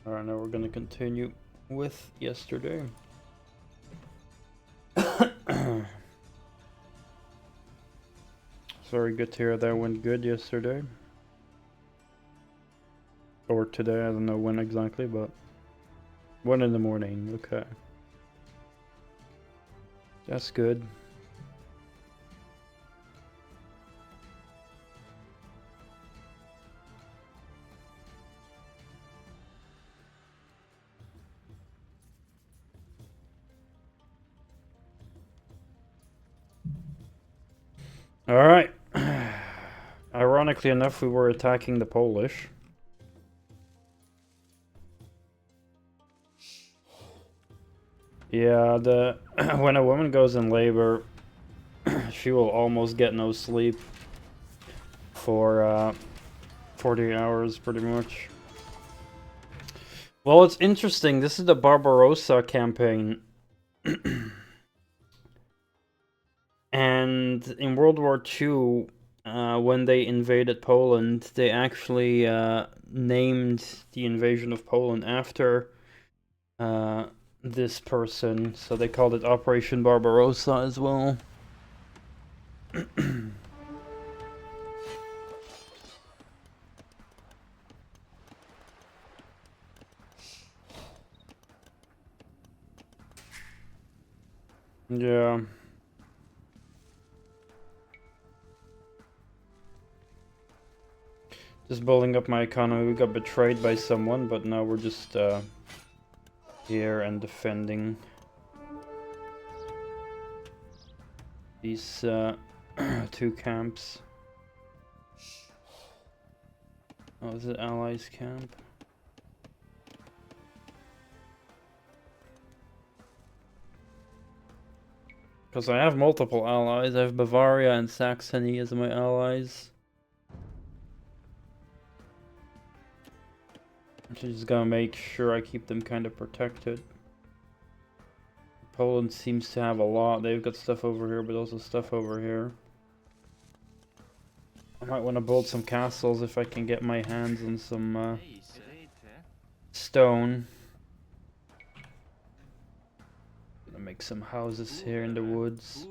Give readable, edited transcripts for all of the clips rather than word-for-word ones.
Alright, now we're gonna continue with yesterday. Very good to hear that went good yesterday. Or today, I don't know when exactly, but 1 in the morning, okay. That's good. Alright. Ironically enough, we were attacking the Polish. Yeah, when a woman goes in labor, she will almost get no sleep for 40 hours, pretty much. Well, it's interesting. This is the Barbarossa campaign. And in World War II, when they invaded Poland, they actually named the invasion of Poland after this person. So they called it Operation Barbarossa as well. Yeah. Just building up my economy. We got betrayed by someone, but now we're just here and defending these 2 camps. Oh, is it Allies camp? Because I have multiple allies. I have Bavaria and Saxony as my allies. I'm just gonna make sure I keep them kind of protected. Poland seems to have a lot. They've got stuff over here, but also stuff over here. I might want to build some castles if I can get my hands on some stone. Gonna make some houses here in the woods.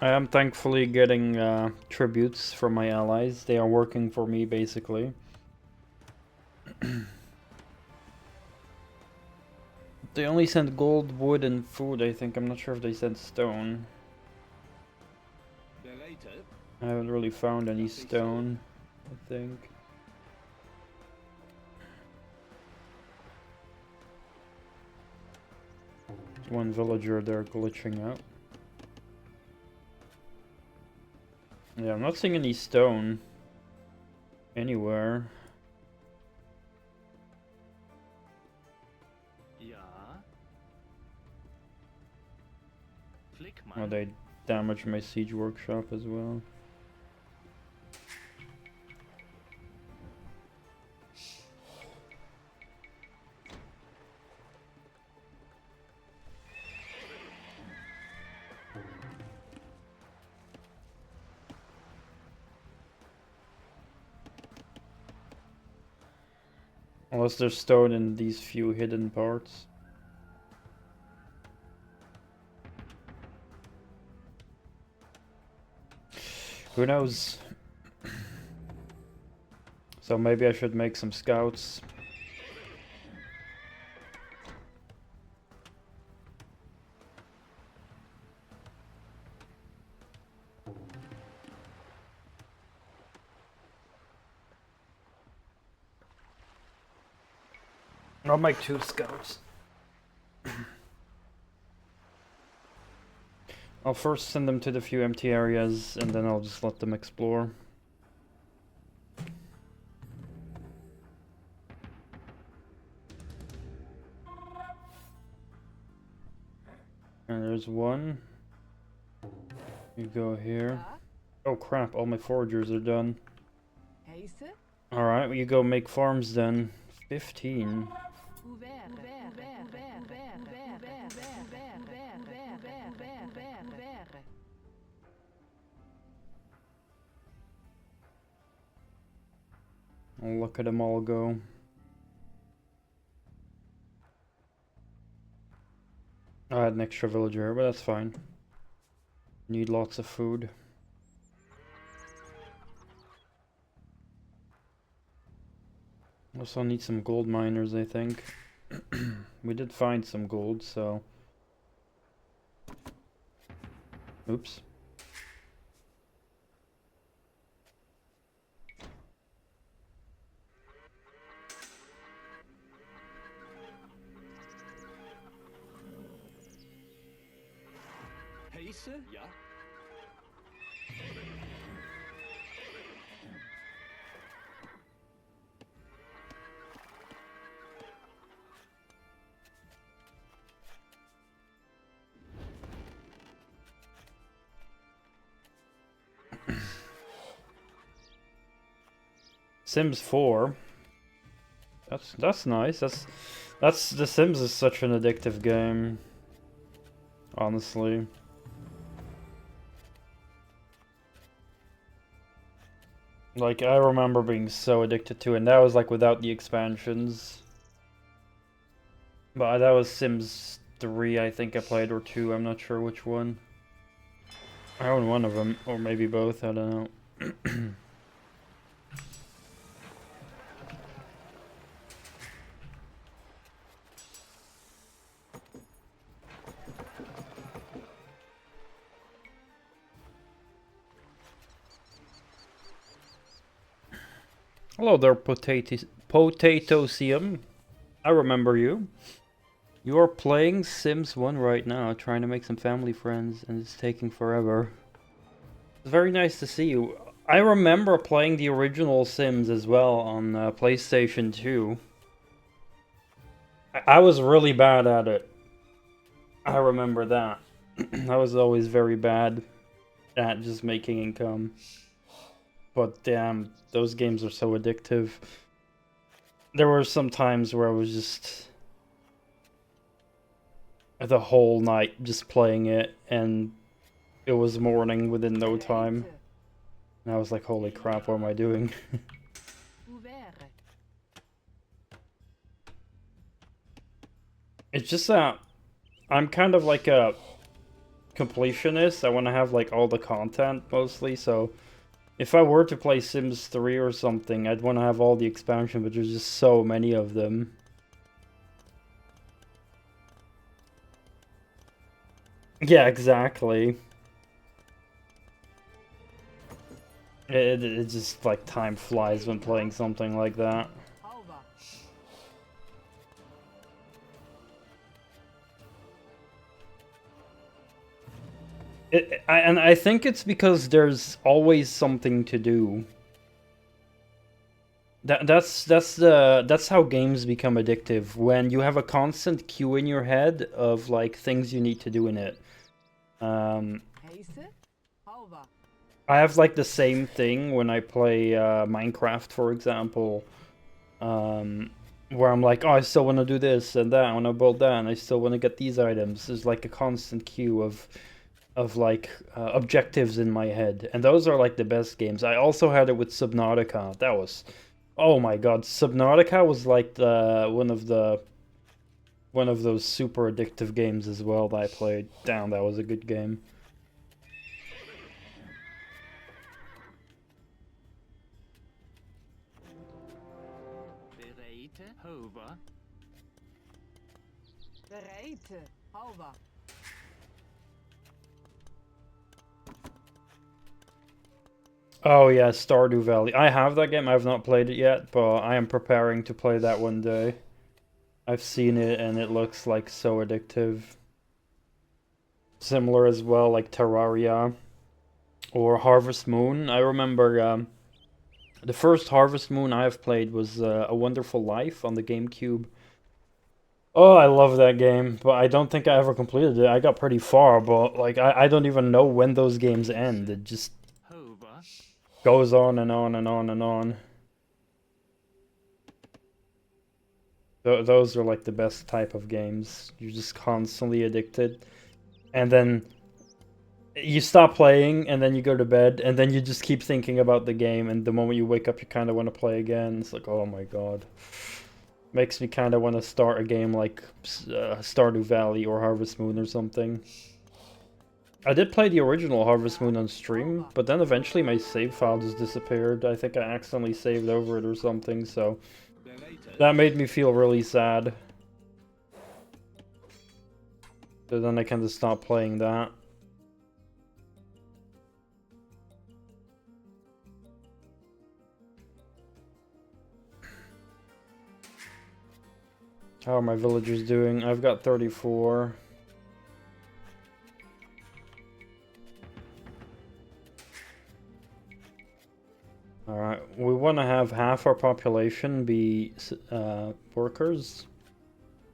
I am thankfully getting tributes from my allies. They are working for me, basically. They only sent gold, wood, and food, I think. I'm not sure if they sent stone. I haven't really found any stone, I think. There's one villager there glitching out. Yeah, I'm not seeing any stone anywhere. Oh, they damaged my siege workshop as well. Unless there's stone in these few hidden parts. Who knows? So maybe I should make some scouts. I'll make 2 scouts. I'll first send them to the few empty areas, and then I'll just let them explore. And there's one. You go here. Oh crap, all my foragers are done. Alright, well, you go make farms then. 15. I'll look at them all go. I had an extra villager, but that's fine. Need lots of food. Also need some gold miners, I think. We did find some gold, so... Oops. Ja. Sims 4. That's nice. That's The Sims is such an addictive game. Honestly. Like, I remember being so addicted to it, and that was like without the expansions. But that was Sims 3, I think I played, or 2, I'm not sure which one. I own one of them, or maybe both, I don't know. Hello there, Potatosium. I remember you. You are playing Sims 1 right now, trying to make some family friends, and it's taking forever. It's very nice to see you. I remember playing the original Sims as well on PlayStation 2. I was really bad at it. I remember that. I was always very bad at just making income. But damn, those games are so addictive. There were some times where I was just the whole night just playing it, and it was morning within no time. And I was like, holy crap, what am I doing? It's just that I'm kind of like a completionist. I want to have like all the content mostly, so if I were to play Sims 3 or something, I'd want to have all the expansion, but there's just so many of them. Yeah, exactly. It just, like, time flies when playing something like that. And I think it's because there's always something to do. That's how games become addictive, when you have a constant queue in your head of like things you need to do in it. I have like the same thing when I play Minecraft, for example, where I'm like, oh, I still want to do this and that, I want to build that, and I still want to get these items. There's like a constant queue of like objectives in my head, and those are like the best games. I also had it with Subnautica. That was, oh my god, Subnautica was like one of those super addictive games as well that I played. Damn, that was a good game. Oh yeah, Stardew Valley. I have that game. I have not played it yet, but I am preparing to play that one day. I've seen it and it looks like so addictive. Similar as well, like Terraria or Harvest Moon. I remember the first Harvest Moon I have played was A Wonderful Life on the GameCube. Oh, I love that game, but I don't think I ever completed it. I got pretty far, but like I don't even know when those games end. It just goes on and on and on and on. Those are like the best type of games. You're just constantly addicted. And then you stop playing, and then you go to bed, and then you just keep thinking about the game, and the moment you wake up, you kind of want to play again. It's like, oh my god. Makes me kind of want to start a game like Stardew Valley or Harvest Moon or something. I did play the original Harvest Moon on stream, but then eventually my save file just disappeared. I think I accidentally saved over it or something, so that made me feel really sad. So then I kind of stopped playing that. How are my villagers doing? I've got 34. Alright, we want to have half our population be workers.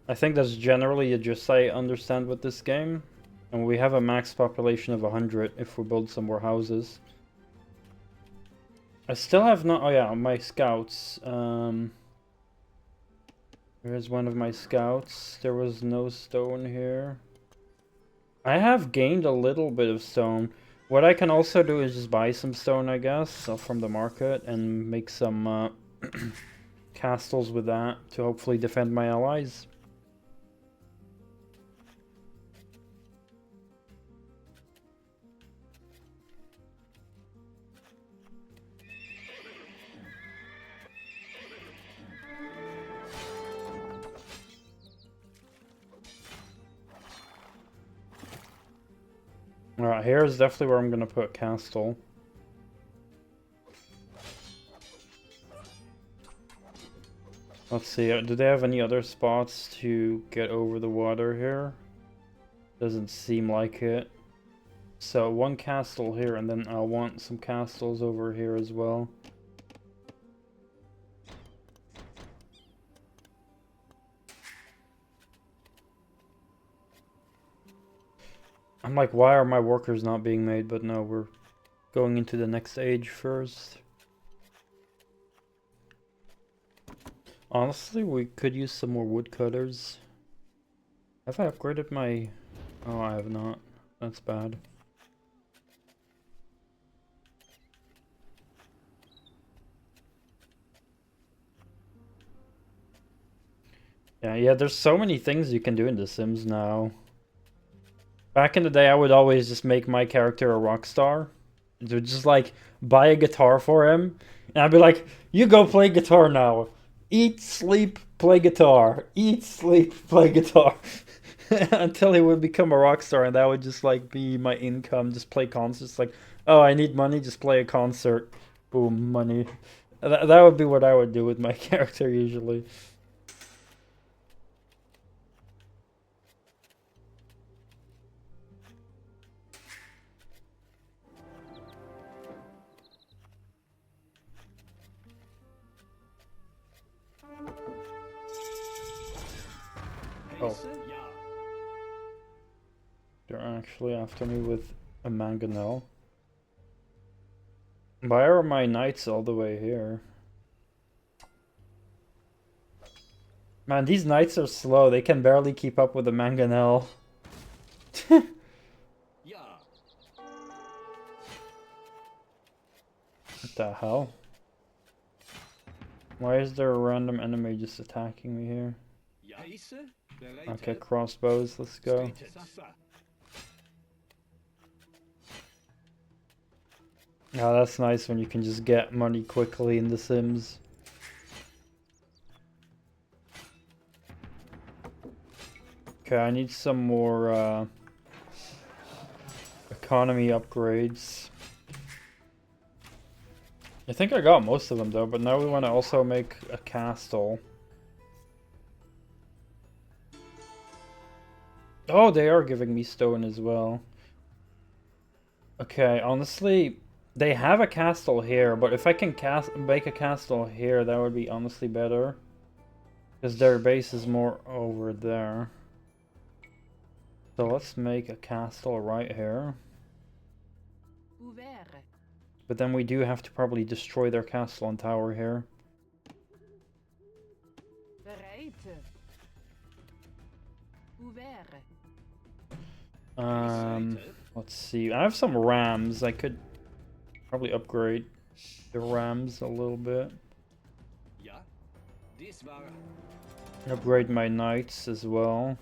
I think that's generally a just I understand with this game. And we have a max population of 100 if we build some more houses. I still have not... Oh yeah, my scouts. Here's one of my scouts. There was no stone here. I have gained a little bit of stone. What I can also do is just buy some stone, I guess, from the market and make some castles with that to hopefully defend my allies. Alright, here is definitely where I'm gonna put castle. Let's see, do they have any other spots to get over the water here? Doesn't seem like it. So one castle here, and then I'll want some castles over here as well. I'm like, why are my workers not being made? But no, we're going into the next age first. Honestly, we could use some more woodcutters. Have I upgraded my... Oh, I have not. That's bad. Yeah, there's so many things you can do in The Sims now. Back in the day, I would always just make my character a rock star. Just like buy a guitar for him, and I'd be like, "You go play guitar now. Eat, sleep, play guitar. Eat, sleep, play guitar." Until he would become a rock star, and that would just like be my income. Just play concerts. Like, oh, I need money. Just play a concert. Boom, money. That would be what I would do with my character usually. Oh. They're actually after me with a mangonel. Why are my knights all the way here? Man, these knights are slow. They can barely keep up with the mangonel. What the hell? Why is there a random enemy just attacking me here? Okay, crossbows, let's go. Oh, that's nice when you can just get money quickly in The Sims. Okay, I need some more economy upgrades. I think I got most of them though, but now we want to also make a castle. Oh, they are giving me stone as well. Okay, honestly, they have a castle here, but if I can make a castle here, that would be honestly better. Because their base is more over there. So let's make a castle right here. But then we do have to probably destroy their castle and tower here. Let's see. I have some rams. I could probably upgrade the rams a little bit. Upgrade my knights as well.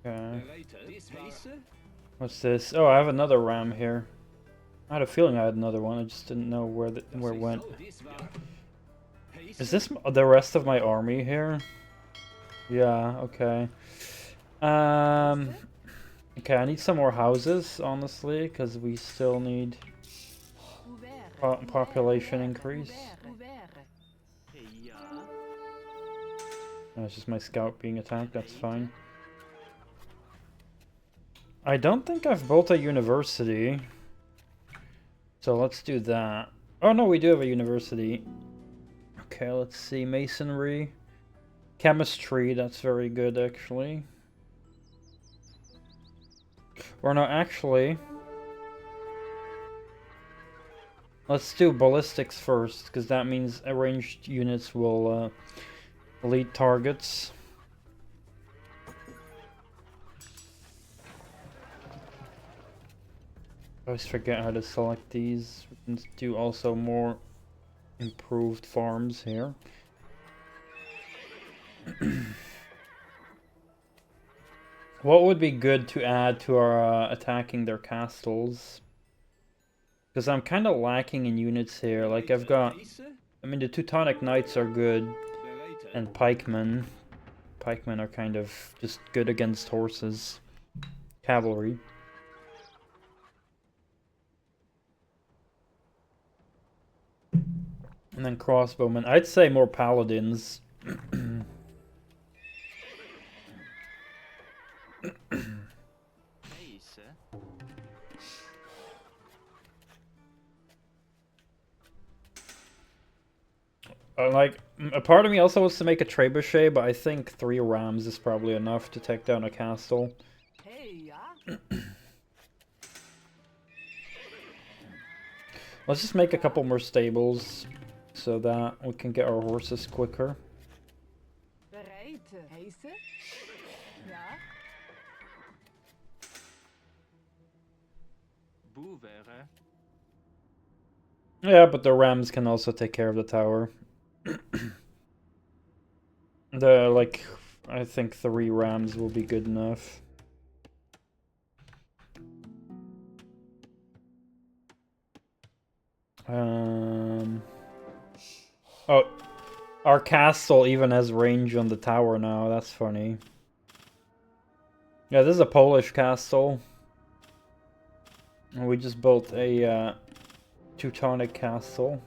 Okay. What's this? Oh, I have another ram here. I had a feeling I had another one. I just didn't know where it went. Is this the rest of my army here? Yeah. Okay. Okay. I need some more houses, honestly, because we still need population increase. That's just my scout being attacked. That's fine. I don't think I've built a university. So let's do that. Oh no, we do have a university. Okay, let's see. Masonry. Chemistry, that's very good actually. Or no, actually. Let's do ballistics first, because that means ranged units will lead targets. I always forget how to select these. We can do also more improved farms here. What would be good to add to our attacking their castles? Because I'm kind of lacking in units here. Like I've got, I mean the Teutonic Knights are good, and pikemen. Pikemen are kind of just good against horses. Cavalry. And then crossbowmen. I'd say more paladins. Like, a part of me also wants to make a trebuchet, but I think 3 rams is probably enough to take down a castle. Let's just make a couple more stables so that we can get our horses quicker. Yeah, but the rams can also take care of the tower. I think 3 rams will be good enough. Oh, our castle even has range on the tower now. That's funny. Yeah, this is a Polish castle. We just built a Teutonic castle.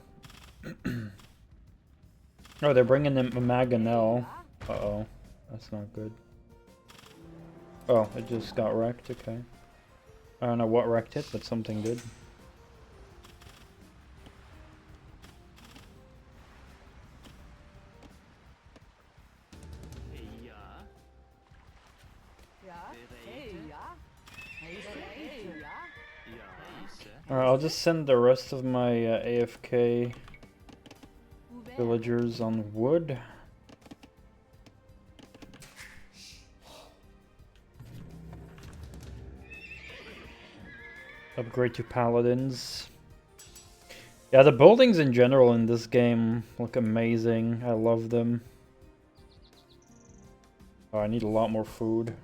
Oh, they're bringing in a Mangonel. Uh-oh. That's not good. Oh, it just got wrecked. Okay. I don't know what wrecked it, but something did. Alright, I'll just send the rest of my AFK villagers on wood. Upgrade to paladins. Yeah, the buildings in general in this game look amazing. I love them. Oh, I need a lot more food.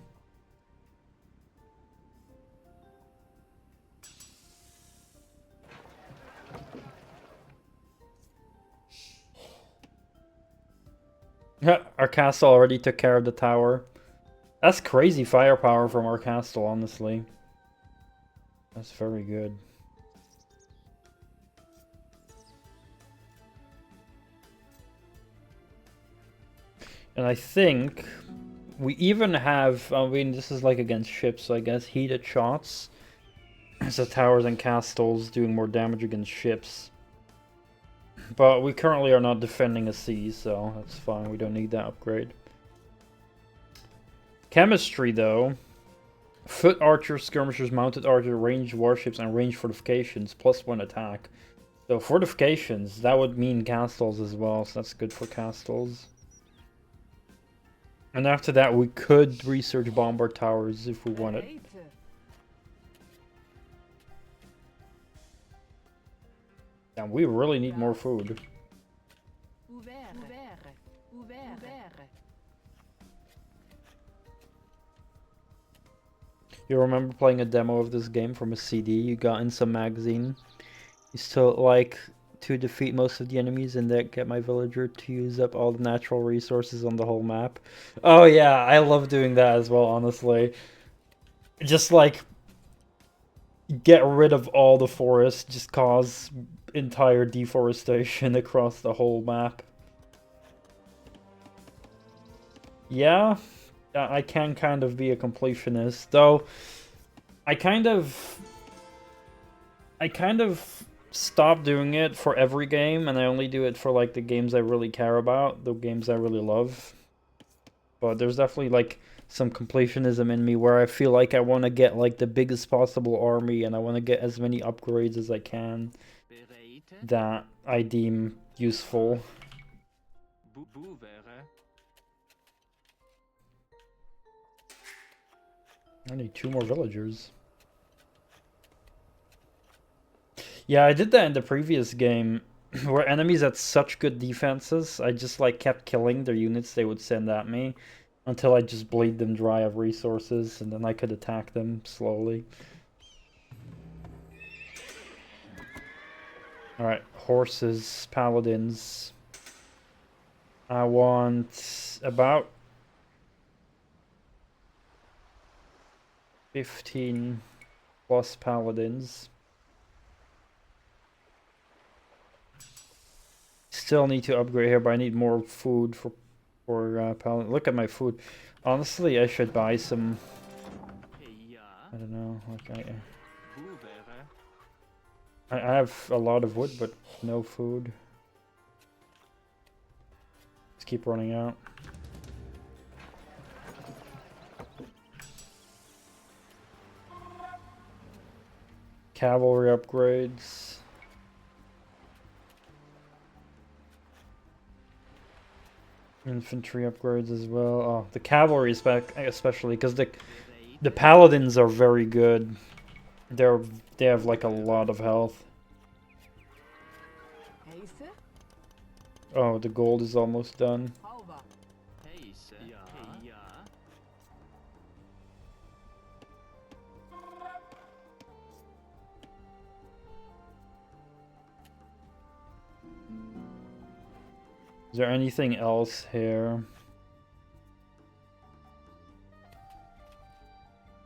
Our castle already took care of the tower. That's crazy firepower from our castle, honestly. That's very good. And I think we even have, I mean, this is like against ships, so I guess heated shots. So towers and castles doing more damage against ships. But we currently are not defending a sea, so that's fine. We don't need that upgrade. Chemistry, though. Foot archers, skirmishers, mounted archer, ranged warships, and ranged fortifications, +1 attack. So fortifications, that would mean castles as well, so that's good for castles. And after that, we could research bombard towers if we wanted. And we really need more food. You remember playing a demo of this game from a CD you got in some magazine? You still like to defeat most of the enemies and then get my villager to use up all the natural resources on the whole map. Oh yeah, I love doing that as well, honestly. Just like get rid of all the forest, just cause entire deforestation across the whole map. Yeah, I can kind of be a completionist, though I kind of stop doing it for every game, and I only do it for like the games I really care about, the games I really love. But there's definitely like some completionism in me where I feel like I want to get like the biggest possible army and I want to get as many upgrades as I can that I deem useful. I need 2 more villagers. Yeah, I did that in the previous game, where enemies had such good defenses, I just like kept killing their units they would send at me until I just bleed them dry of resources, and then I could attack them slowly. Alright, horses, paladins. I want about 15 plus paladins. Still need to upgrade here, but I need more food for paladin. Look at my food. Honestly, I should buy some. I don't know. Like I have a lot of wood, but no food. Let's keep running out. Cavalry upgrades. Infantry upgrades as well. Oh, the cavalry especially, because the paladins are very good. They have like a lot of health. Oh, the gold is almost done. Is there anything else here?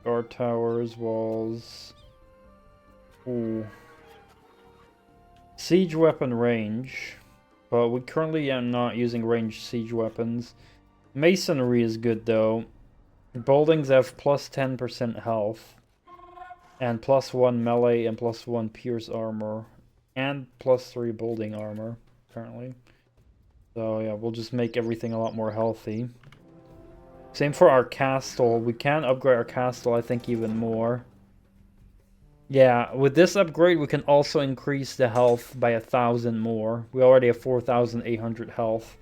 Guard towers, walls. Ooh. Siege weapon range. But we currently are not using ranged siege weapons. Masonry is good though. Buildings have plus 10% health. And plus 1 melee and plus 1 pierce armor. And plus 3 building armor, apparently. So yeah, we'll just make everything a lot more healthy. Same for our castle. We can upgrade our castle, I think, even more. Yeah, with this upgrade, we can also increase the health by 1,000 more. We already have 4,800 health.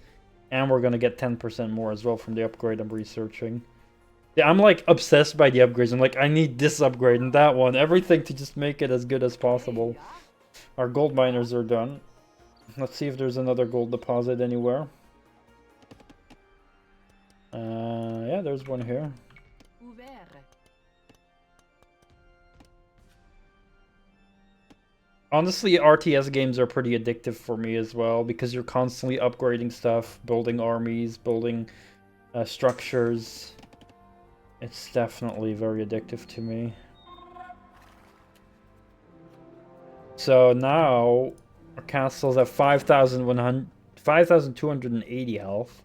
And we're gonna get 10% more as well from the upgrade I'm researching. Yeah, I'm like obsessed by the upgrades. I'm like, I need this upgrade and that one. Everything to just make it as good as possible. Our gold miners are done. Let's see if there's another gold deposit anywhere. Yeah, there's one here. Honestly, RTS games are pretty addictive for me as well, because you're constantly upgrading stuff, building armies, building structures. It's definitely very addictive to me. So now our castles have 5,280 health.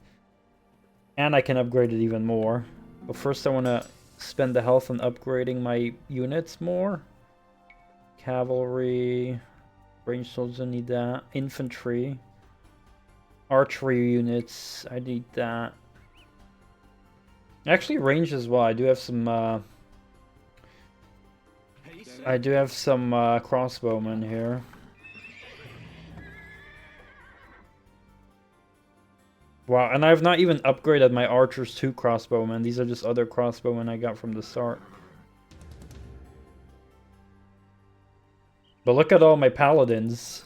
And I can upgrade it even more. But first I want to spend the health on upgrading my units more. Cavalry. Range soldiers, I need that. Infantry. Archery units, I need that. Actually, range as well. I do have some crossbowmen here. Wow, and I have not even upgraded my archers to crossbowmen. These are just other crossbowmen I got from the start. But look at all my paladins.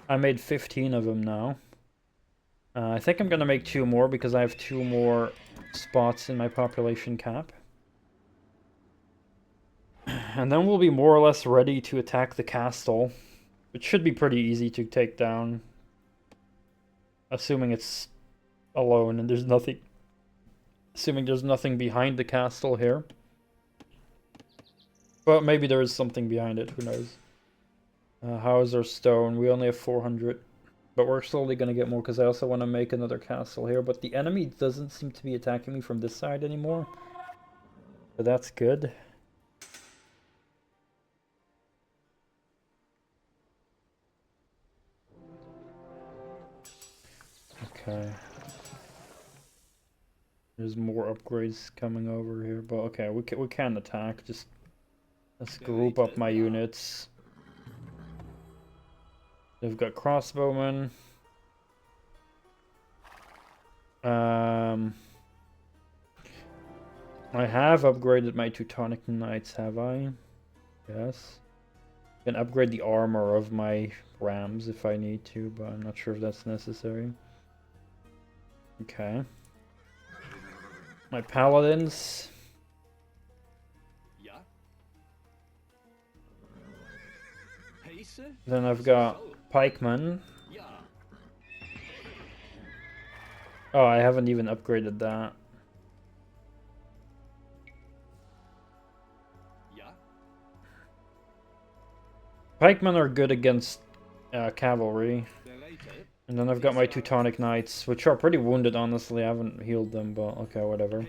I made 15 of them now. I think I'm gonna make 2 more because I have 2 more spots in my population cap. And then we'll be more or less ready to attack the castle. It should be pretty easy to take down. Assuming it's alone and there's nothing... Assuming there's nothing behind the castle here. But maybe there is something behind it, who knows. How is our stone? We only have 400. But we're slowly going to get more because I also want to make another castle here. But the enemy doesn't seem to be attacking me from this side anymore. So that's good. Okay. There's more upgrades coming over here. But okay, we can attack. Just let's group up my units. They've got crossbowmen. I have upgraded my Teutonic Knights, have I? Yes. I can upgrade the armor of my rams if I need to, but I'm not sure if that's necessary. Okay. My paladins. Then I've got pikemen. Oh, I haven't even upgraded that. Pikemen are good against cavalry. And then I've got my Teutonic Knights, which are pretty wounded, honestly. I haven't healed them, but okay, whatever.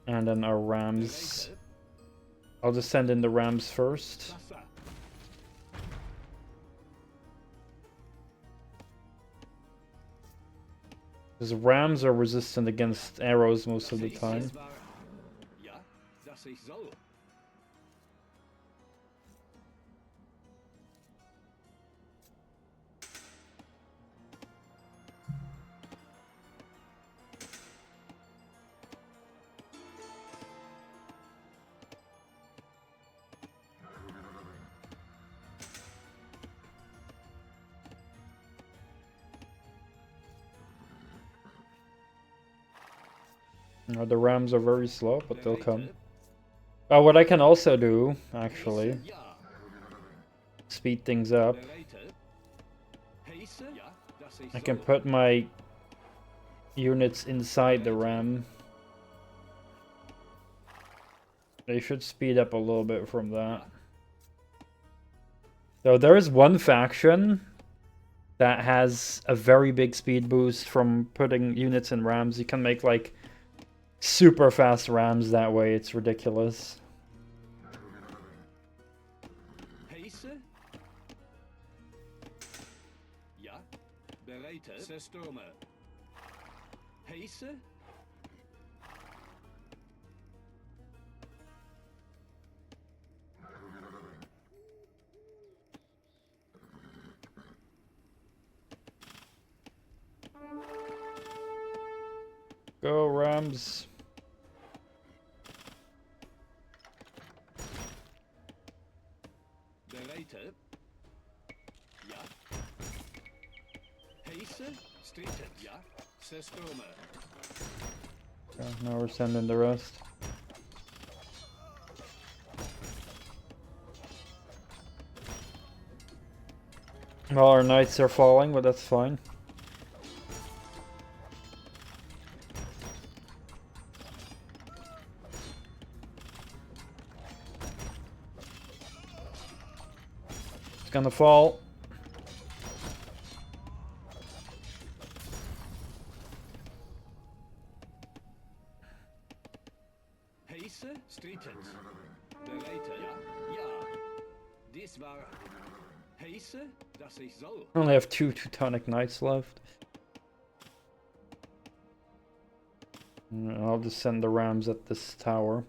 And then our rams. I'll just send in the rams first. Because rams are resistant against arrows most of the time. The rams are very slow, but they'll come. What I can also do, actually, speed things up. I can put my units inside the ram. They should speed up a little bit from that. So there is one faction that has a very big speed boost from putting units in rams. You can make like super fast rams that way. It's ridiculous. Go rams. Okay, now we're sending the rest. Well, our knights are falling, but that's fine. It's gonna fall. I only have 2 Teutonic Knights left. I'll just send the rams at this tower.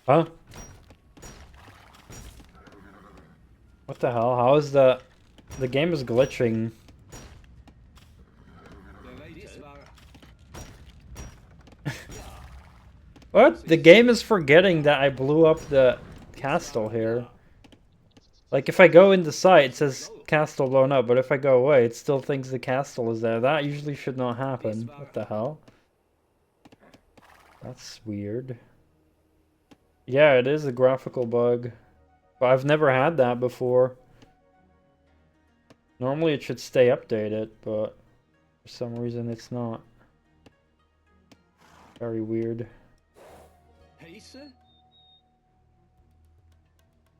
Huh? What the hell? How is the game is glitching? What? The game is forgetting that I blew up the castle here. Like, if I go in the site, it says castle blown up, but if I go away, it still thinks the castle is there. That usually should not happen. What the hell? That's weird. Yeah, it is a graphical bug. But I've never had that before. Normally it should stay updated, but for some reason it's not. Very weird.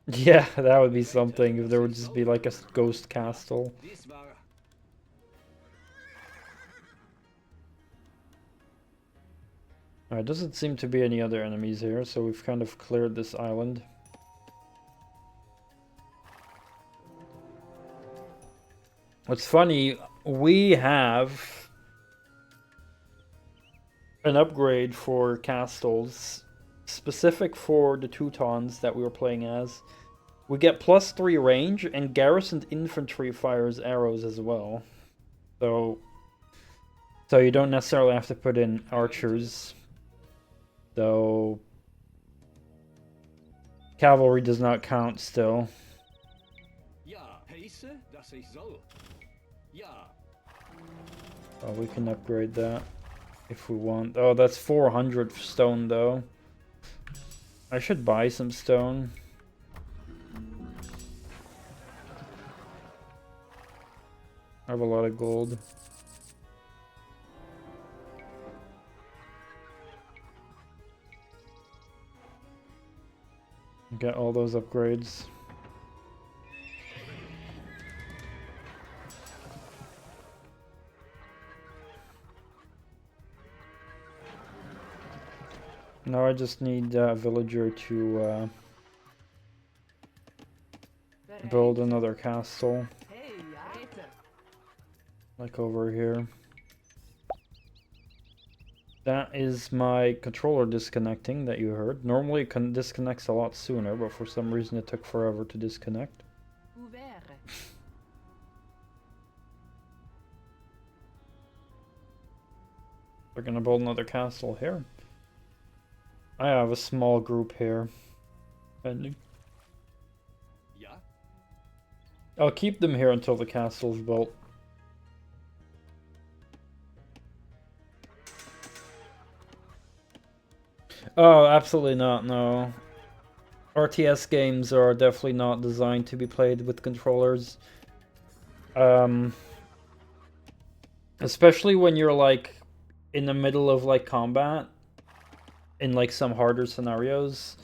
Yeah, that would be something if there would just be like a ghost castle. Alright, doesn't seem to be any other enemies here, so we've kind of cleared this island. What's funny, we have an upgrade for castles specific for the Teutons that we were playing as. We get +3 range, and garrisoned infantry fires arrows as well. So you don't necessarily have to put in archers. Though cavalry does not count still. Oh, we can upgrade that if we want. Oh, that's 400 stone though. I should buy some stone. I have a lot of gold. Get all those upgrades. Now I just need a villager to build another castle. Like over here. That is my controller disconnecting that you heard. Normally it disconnects a lot sooner, but for some reason it took forever to disconnect. We're gonna build another castle here. I have a small group here. And I'll keep them here until the castle's built. Oh, absolutely not, no. RTS games are definitely not designed to be played with controllers. Especially when you're like in the middle of like combat. In like some harder scenarios,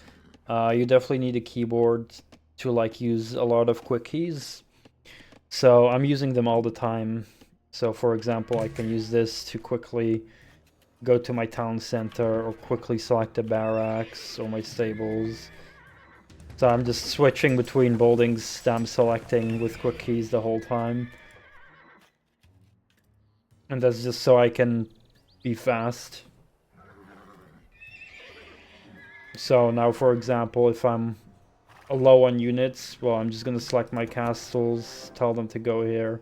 you definitely need a keyboard to like use a lot of quick keys. So I'm using them all the time. So for example, I can use this to quickly go to my town center or quickly select a barracks or my stables. So I'm just switching between buildings that I'm selecting with quick keys the whole time. And that's just so I can be fast. So now, for example, if I'm low on units, well, I'm just going to select my castles, tell them to go here,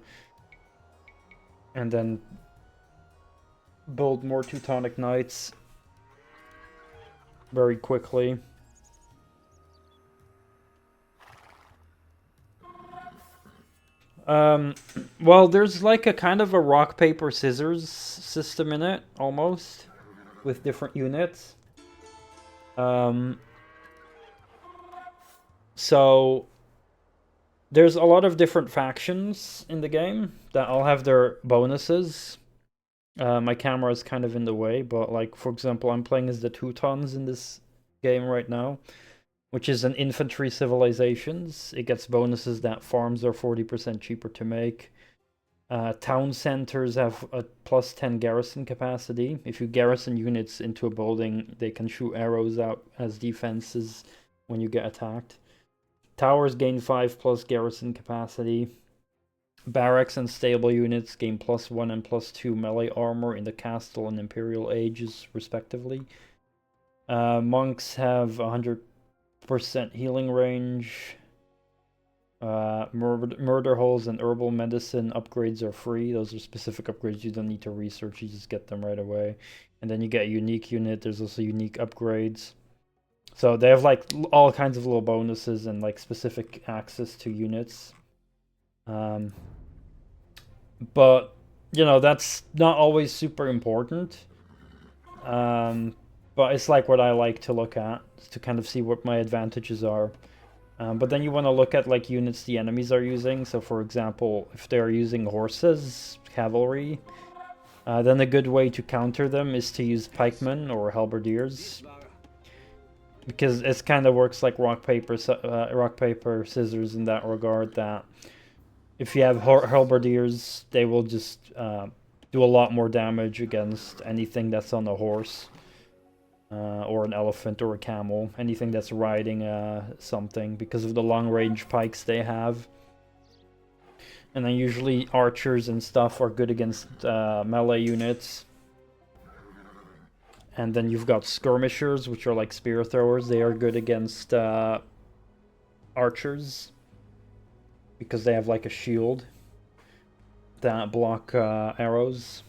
and then build more Teutonic Knights very quickly. Well, there's like a kind of a rock, paper, scissors system in it, almost, with different units. So there's a lot of different factions in the game that all have their bonuses. My camera is kind of in the way, but like, for example, I'm playing as the Teutons in this game right now. which is an infantry civilizations. It gets bonuses that farms are 40% cheaper to make. Town centers have a plus 10 garrison capacity. If you garrison units into a building, they can shoot arrows out as defenses when you get attacked. Towers gain 5 plus garrison capacity. Barracks and stable units gain plus 1 and plus 2 melee armor in the Castle and Imperial Ages, respectively. Monks have 100% healing range. Murder holes and herbal medicine upgrades are free. Those are specific upgrades you don't need to research, you just get them right away. And then you get a unique unit. There's also unique upgrades. So they have like all kinds of little bonuses and like specific access to units. But you know, that's not always super important. But it's like what I like to look at to kind of see what my advantages are. But then you want to look at like units the enemies are using. So for example, if they're using horses, cavalry, then a good way to counter them is to use pikemen or halberdiers. Because it kind of works like rock, paper, scissors in that regard, that if you have halberdiers, they will just do a lot more damage against anything that's on a horse. Or an elephant or a camel, anything that's riding something, because of the long-range pikes they have. And then usually archers and stuff are good against melee units. And then you've got skirmishers, which are like spear throwers. They are good against archers, because they have like a shield that block arrows.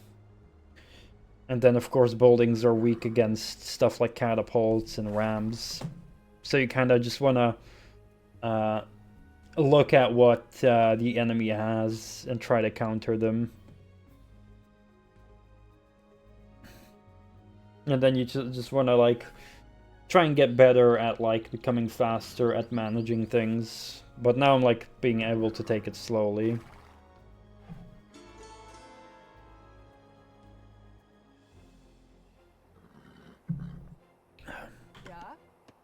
And then, of course, buildings are weak against stuff like catapults and rams. So you kind of just want to look at what the enemy has and try to counter them. And then you just want to, like, try and get better at, like, becoming faster at managing things. But now I'm, like, being able to take it slowly.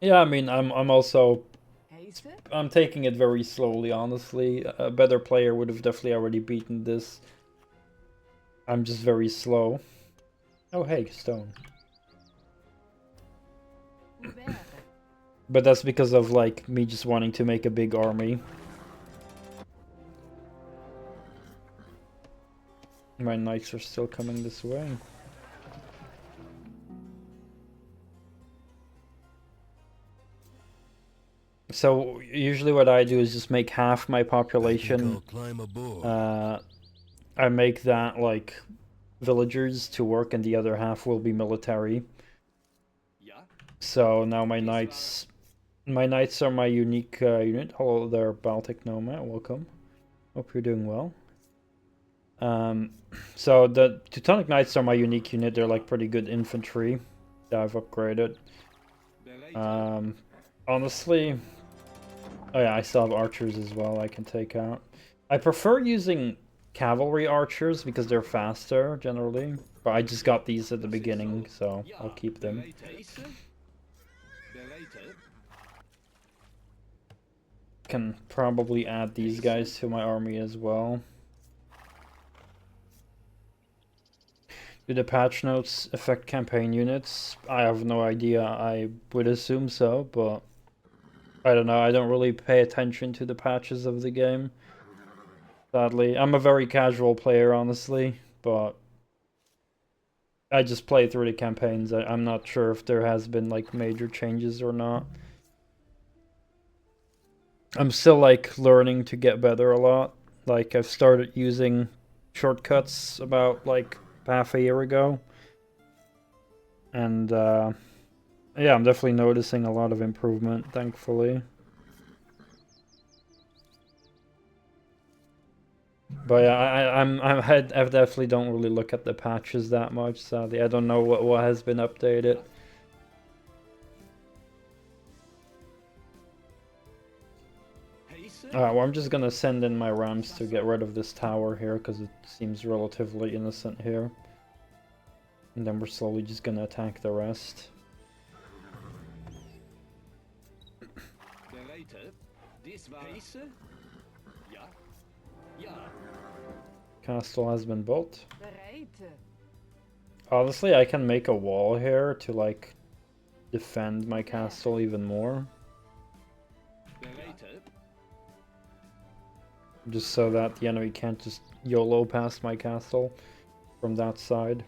Yeah, I mean, I'm also I'm taking it very slowly, honestly. A better player would have definitely already beaten this. I'm just very slow. Oh, hey, stone. But that's because of, like, me just wanting to make a big army. My knights are still coming this way. So usually what I do is just make half my population. I make that like villagers to work, and the other half will be military. So now my knights are my unique unit. Hello there, Baltic Nomad. Welcome. Hope you're doing well. So the Teutonic Knights are my unique unit. They're like pretty good infantry that I've upgraded. Honestly. Oh yeah, I still have archers as well I can take out. I prefer using cavalry archers because they're faster, generally. But I just got these at the beginning, so I'll keep them. Can probably add these guys to my army as well. Do the patch notes affect campaign units? I have no idea. I would assume so, but I don't know, I don't really pay attention to the patches of the game. Sadly. I'm a very casual player, honestly, but I just play through the campaigns. I'm not sure if there has been, like, major changes or not. I'm still, like, learning to get better a lot. Like, I've started using shortcuts about, like, half a year ago. And, yeah, I'm definitely noticing a lot of improvement, thankfully. But yeah, I definitely don't really look at the patches that much, sadly. I don't know what has been updated. Alright, well, I'm just gonna send in my rams to get rid of this tower here, because it seems relatively innocent here. And then we're slowly just gonna attack the rest. Castle has been built. Honestly, I can make a wall here to like defend my castle even more. Just so that the enemy can't just YOLO past my castle from that side.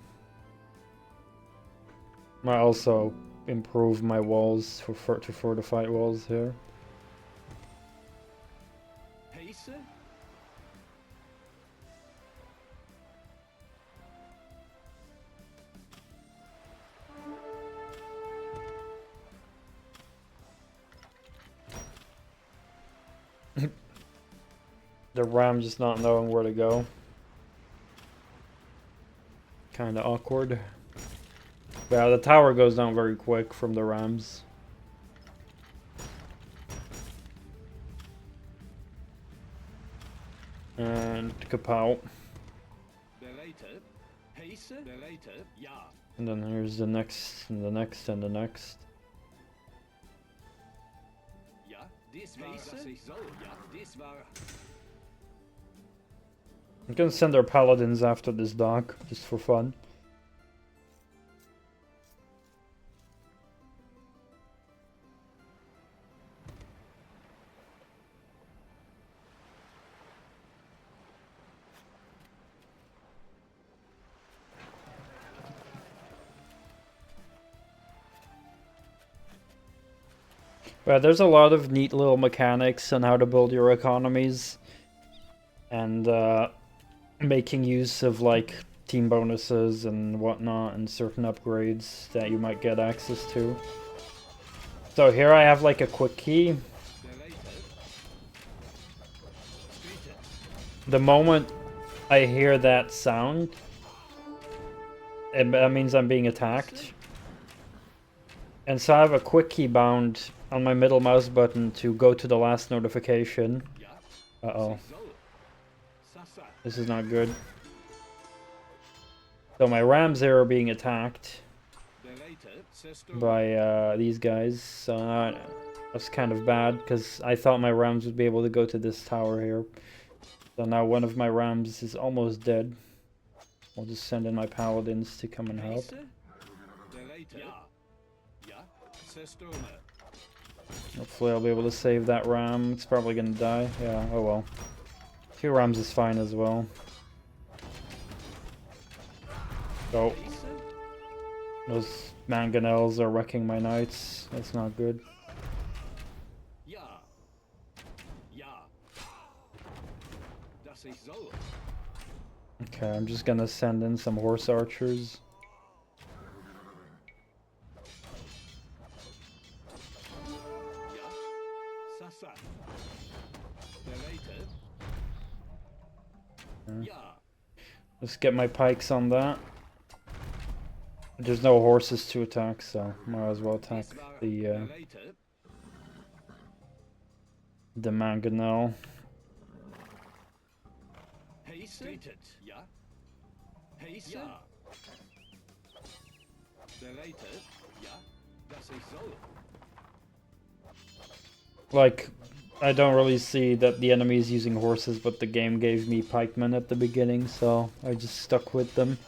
I also improve my walls to fortified walls here. The ram just not knowing where to go. Kinda awkward. Yeah, the tower goes down very quick from the rams. And kapow. And then here's the next, and the next, and the next. I'm gonna send our paladins after this dock, just for fun. But there's a lot of neat little mechanics on how to build your economies. And making use of like team bonuses and whatnot and certain upgrades that you might get access to. So here I have like a quick key. The moment I hear that sound, that means I'm being attacked. And so I have a quick key bound on my middle mouse button to go to the last notification. Uh-oh. This is not good. So my rams there are being attacked by these guys. So that's kind of bad because I thought my rams would be able to go to this tower here. So now one of my rams is almost dead. I'll just send in my paladins to come and help. Hopefully I'll be able to save that ram. It's probably gonna die. Yeah, oh well. 2 rams is fine as well. Oh. Those mangonels are wrecking my knights. That's not good. Okay, I'm just gonna send in some horse archers. Let's get my pikes on that. There's no horses to attack, so might as well attack the mangonel. Like, I don't really see that the enemy is using horses, but the game gave me pikemen at the beginning, so I just stuck with them.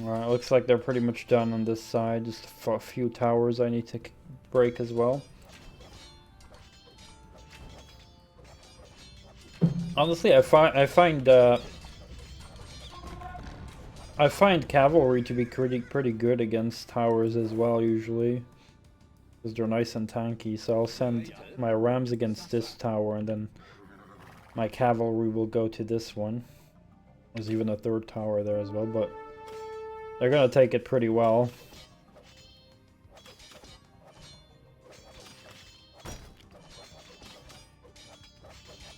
Alright, looks like they're pretty much done on this side. Just a few towers I need to break as well. Honestly, I find cavalry to be pretty good against towers as well usually, because they're nice and tanky. So I'll send my rams against this tower, and then my cavalry will go to this one. There's even a third tower there as well, but they're gonna take it pretty well.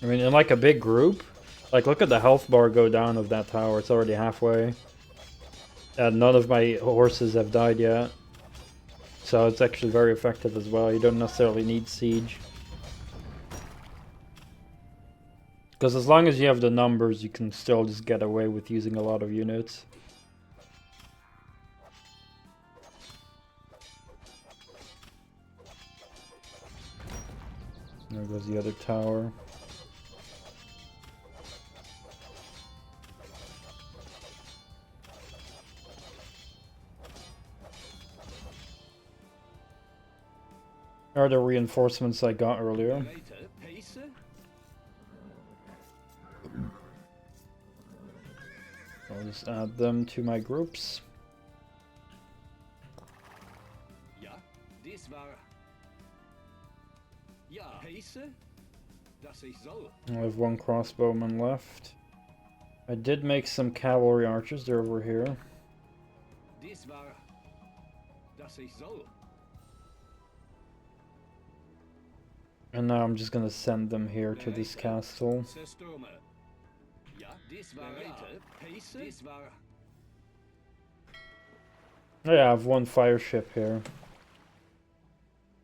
I mean, in like a big group, like look at the health bar go down of that tower. It's already halfway. And none of my horses have died yet. So it's actually very effective as well. You don't necessarily need siege. Because as long as you have the numbers, you can still just get away with using a lot of units. There goes the other tower. Are the reinforcements I got earlier. I'll just add them to my groups. I have one crossbowman left. I did make some cavalry archers, they're over here. And now I'm just gonna send them here to this castle. Oh yeah, I have one fire ship here.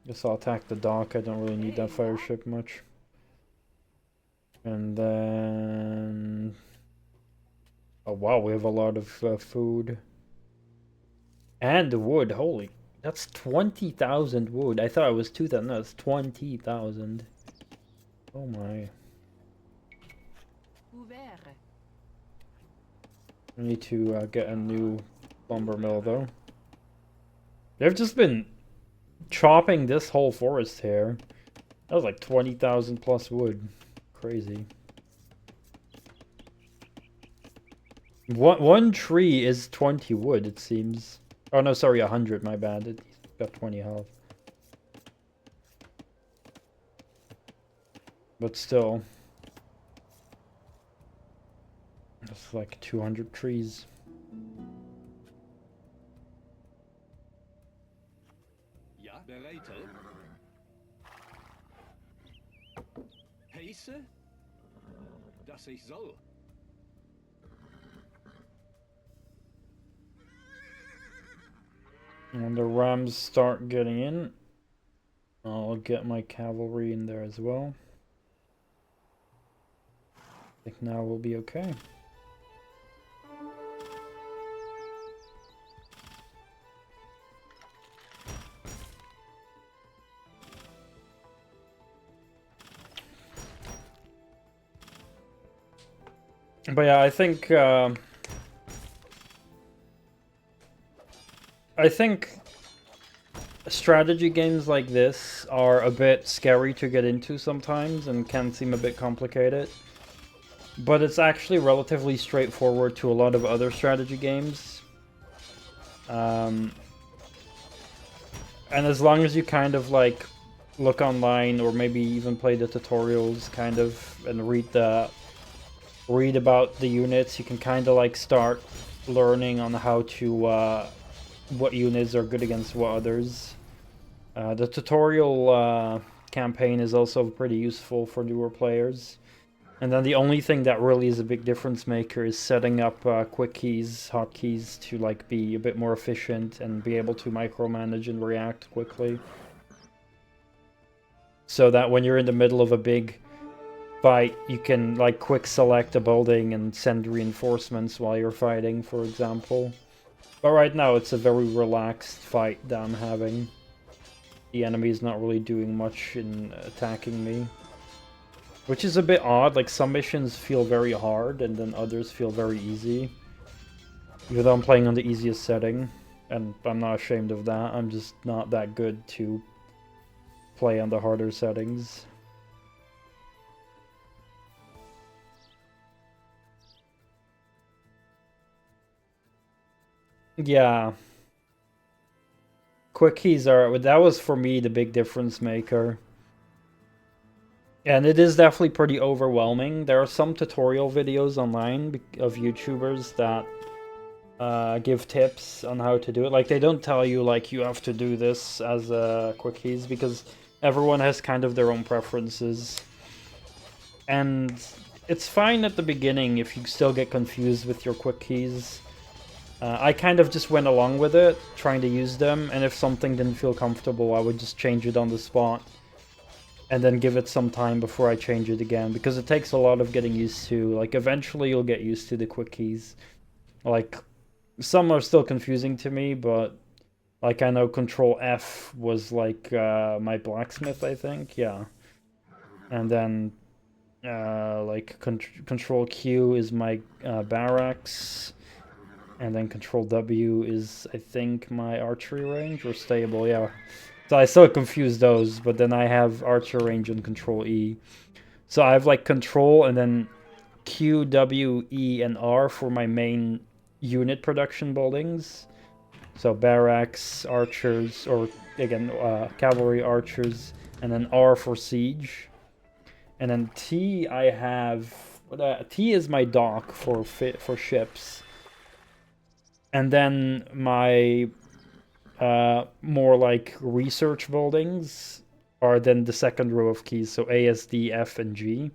Guess I'll attack the dock, I don't really need that fire ship much. And then... oh wow, we have a lot of food. And wood, holy... that's 20,000 wood. I thought it was 2,000, no, it's 20,000. Oh my. I need to get a new lumber mill though. They've just been chopping this whole forest here. That was like 20,000 plus wood. Crazy. One tree is 20 wood, it seems. Oh no, sorry, 100, my bad. It's got 20 health. But still. It's like 200 trees. When the rams start getting in, I'll get my cavalry in there as well. I think now we'll be okay. But yeah, I think strategy games like this are a bit scary to get into sometimes and can seem a bit complicated. But it's actually relatively straightforward to a lot of other strategy games. And as long as you kind of like look online or maybe even play the tutorials kind of and read about the units, you can kind of like start learning on how to what units are good against what others. The tutorial campaign is also pretty useful for newer players. And then the only thing that really is a big difference maker is setting up quick keys, hotkeys to like be a bit more efficient and be able to micromanage and react quickly. So that when you're in the middle of a big fight, you can like quick select a building and send reinforcements while you're fighting, for example. But right now it's a very relaxed fight that I'm having. The enemy's not really doing much in attacking me. Which is a bit odd, like some missions feel very hard and then others feel very easy. Even though I'm playing on the easiest setting, and I'm not ashamed of that, I'm just not that good to play on the harder settings. Yeah. Quick keys are, that was for me the big difference maker. And it is definitely pretty overwhelming. There are some tutorial videos online of YouTubers that give tips on how to do it. Like, they don't tell you, like, you have to do this as quick keys, because everyone has kind of their own preferences. And it's fine at the beginning if you still get confused with your quick keys. I kind of just went along with it, trying to use them, and if something didn't feel comfortable, I would just change it on the spot. And then give it some time before I change it again, because it takes a lot of getting used to. Like, eventually you'll get used to the quick keys. Like, some are still confusing to me, but like I know Control F was like my blacksmith, I think, yeah. And then like Control Q is my barracks, and then Control W is, I think, my archery range or stable, yeah. So I still confuse those, but then I have archer range and Control E. So I have like Control and then Q, W, E, and R for my main unit production buildings. So barracks, archers, or again, cavalry, archers, and then R for siege. And then T, I have... T is my dock for ships. And then my more like research buildings are then the second row of keys. So A, S, D, F, and G.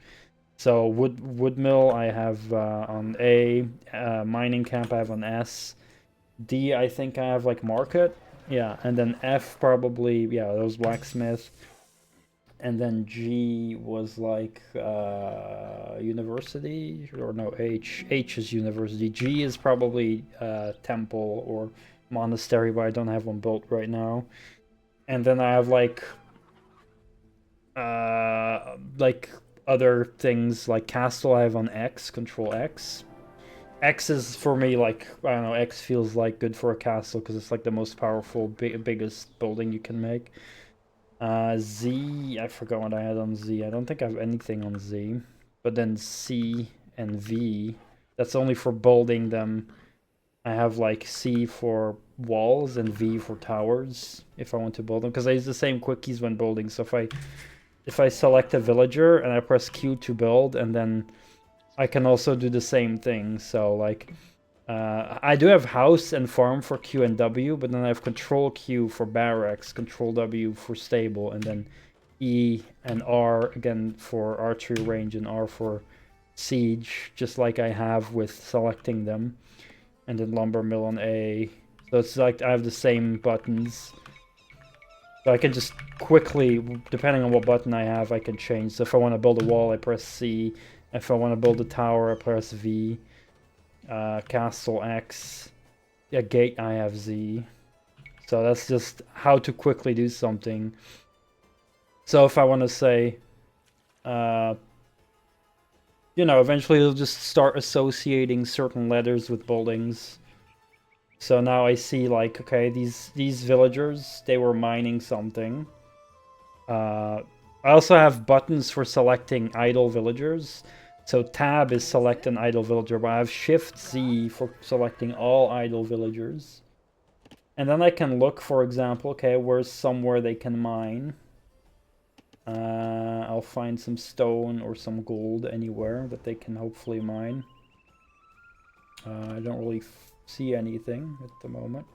So wood mill I have on A, mining camp I have on S. D, I think I have like market, yeah, and then F probably, yeah, those blacksmith, and then G was like university, or no, H is university, G is probably temple or monastery, but I don't have one built right now, and then I have like other things like castle I have on X, Control X. X is for me like, I don't know, X feels like good for a castle because it's like the most powerful, biggest building you can make. Z, I forgot what I had on Z. I don't think I have anything on Z. But then C and V, that's only for building them. I have like C for walls and V for towers if I want to build them, because I use the same quick keys when building. So if I select a villager and I press Q to build, and then I can also do the same thing. So like I do have house and farm for Q and W, but then I have Control Q for barracks, Control W for stable, and then E and R again for archery range, and R for siege, just like I have with selecting them. And then lumber mill on A. So it's like I have the same buttons. So I can just quickly, depending on what button I have, I can change. So if I want to build a wall, I press C. If I want to build a tower, I press V. Castle X. Yeah, gate, I have Z. So that's just how to quickly do something. So if I want to say, you know, eventually it'll just start associating certain letters with buildings. So now I see like, okay, these villagers, they were mining something. I also have buttons for selecting idle villagers. So tab is select an idle villager, but I have shift Z for selecting all idle villagers. And then I can look, for example, okay, where's somewhere they can mine. I'll find some stone or some gold anywhere that they can hopefully mine. I don't really see anything at the moment.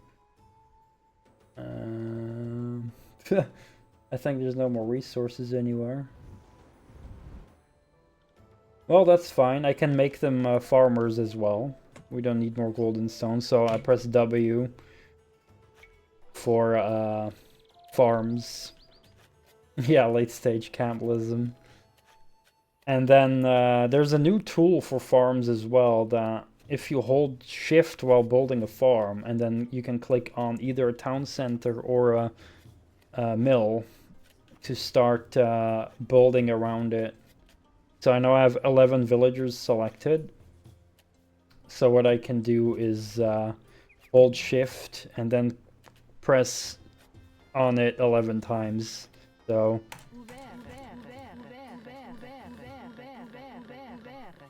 I think there's no more resources anywhere. Well, that's fine. I can make them farmers as well. We don't need more golden stone, so I press W for farms. Yeah, late stage cannibalism. And then there's a new tool for farms as well, that if you hold shift while building a farm, and then you can click on either a town center or a mill to start building around it. So I know I have 11 villagers selected. So what I can do is hold shift and then press on it 11 times. So,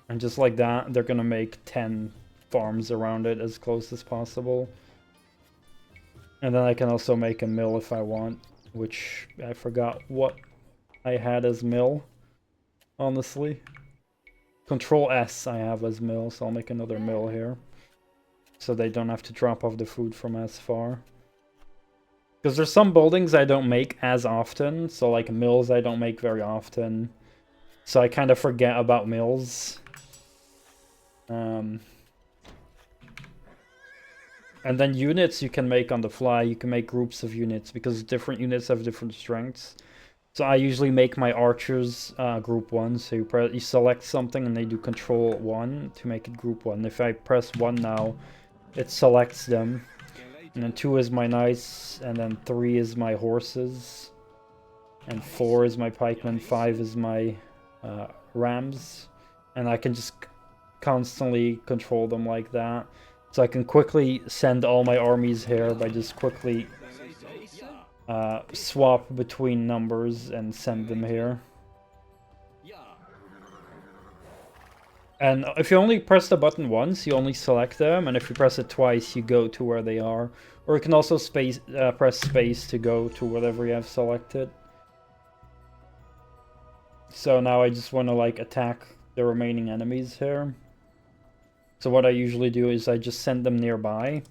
and just like that, they're gonna make 10 farms around it as close as possible. And then I can also make a mill if I want, which I forgot what I had as mill, honestly. Control S I have as mill, so I'll make another mill here. So they don't have to drop off the food from as far. Because there's some buildings I don't make as often, so like mills I don't make very often. So I kind of forget about mills. And then units you can make on the fly. You can make groups of units because different units have different strengths. So I usually make my archers group 1. So you select something and they do control 1 to make it group 1. If I press 1 now, it selects them. And then 2 is my knights, and then 3 is my horses. And 4 is my pikemen, 5 is my rams. And I can just constantly control them like that. So I can quickly send all my armies here by just quickly swap between numbers and send them here. And if you only press the button once, you only select them, and if you press it twice, you go to where they are. Or you can also press space to go to whatever you have selected. So now I just want to like attack the remaining enemies here. So what I usually do is I just send them nearby.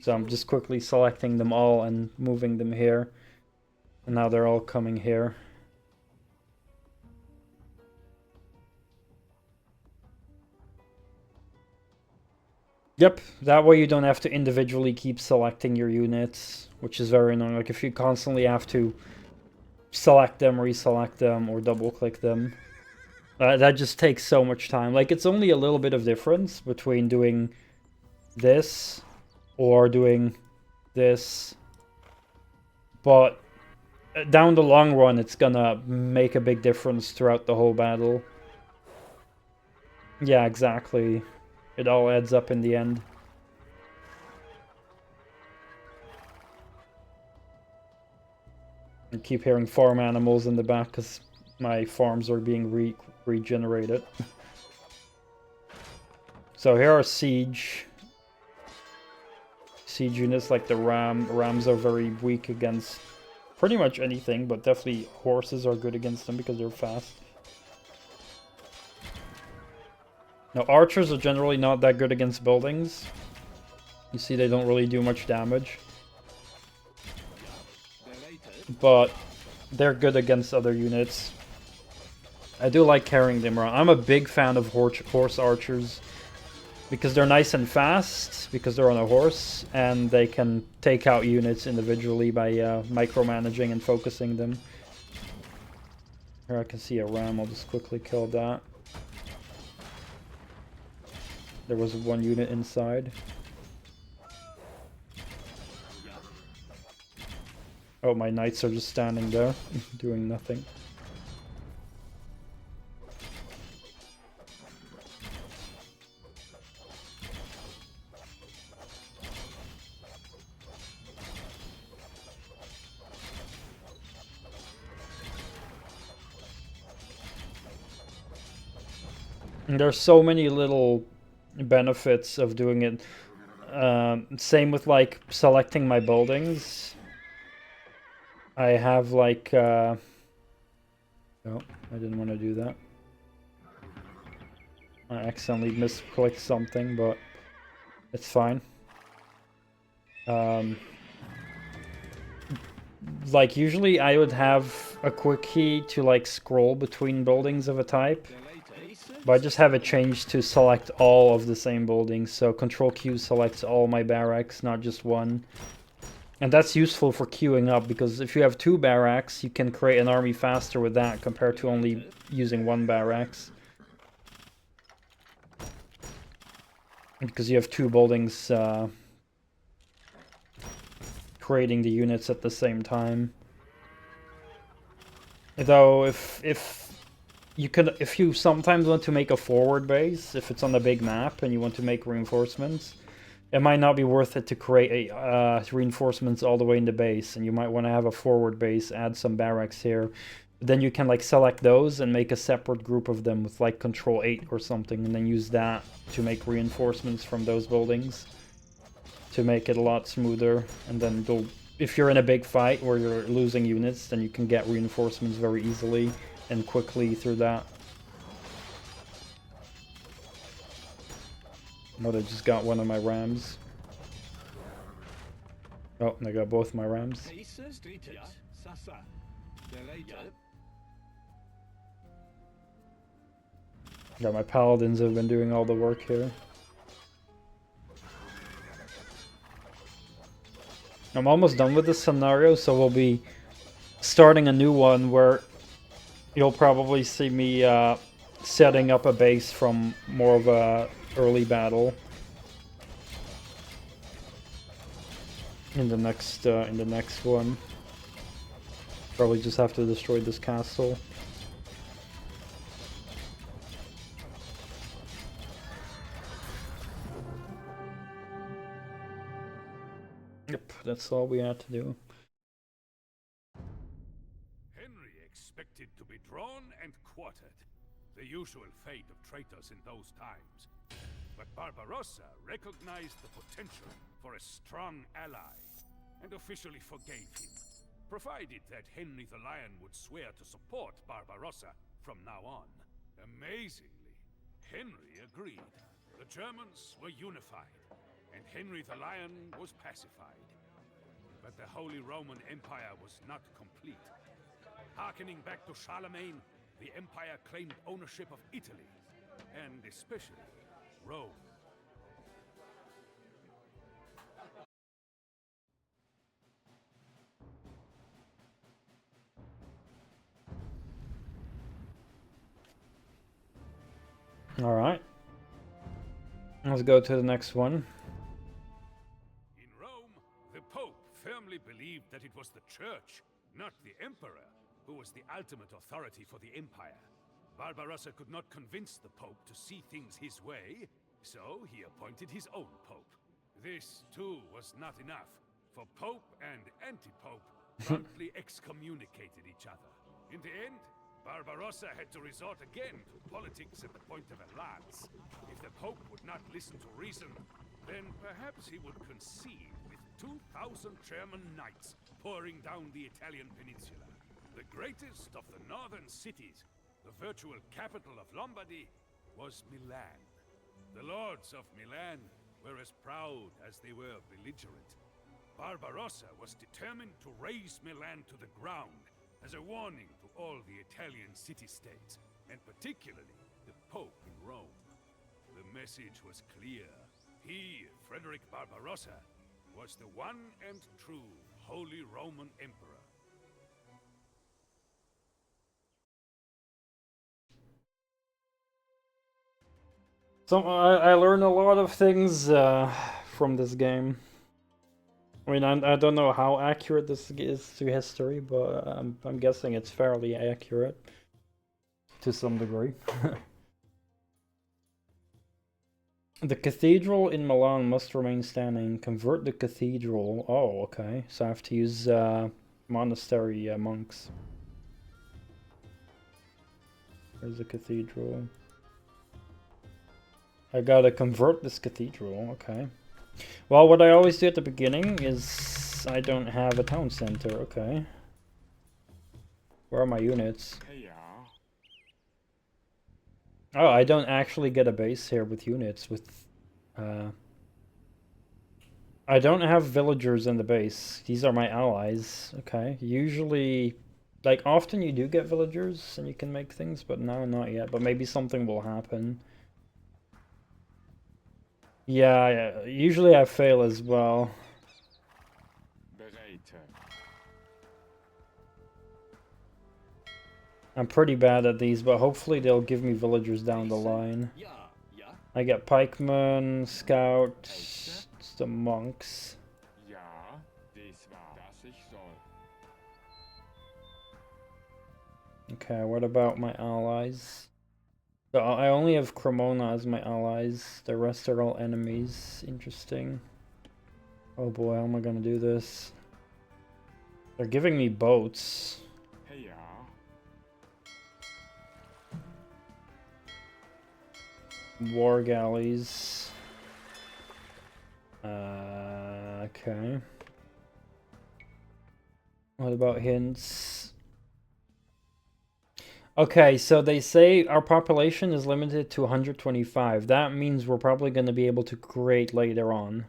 So I'm just quickly selecting them all and moving them here. And now they're all coming here. Yep, that way you don't have to individually keep selecting your units, which is very annoying. Like if you constantly have to select them, reselect them, or double click them. That just takes so much time. Like, it's only a little bit of difference between doing this or doing this. But down the long run, it's gonna make a big difference throughout the whole battle. Yeah, exactly. It all adds up in the end. I keep hearing farm animals in the back because my farms are being regenerated. So here are siege units like the ram. Rams are very weak against pretty much anything, but definitely horses are good against them because they're fast. Now archers are generally not that good against buildings. You see they don't really do much damage. But they're good against other units. I do like carrying them around. I'm a big fan of horse archers because they're nice and fast, because they're on a horse, and they can take out units individually by micromanaging and focusing them. Here I can see a ram, I'll just quickly kill that. There was one unit inside. Oh, my knights are just standing there, doing nothing. And there's so many little benefits of doing it. Same with like selecting my buildings. I have like oh, I didn't want to do that. I accidentally misclicked something, but it's fine. Like usually I would have a quick key to like scroll between buildings of a type. But I just have it changed to select all of the same buildings. So Control Q selects all my barracks, not just one. And that's useful for queuing up, because if you have 2 barracks, you can create an army faster with that compared to only using 1 barracks. Because you have 2 buildings creating the units at the same time. Though if you sometimes want to make a forward base, if it's on a big map and you want to make reinforcements, it might not be worth it to create reinforcements all the way in the base, and you might want to have a forward base, add some barracks here. Then you can like select those and make a separate group of them with like Control 8 or something, and then use that to make reinforcements from those buildings to make it a lot smoother. And then if you're in a big fight where you're losing units, then you can get reinforcements very easily and quickly through that. Oh, they just got one of my rams. Oh, they got both my rams. Yeah, my paladins have been doing all the work here. I'm almost done with this scenario, so we'll be starting a new one where you'll probably see me setting up a base from more of a early battle in the next one. Probably just have to destroy this castle. Yep, that's all we had to do. Henry expected to be drawn and quartered, the usual fate of traitors in those times. But Barbarossa recognized the potential for a strong ally and officially forgave him, provided that Henry the Lion would swear to support Barbarossa from now on. Amazingly, Henry agreed. The Germans were unified, and Henry the Lion was pacified. But the Holy Roman Empire was not complete. Harkening back to Charlemagne, the Empire claimed ownership of Italy, and especially Rome. Alright. Let's go to the next one. In Rome, the Pope firmly believed that it was the Church, not the Emperor, who was the ultimate authority for the Empire. Barbarossa could not convince the Pope to see things his way, so he appointed his own Pope. This, too, was not enough, for Pope and anti-Pope promptly excommunicated each other. In the end, Barbarossa had to resort again to politics at the point of a lance. If the Pope would not listen to reason, then perhaps he would concede with 2,000 German knights pouring down the Italian peninsula. The greatest of the northern cities, the virtual capital of Lombardy, was Milan. The lords of Milan were as proud as they were belligerent. Barbarossa was determined to raze Milan to the ground as a warning to all the Italian city-states, and particularly the Pope in Rome. The message was clear. He, Frederick Barbarossa, was the one and true Holy Roman Emperor. So I learned a lot of things from this game. I mean, I don't know how accurate this is to history, but I'm guessing it's fairly accurate to some degree. The cathedral in Milan must remain standing. Convert the cathedral. Oh, okay. So I have to use monastery monks. There's the cathedral. I gotta convert this cathedral, okay. Well, what I always do at the beginning is I don't have a town center, okay. Where are my units? Oh, I don't actually get a base here with units with I don't have villagers in the base. These are my allies, okay. Usually, like, often you do get villagers and you can make things, but no, not yet. But maybe something will happen. Yeah, usually I fail as well. I'm pretty bad at these, but hopefully they'll give me villagers down the line. I get pikemen, scouts, the monks. Okay, what about my allies? So I only have Cremona as my allies. The rest are all enemies. Interesting. Oh boy, how am I gonna do this? They're giving me boats. War galleys. Okay. What about hints? Okay, so they say our population is limited to 125. That means we're probably going to be able to create later on.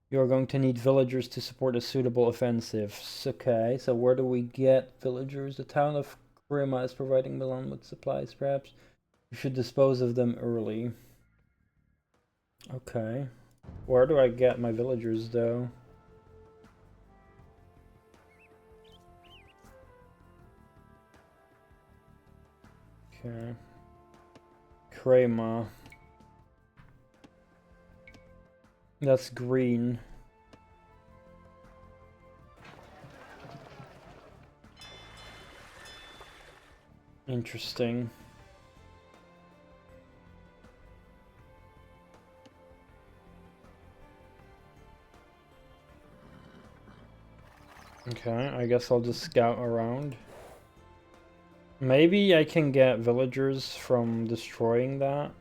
You're going to need villagers to support a suitable offensive. Okay, so where do we get villagers? The town of Crema is providing Milan with supplies, perhaps. We should dispose of them early. Okay. Where do I get my villagers, though? Okay. Crema. That's green. Interesting. Okay, I guess I'll just scout around. Maybe I can get villagers from destroying that.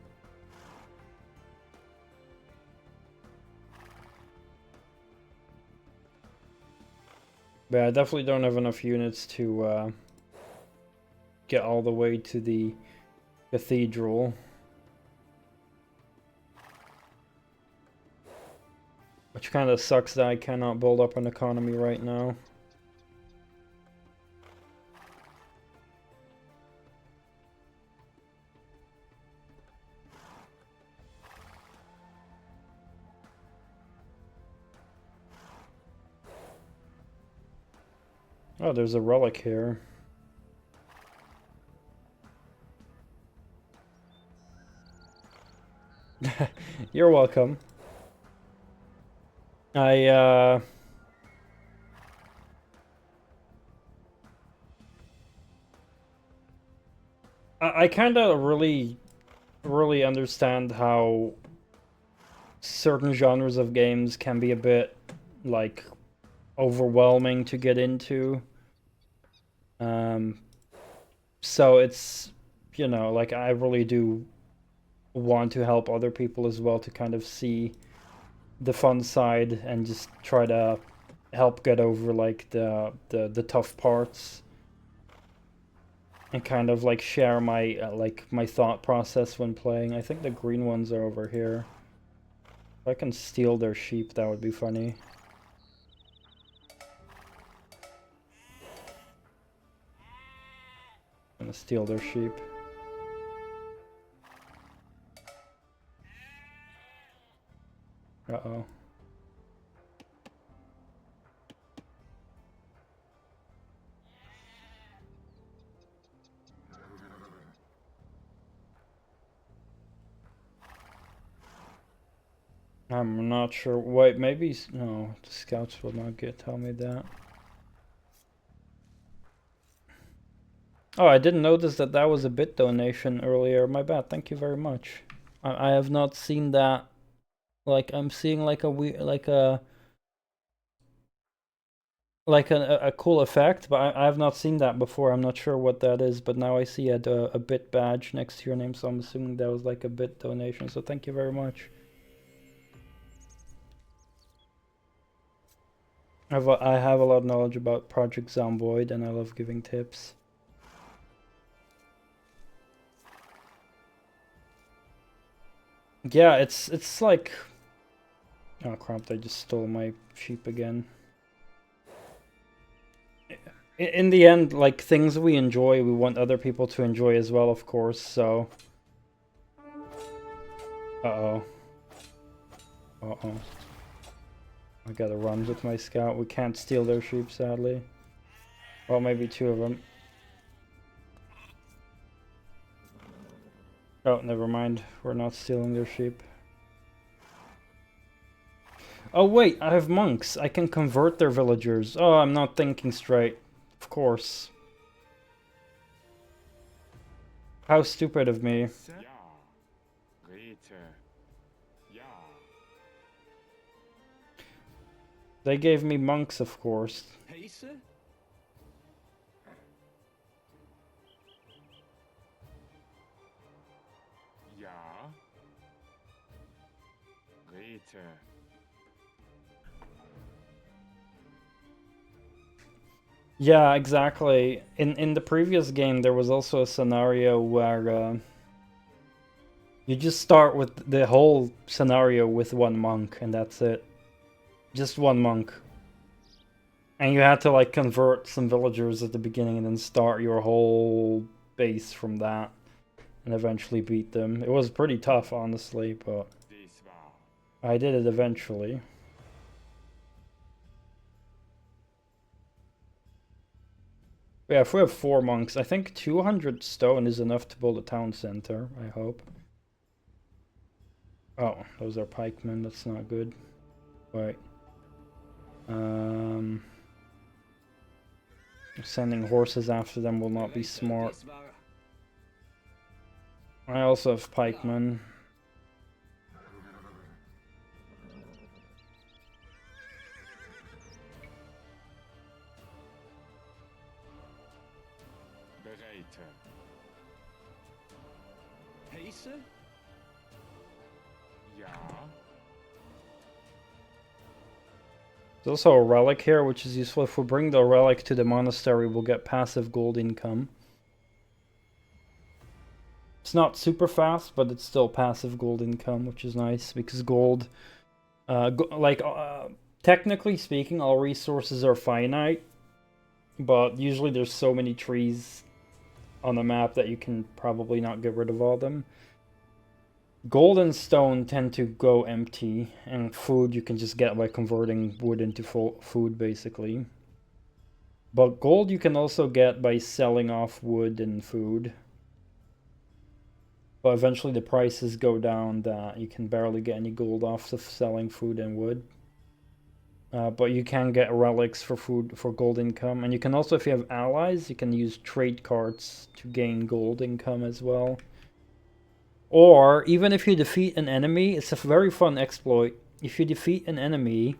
But I definitely don't have enough units to get all the way to the cathedral. Which kind of sucks that I cannot build up an economy right now. Oh, there's a relic here. You're welcome. I kind of really understand how certain genres of games can be a bit, like, overwhelming to get into. So it's, you know, like, I really do want to help other people as well to kind of see the fun side and just try to help get over, like, the tough parts. And kind of, like, share my, like, my thought process when playing. I think the green ones are over here. If I can steal their sheep, that would be funny. I'm gonna steal their sheep. Uh-oh. I'm not sure. Wait, maybe... No, the scouts will not tell me that. Oh, I didn't notice that that was a bit donation earlier. My bad. Thank you very much. I have not seen that. Like, I'm seeing like a cool effect, but I have not seen that before. I'm not sure what that is, but now I see a bit badge next to your name, so I'm assuming that was like a bit donation. So thank you very much. I have a lot of knowledge about Project Zomboid, and I love giving tips. Yeah, it's like... Oh crap, I just stole my sheep again. In the end, like, things we enjoy, we want other people to enjoy as well, of course, so... Uh-oh. Uh-oh. I gotta run with my scout. We can't steal their sheep, sadly. Well, maybe two of them. Oh, never mind. We're not stealing their sheep. Oh, wait, I have monks. I can convert their villagers. Oh, I'm not thinking straight. Of course. How stupid of me. They gave me monks, of course. Yeah, exactly. In the previous game, there was also a scenario where you just start with the whole scenario with one monk, and that's it. Just one monk. And you had to, like, convert some villagers at the beginning and then start your whole base from that. And eventually beat them. It was pretty tough, honestly, but I did it eventually. But yeah, if we have 4 monks, I think 200 stone is enough to build a town center, I hope. Oh, those are pikemen, that's not good. Right. Sending horses after them will not be smart. I also have pikemen. There's also a relic here, which is useful. If we bring the relic to the monastery, we'll get passive gold income. It's not super fast, but it's still passive gold income, which is nice, because gold... technically speaking, all resources are finite, but usually there's so many trees on the map that you can probably not get rid of all of them. Gold and stone tend to go empty, and food you can just get by converting wood into food, basically. But gold you can also get by selling off wood and food. But eventually the prices go down that you can barely get any gold off of selling food and wood. But you can get relics for food, for gold income. And you can also, if you have allies, you can use trade carts to gain gold income as well. Or, even if you defeat an enemy, it's a very fun exploit. If you defeat an enemy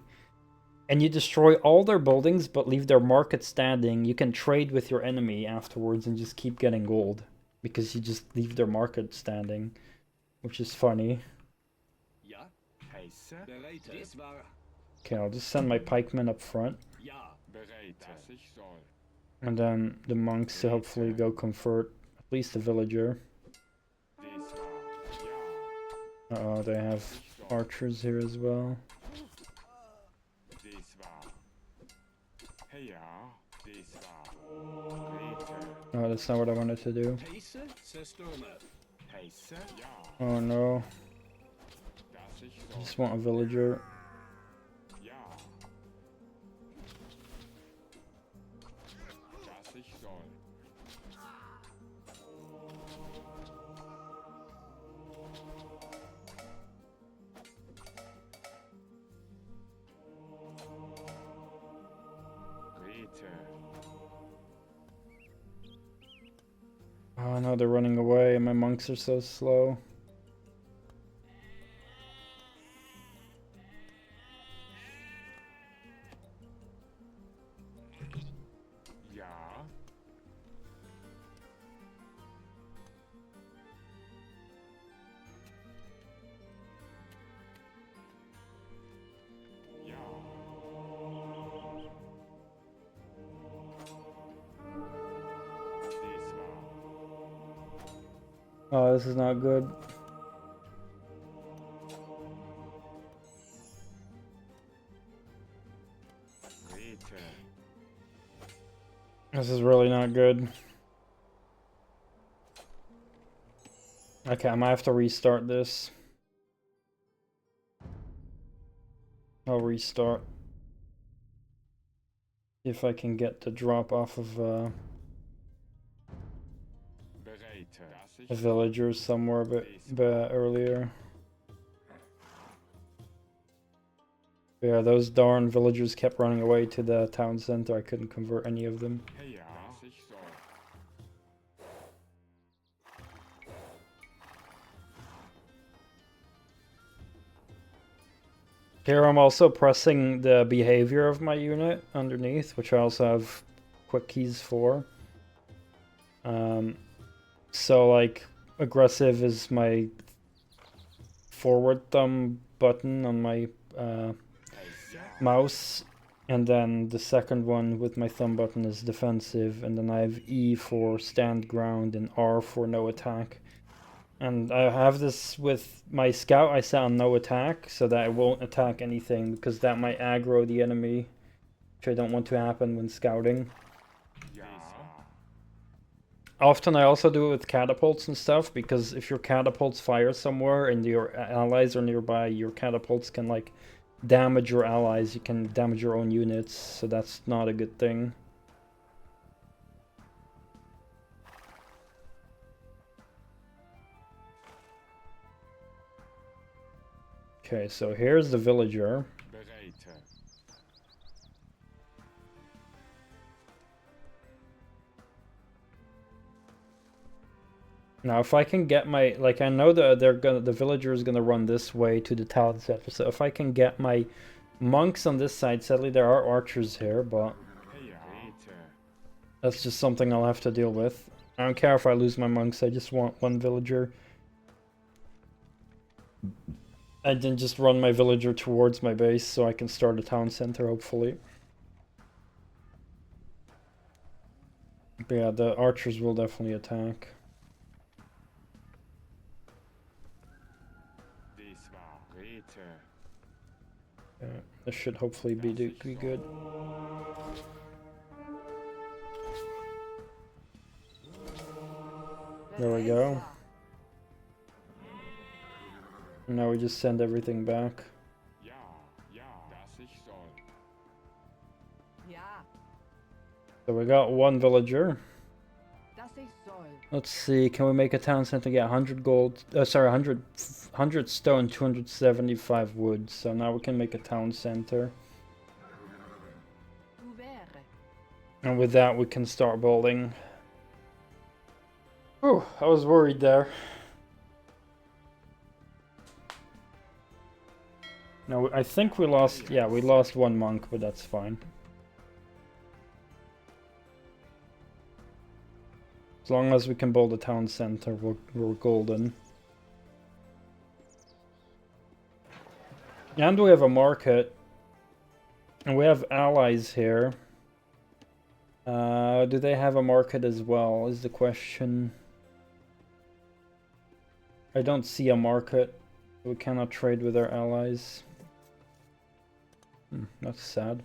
and you destroy all their buildings but leave their market standing, you can trade with your enemy afterwards and just keep getting gold. Because you just leave their market standing, which is funny. Okay, I'll just send my pikemen up front. And then the monks to hopefully go convert at least a villager. Uh-oh, they have archers here as well. Oh, that's not what I wanted to do. Oh no. I just want a villager. Oh no, they're running away and my monks are so slow. Oh, this is not good. This is really not good. Okay, I might have to restart this. I'll restart. See if I can get the drop off of a villager somewhere a bit earlier. Yeah, those darn villagers kept running away to the town center. I couldn't convert any of them. Here I'm also pressing the behavior of my unit underneath, which I also have quick keys for. So like aggressive is my forward thumb button on my mouse, and then the second one with my thumb button is defensive, and then I have E for stand ground and R for no attack. And I have this with my scout, I set on no attack, so that I won't attack anything, because that might aggro the enemy, which I don't want to happen when scouting. Often I also do it with catapults and stuff, because if your catapults fire somewhere and your allies are nearby, your catapults can like damage your allies, you can damage your own units, so that's not a good thing. Okay, so here's the villager. Now, if I can get my, like, I know that the villager is gonna run this way to the town center. So if I can get my monks on this side, sadly there are archers here, but that's just something I'll have to deal with. I don't care if I lose my monks. I just want one villager. I then just run my villager towards my base so I can start a town center, hopefully. But yeah, the archers will definitely attack. Yeah, this should hopefully be good. There we go. Now we just send everything back. So we got one villager. Let's see, can we make a town center? Yeah, 100 gold, sorry, 100 stone, 275 wood. So now we can make a town center. And with that we can start building. Oh, I was worried there. No, I think we lost, yeah, we lost one monk, but that's fine. As long as we can build a town center, we're golden. And we have a market. And we have allies here. Do they have a market as well, is the question. I don't see a market. We cannot trade with our allies. That's sad.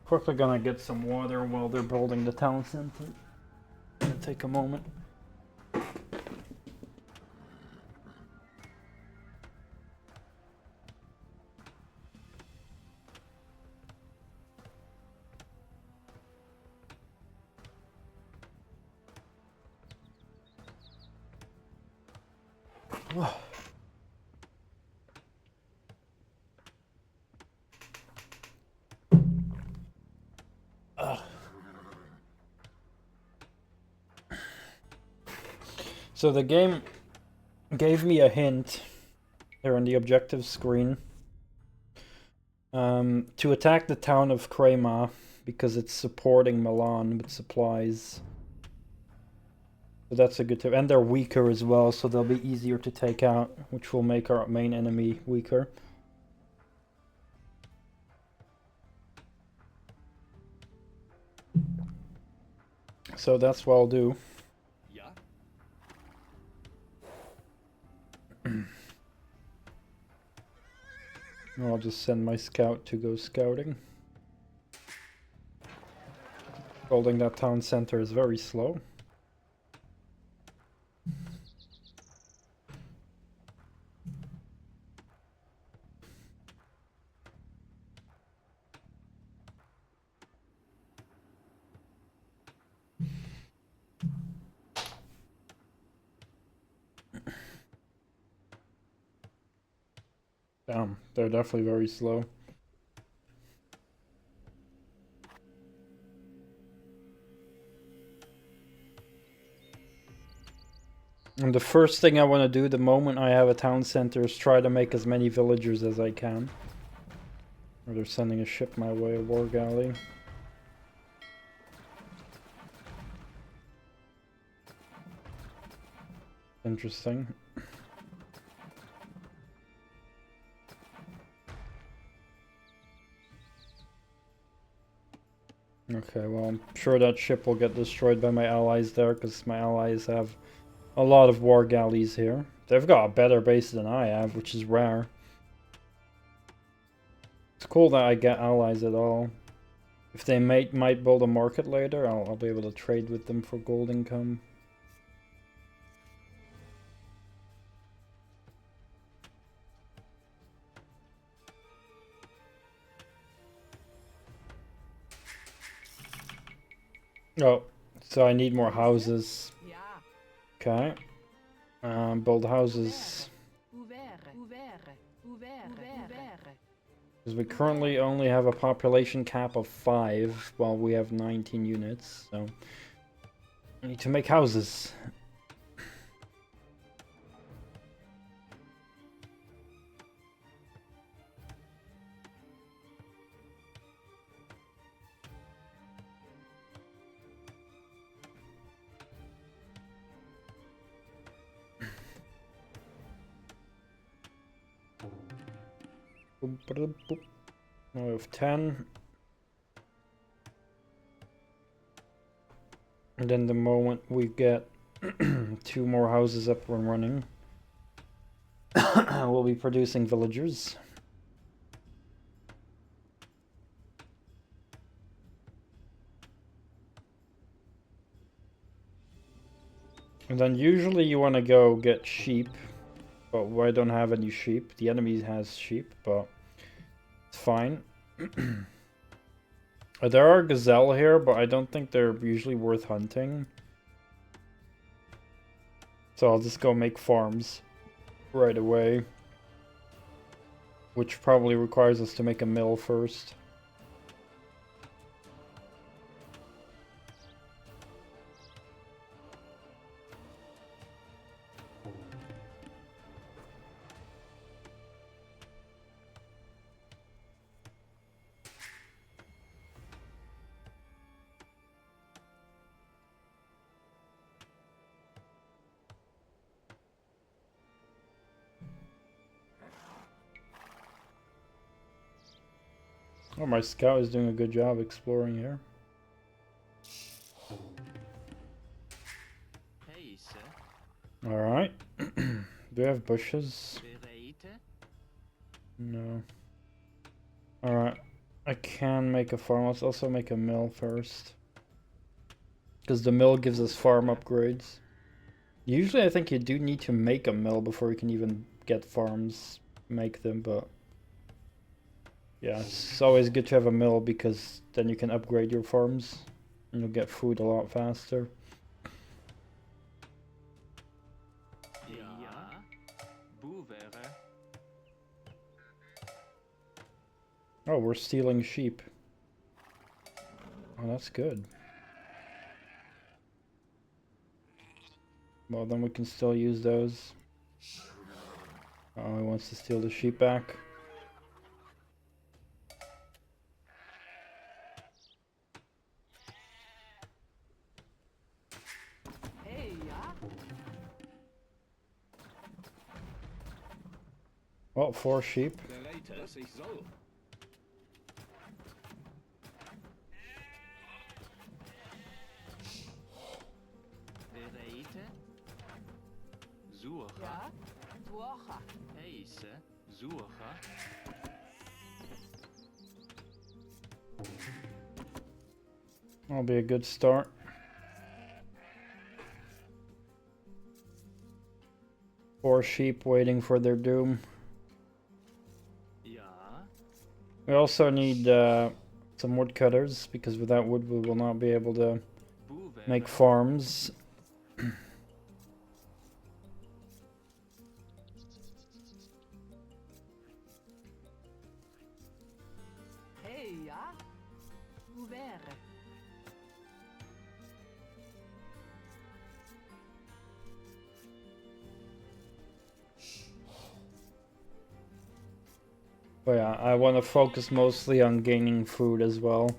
Quickly gonna get some water while they're building the town center. Gonna take a moment. So the game gave me a hint there on the objective screen to attack the town of Crema because it's supporting Milan with supplies. So that's a good tip. And they're weaker as well, so they'll be easier to take out, which will make our main enemy weaker. So that's what I'll do. I'll just send my scout to go scouting. Building that town center is very slow. Damn, they're definitely very slow. And the first thing I want to do the moment I have a town center is try to make as many villagers as I can. Or they're sending a ship my way, a war galley. Interesting. Okay, well, I'm sure that ship will get destroyed by my allies there, because my allies have a lot of war galleys here. They've got a better base than I have, which is rare. It's cool that I get allies at all. If they might build a market later, I'll be able to trade with them for gold income. Oh, so I need more houses. Ja. Okay. Build houses. Because we currently only have a population cap of 5, while we have 19 units, so I need to make houses. Now we have 10. And then the moment we get 2 more houses up and running, we'll be producing villagers. And then usually you want to go get sheep, but I don't have any sheep. The enemy has sheep, but it's fine. There are gazelle here, but I don't think they're usually worth hunting. So I'll just go make farms right away. Which probably requires us to make a mill first. Oh, my scout is doing a good job exploring here. Alright. Do we have bushes? No. Alright. I can make a farm. Let's also make a mill first. Because the mill gives us farm upgrades. Usually I think you do need to make a mill before you can even get farms. Make them, but... yeah, it's always good to have a mill because then you can upgrade your farms. And you'll get food a lot faster. Oh, we're stealing sheep. Oh, that's good. Well, then we can still use those. Oh, he wants to steal the sheep back. Well, 4 sheep. That'll be a good start. Four sheep waiting for their doom. We also need some woodcutters, because without wood we will not be able to make farms. But yeah, I want to focus mostly on gaining food as well.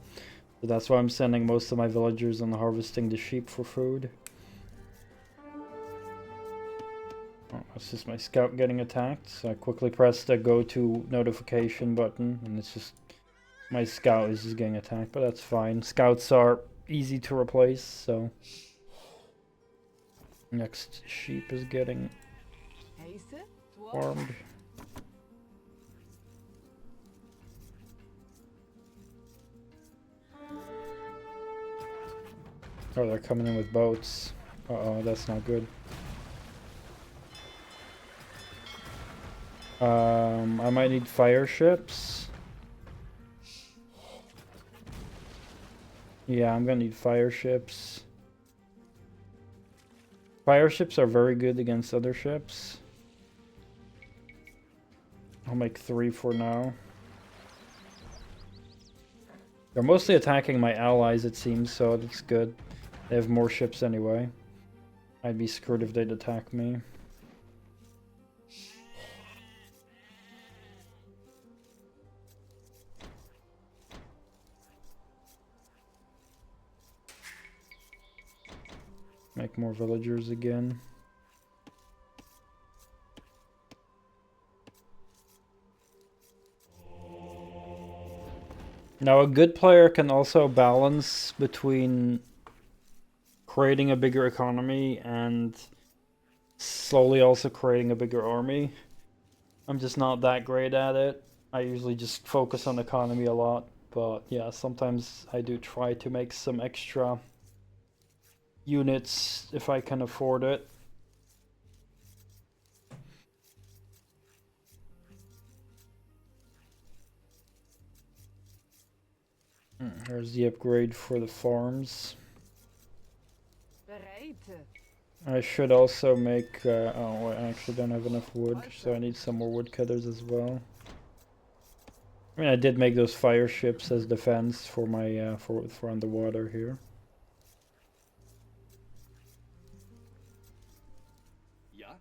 So that's why I'm sending most of my villagers on harvesting the sheep for food. Oh, that's just my scout getting attacked. So I quickly press the go to notification button, and it's just my scout is just getting attacked, but that's fine. Scouts are easy to replace, so next sheep is getting farmed. Oh, they're coming in with boats. Uh-oh, that's not good. I might need fire ships. Yeah, I'm gonna need fire ships. Fire ships are very good against other ships. I'll make 3 for now. They're mostly attacking my allies, it seems, so that's good. They have more ships anyway. I'd be screwed if they'd attack me. Make more villagers again. Now, a good player can also balance between creating a bigger economy and slowly also creating a bigger army. I'm just not that great at it. I usually just focus on economy a lot, but yeah, sometimes I do try to make some extra units if I can afford it. Here's the upgrade for the farms. I should also make, oh, I actually don't have enough wood, so I need some more woodcutters as well. I mean, I did make those fire ships as defense for my, for underwater here. Yeah.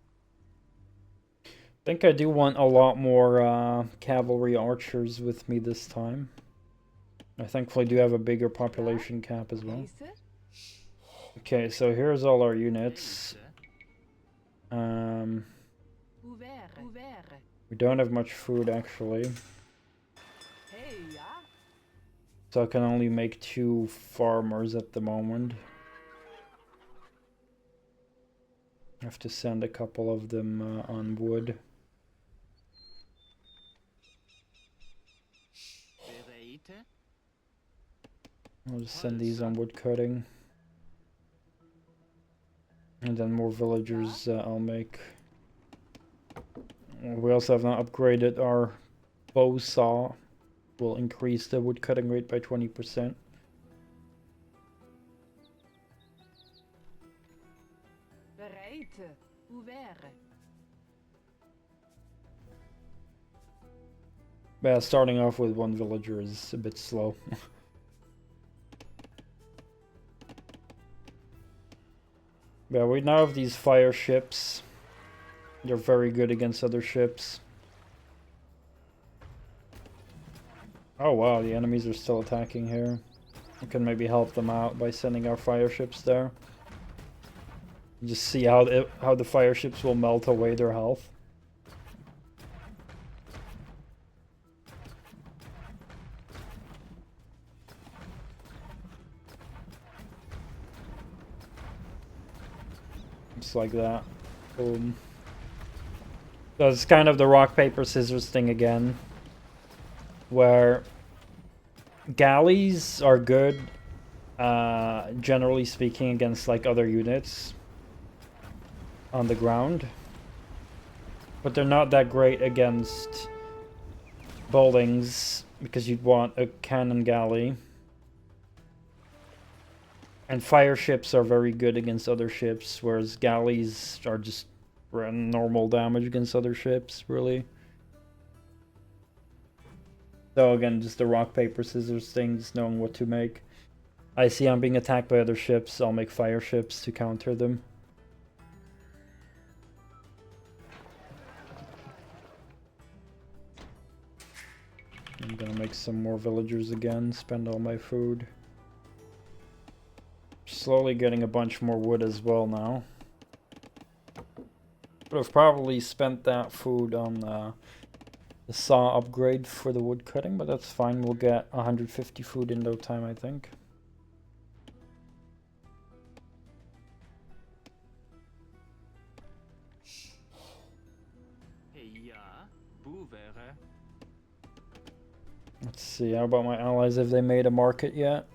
I think I do want a lot more, cavalry archers with me this time. I thankfully do have a bigger population cap as well. Okay, so here's all our units. We don't have much food actually. So I can only make 2 farmers at the moment. I have to send a couple of them on wood. I'll just send these on wood cutting. And then more villagers I'll make. We also have not upgraded our bow saw. Will increase the wood cutting rate by 20%. Yeah, starting off with 1 villager is a bit slow. Yeah, we now have these fire ships. They're very good against other ships. Oh wow, the enemies are still attacking here. We can maybe help them out by sending our fire ships there. Just see how the fire ships will melt away their health. Just like that. Boom. So it's kind of the rock, paper, scissors thing again. Where galleys are good, generally speaking, against like other units on the ground. But they're not that great against buildings, because you'd want a cannon galley. And fire ships are very good against other ships, whereas galleys are just normal damage against other ships, really. So again, just the rock, paper, scissors thing, just knowing what to make. I see I'm being attacked by other ships, I'll make fire ships to counter them. I'm gonna make some more villagers again, spend all my food. Slowly getting a bunch more wood as well now. But I've probably spent that food on the saw upgrade for the wood cutting, but that's fine. We'll get 150 food in no time, I think. Let's see, how about my allies? Have they made a market yet?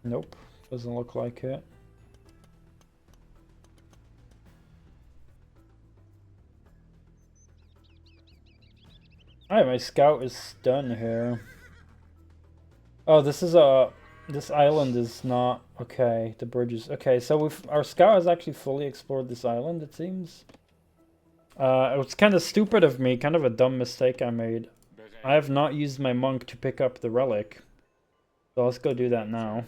Nope, doesn't look like it. Alright, my scout is done here. Oh, this is a... This island is not... Okay, the bridge is... Okay, so our scout has actually fully explored this island, it seems. It was kind of stupid of me, kind of a dumb mistake I made. I have not used my monk to pick up the relic. So let's go do that now.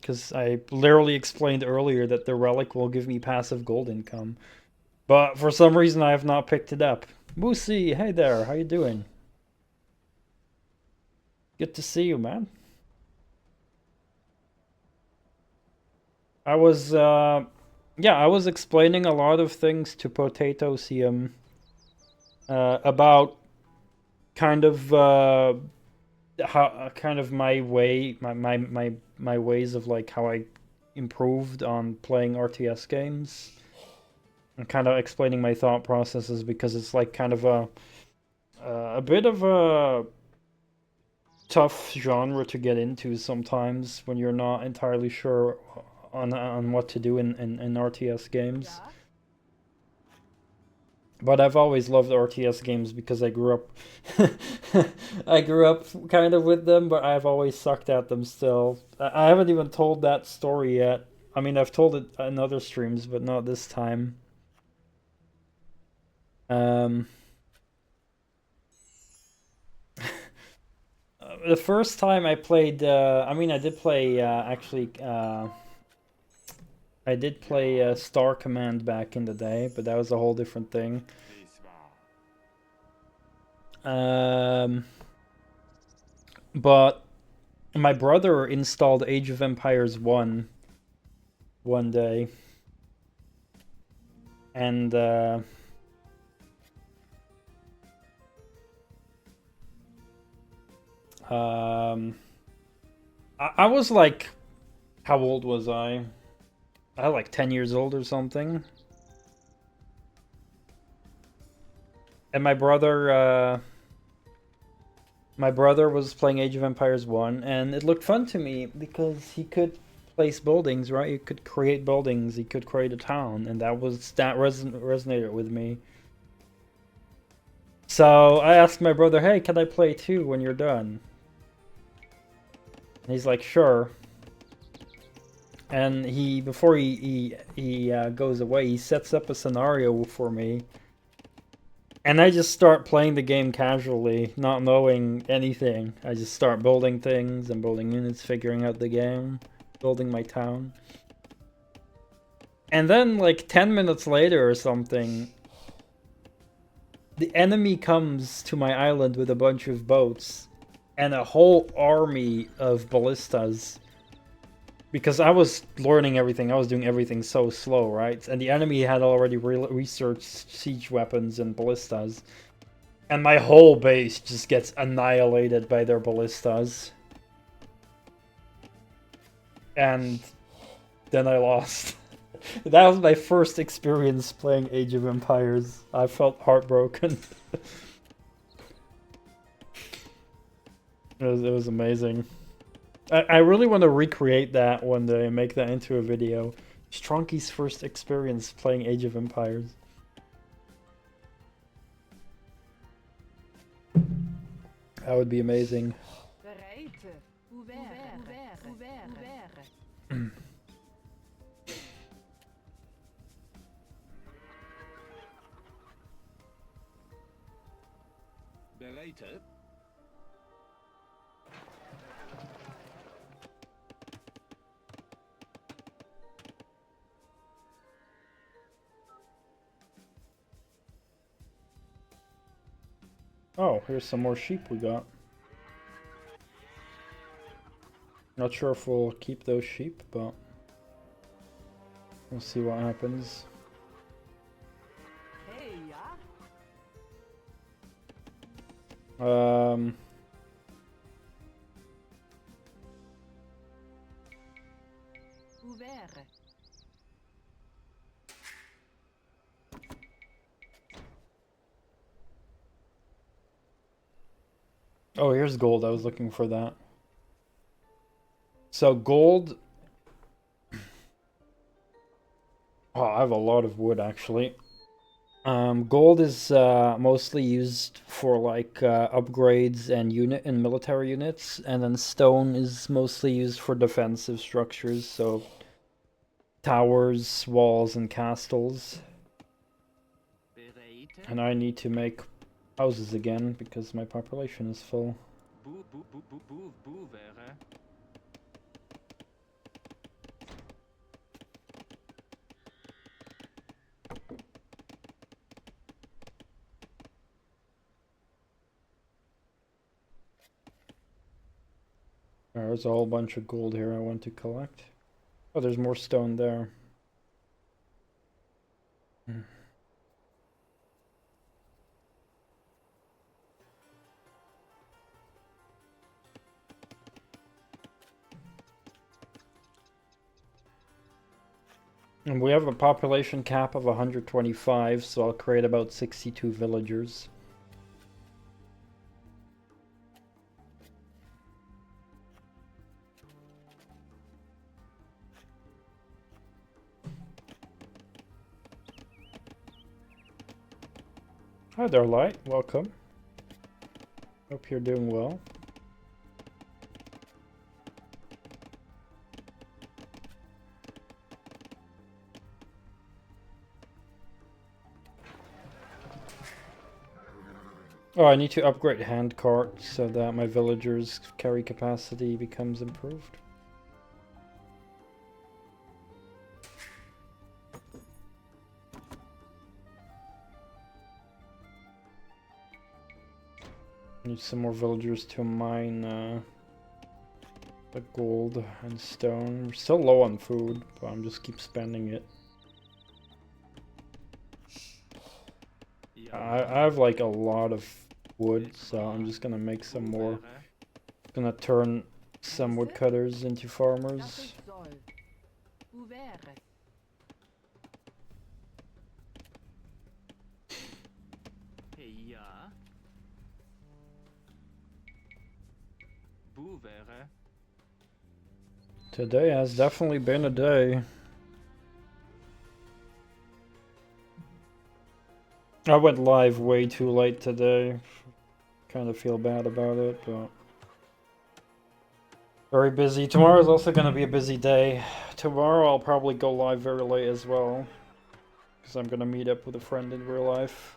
Because I literally explained earlier that the relic will give me passive gold income. But for some reason I have not picked it up. Moosey, hey there, how you doing? Good to see you, man. I was, yeah, I was explaining a lot of things to Proteus about kind of, how, kind of my way, my ways of like how I improved on playing RTS games. And kind of explaining my thought processes because it's like kind of a bit of a tough genre to get into sometimes when you're not entirely sure on what to do in RTS games. But I've always loved RTS games because I grew up I grew up kind of with them, but I've always sucked at them still. I haven't even told that story yet. I mean, I've told it in other streams, but not this time. Um the first time I played, I mean, I did play, actually, I did play Star Command back in the day, but that was a whole different thing. But my brother installed Age of Empires 1 one day, and, I was like, how old was I? I was like 10 years old or something. And my brother was playing Age of Empires 1, and it looked fun to me because he could place buildings, right? He could create buildings, he could create a town, and that resonated with me. So I asked my brother, hey, can I play too when you're done? And he's like, sure. And before he goes away, he sets up a scenario for me. And I just start playing the game casually, not knowing anything. I just start building things and building units, figuring out the game, building my town. And then, like, 10 minutes later or something, the enemy comes to my island with a bunch of boats and a whole army of ballistas. Because I was learning everything, I was doing everything so slow, right? And the enemy had already researched siege weapons and ballistas. And my whole base just gets annihilated by their ballistas. And then I lost. That was my first experience playing Age of Empires. I felt heartbroken. It was amazing. I really want to recreate that one day and make that into a video. Stronki's first experience playing Age of Empires. That would be amazing. Oh, here's some more sheep we got. Not sure if we'll keep those sheep, but we'll see what happens. Oh, here's gold. I was looking for that. So gold... Oh, I have a lot of wood, actually. Gold is mostly used for like upgrades and military units, and then stone is mostly used for defensive structures, so towers, walls, and castles. And I need to make houses again because my population is full. There's a whole bunch of gold here I want to collect. Oh, there's more stone there. And we have a population cap of 125, so I'll create about 62 villagers. Hi there, Light. Welcome. Hope you're doing well. Oh, I need to upgrade hand cart so that my villagers' carry capacity becomes improved. Need some more villagers to mine the gold and stone. We're still low on food, but I'm just keep spending it. I have like a lot of wood, so I'm just gonna make some more. Gonna turn some woodcutters into farmers. Today has definitely been a day. I went live way too late today. Kind of feel bad about it, but very busy. Tomorrow is also going to be a busy day. Tomorrow I'll probably go live very late as well, because I'm going to meet up with a friend in real life.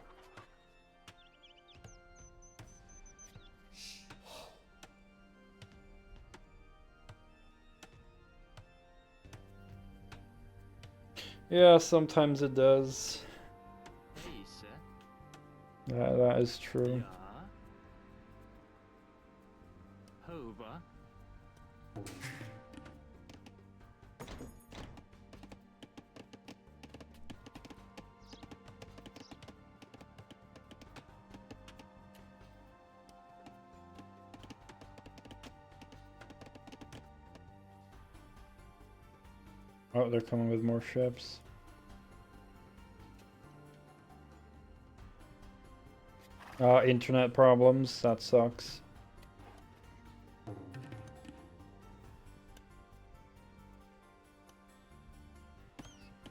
Yeah, sometimes it does. Yeah, that is true. Oh, they're coming with more ships. Internet problems, that sucks.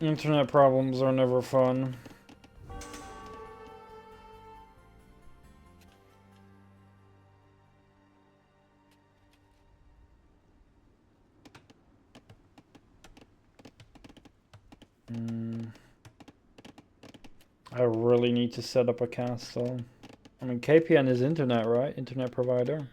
Internet problems are never fun. I really need to set up a castle. I mean, KPN is internet, right? Internet provider.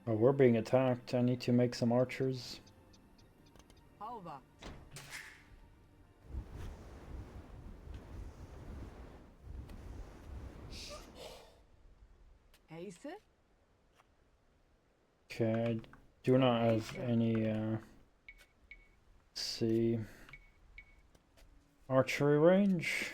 Oh, we're being attacked. I need to make some archers. Okay, I do not have any, let's see, archery range.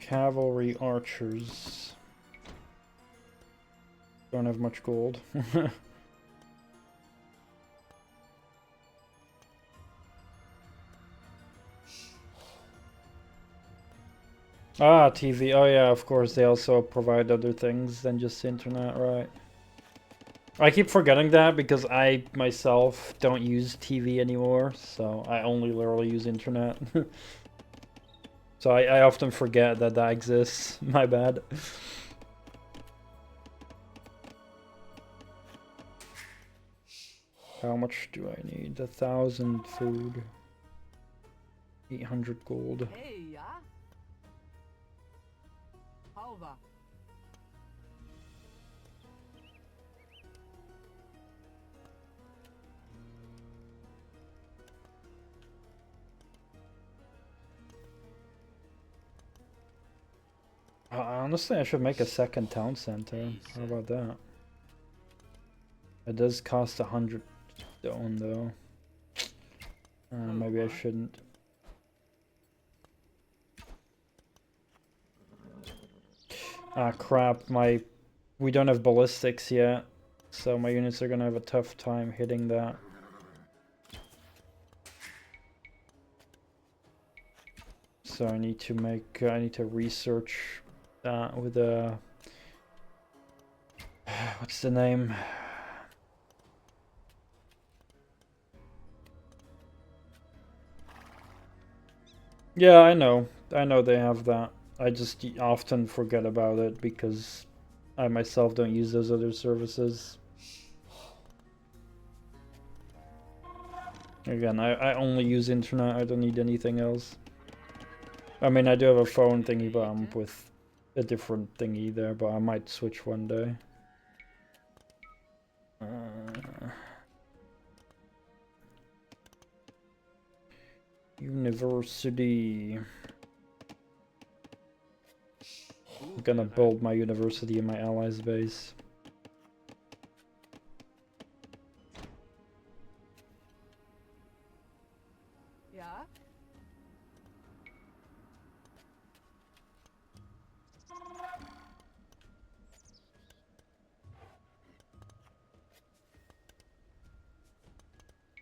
Cavalry archers. Don't have much gold. Ah, TV. Oh yeah, of course, they also provide other things than just internet, right? I keep forgetting that because I myself don't use TV anymore, so I only literally use internet. So I often forget that that exists. My bad. How much do I need? 1,000 food. 800 gold. Hey, yeah? Halva. Honestly, I should make a second town center. How about that? It does cost 100 stone though. Maybe I shouldn't. Ah crap, we don't have ballistics yet, so my units are gonna have a tough time hitting that. So I need to research that with a what's the name? Yeah, I know they have that. I just often forget about it because I myself don't use those other services. Again, I only use internet, I don't need anything else. I mean, I do have a phone thingy, but I'm with a different thingy there, but I might switch one day. University. I'm gonna build my university in my allies' base. Yeah?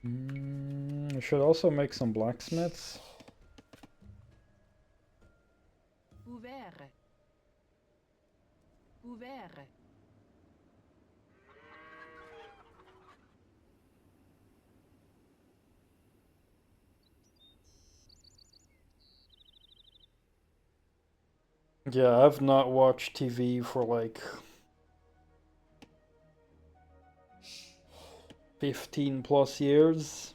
I should also make some blacksmiths. Ouvert. Ouvert. Yeah, I've not watched TV for like 15 plus years.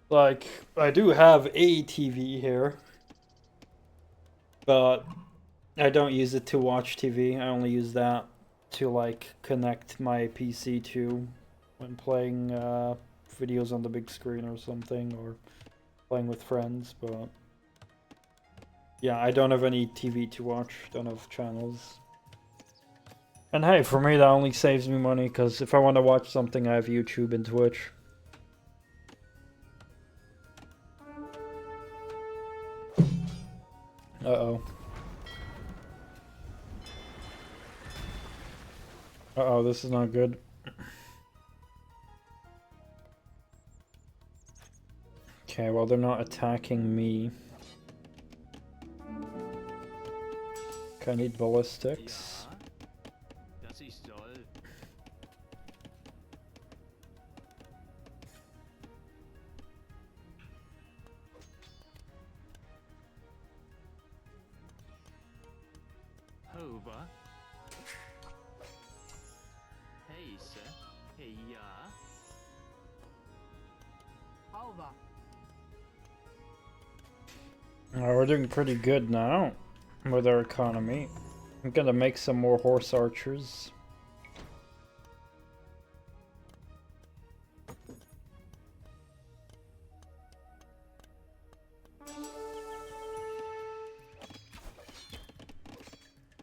Like, I do have a TV here, but I don't use it to watch TV. I only use that to like connect my PC to when playing videos on the big screen or something, or playing with friends, but yeah, I don't have any TV to watch, don't have channels. And hey, for me that only saves me money, because if I want to watch something I have YouTube and Twitch. Uh-oh. Uh-oh, this is not good. Okay, well they're not attacking me. Okay, I need ballistics. Das ist toll. Over. Hey, sir. Hey, yeah. Halva. We're doing pretty good now with our economy. I'm gonna make some more horse archers.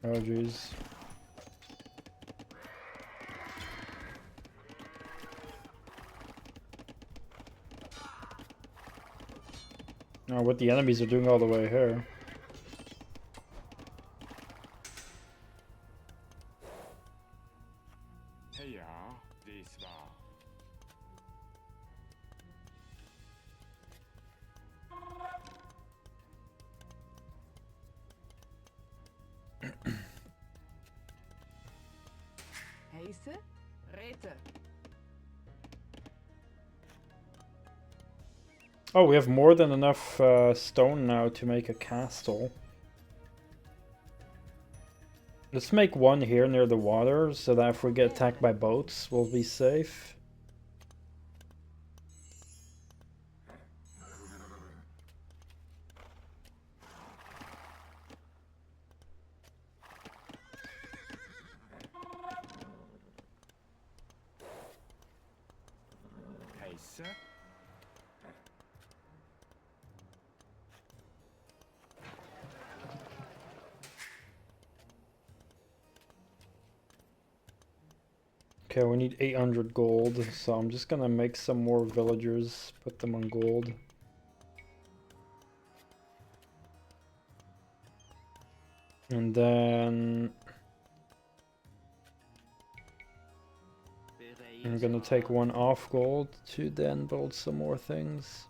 Oh jeez. what the enemies are doing all the way here. Ja, det är svar. Heise, Rete. Oh, we have more than enough stone now to make a castle. Let's make one here near the water, so that if we get attacked by boats, we'll be safe. Heise. Okay, we need 800 gold, so I'm just gonna make some more villagers, put them on gold. And then I'm gonna take one off gold to then build some more things.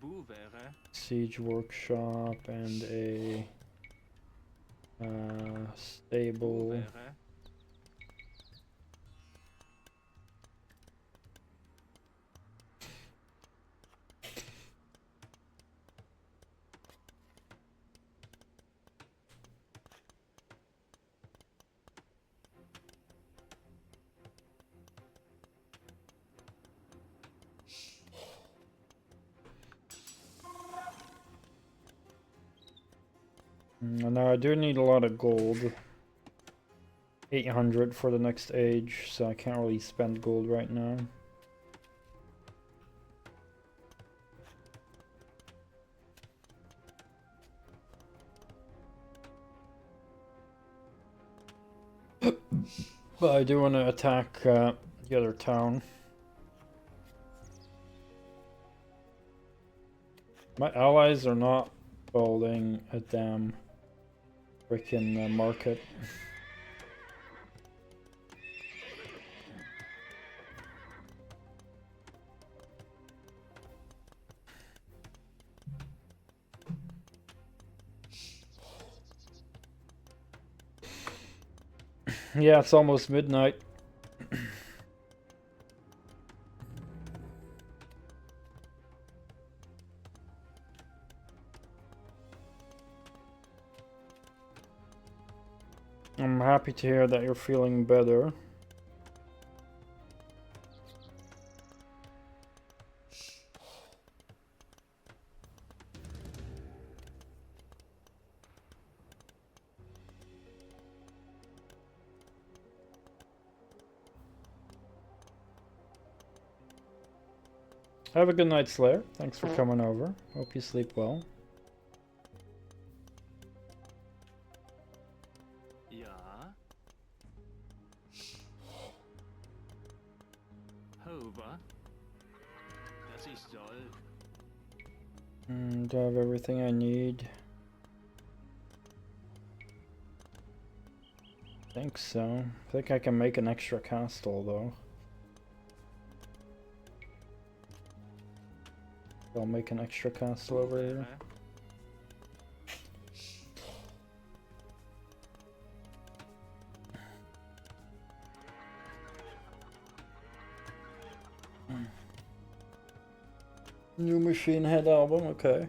Boevere. Siege workshop and a stable. Boevere. Now I do need a lot of gold. 800 for the next age, so I can't really spend gold right now. But I do want to attack the other town. My allies are not building a damn freaking market. Yeah, it's almost midnight. I'm happy to hear that you're feeling better. Have a good night, Slayer. Thanks for coming over. Hope you sleep well. Ja. Hover. Das ist toll. Do I have everything I need? I think so. I think I can make an extra castle though. I'll make an extra castle over here. New Machine Head album, okay.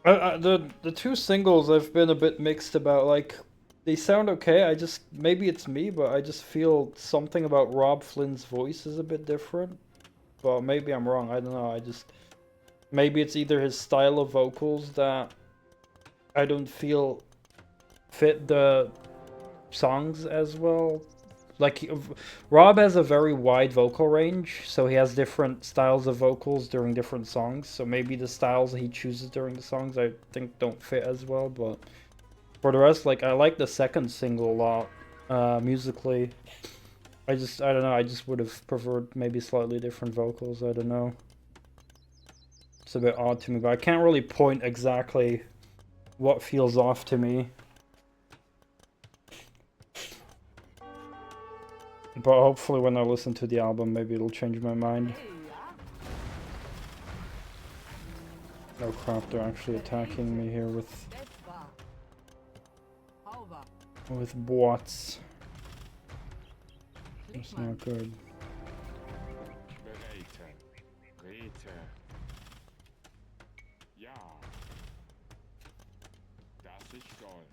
The two singles I've been a bit mixed about, like, they sound okay, I just, maybe it's me, but I just feel something about Rob Flynn's voice is a bit different. Well, maybe I'm wrong, I don't know, maybe it's either his style of vocals that I don't feel fit the songs as well. Like, Rob has a very wide vocal range, so he has different styles of vocals during different songs, so maybe the styles he chooses during the songs I think don't fit as well, but for the rest, like, I like the second single a lot. musically. I don't know, I just would have preferred maybe slightly different vocals, I don't know. It's a bit odd to me, but I can't really point exactly what feels off to me. But hopefully when I listen to the album, maybe it'll change my mind. Oh crap, they're actually attacking me here with bots. That's not good. Bereiten. Rete. Ja. Das ist toll.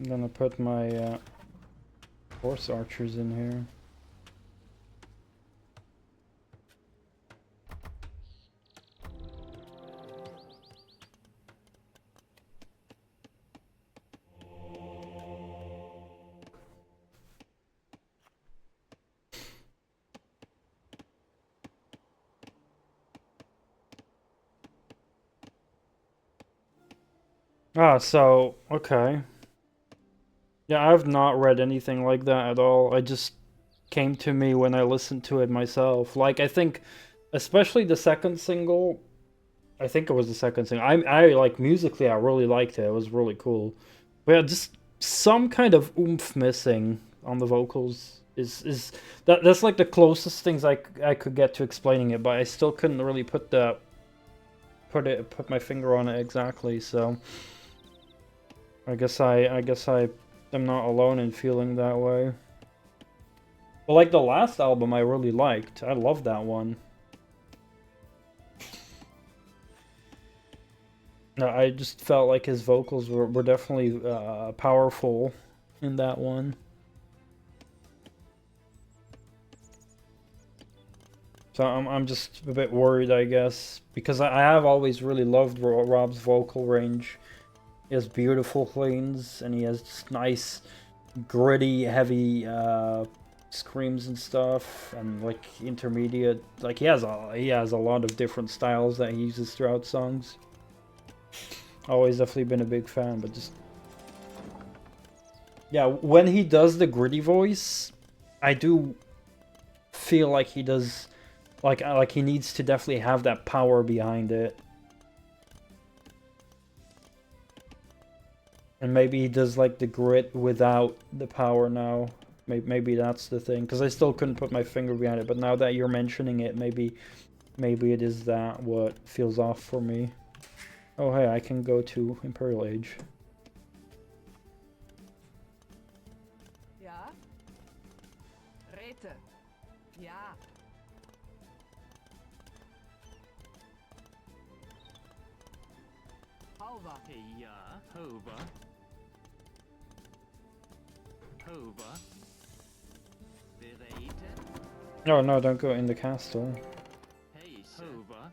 I'm gonna put my horse archers in here. Ah, so, okay. Yeah, I've not read anything like that at all. I just came to me when I listened to it myself. Like, I think, especially the second single, I think it was the second single. I like, musically, I really liked it. It was really cool. But yeah, just some kind of oomph missing on the vocals is that's like the closest things I could get to explaining it, but I still couldn't really put my finger on it exactly, so I guess I am not alone in feeling that way. But like the last album I really liked. I love that one. No, I just felt like his vocals were definitely powerful in that one. So I'm just a bit worried, I guess, because I have always really loved Rob's vocal range. He has beautiful cleans, and he has just nice, gritty, heavy screams and stuff, and like intermediate. Like he has a lot of different styles that he uses throughout songs. Always definitely been a big fan, but just yeah, when he does the gritty voice, I do feel like he does like he needs to definitely have that power behind it. And maybe he does like the grit without the power now. Maybe that's the thing, because I still couldn't put my finger behind it, but now that you're mentioning it, maybe it is that what feels off for me. Oh hey, I can go to Imperial Age. Ja. Rete. Ja. Over. Ja, over. Over. Bereiten. Oh no, don't go in the castle. Heise. Over.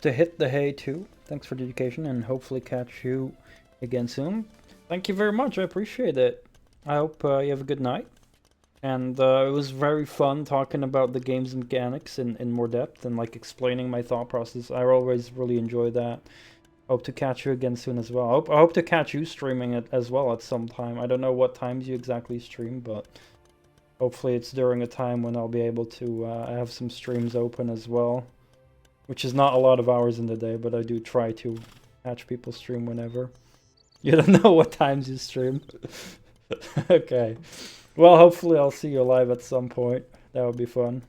To hit the hay too. Thanks for the education, and hopefully catch you again soon. Thank you very much. I appreciate it. I hope you have a good night. And it was very fun talking about the game's mechanics in more depth and like explaining my thought process. I always really enjoy that. Hope to catch you again soon as well. I hope to catch you streaming it as well at some time. I don't know what times you exactly stream, but hopefully it's during a time when I'll be able to have some streams open as well. Which is not a lot of hours in the day, but I do try to catch people stream whenever. You don't know what times you stream. Okay. Well, hopefully I'll see you live at some point. That would be fun.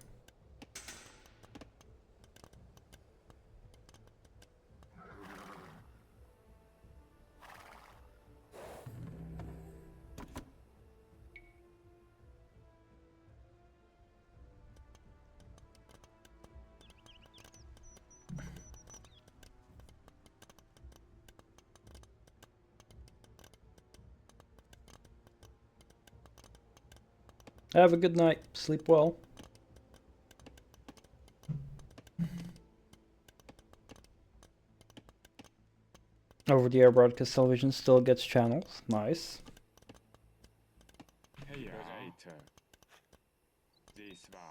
Have a good night. Sleep well. Over-the-air broadcast television still gets channels. Nice. Hey, later. This war.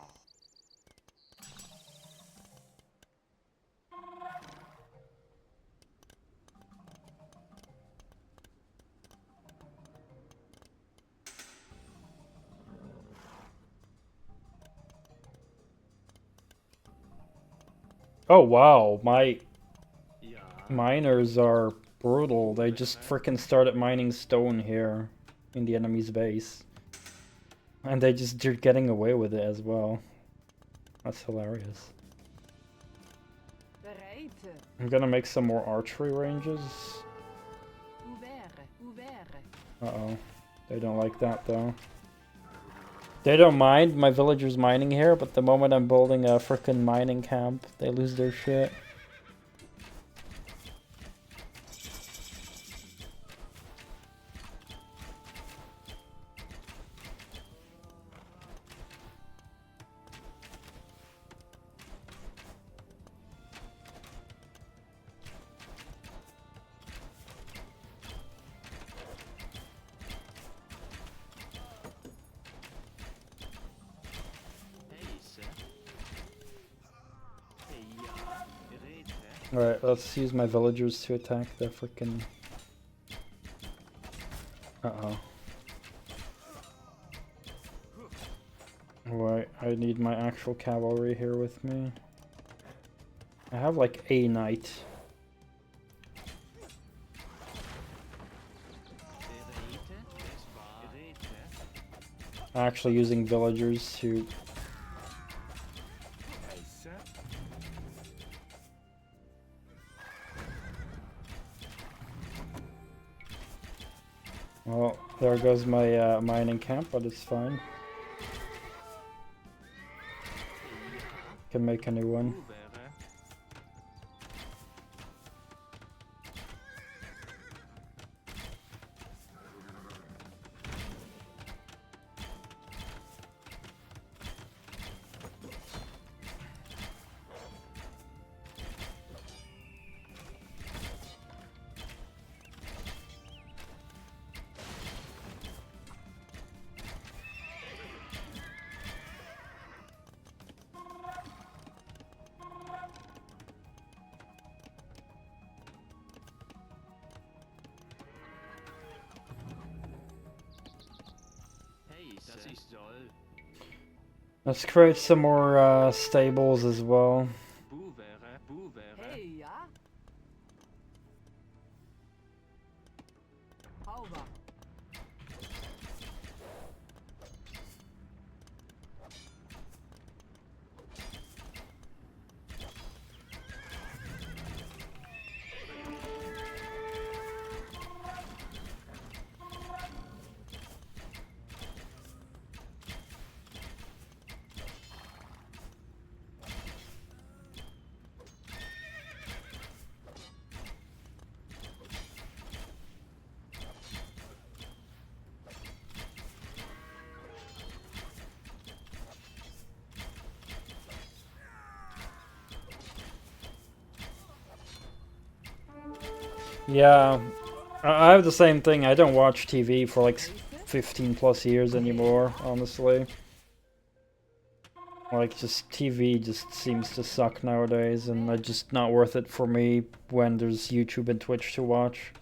Oh wow, my Ja. miners are brutal. They just freaking started mining stone here in the enemy's base. And they're getting away with it as well. That's hilarious. Bereite. I'm gonna make some more archery ranges. Ouvert. Uh-oh. They don't like that though. They don't mind my villagers mining here, but the moment I'm building a frickin' mining camp, they lose their shit. Hejse. Heja. Rete. Alright, let's use my villagers to attack the frickin'... Uh-oh. Right, I need my actual cavalry here with me. I have like a knight. Rete. Das war. Rete. Actually using villagers to... Heiße. Well, there goes my mining camp, but it's fine. Can make a new one. Ouvert. Das ist soll. Let's create some more stables as well. Bouvere. Hey, ja. Hauber. Yeah, I have the same thing. I don't watch TV for like 15 plus years anymore, honestly. Like, just TV just seems to suck nowadays, and it's just not worth it for me when there's YouTube and Twitch to watch.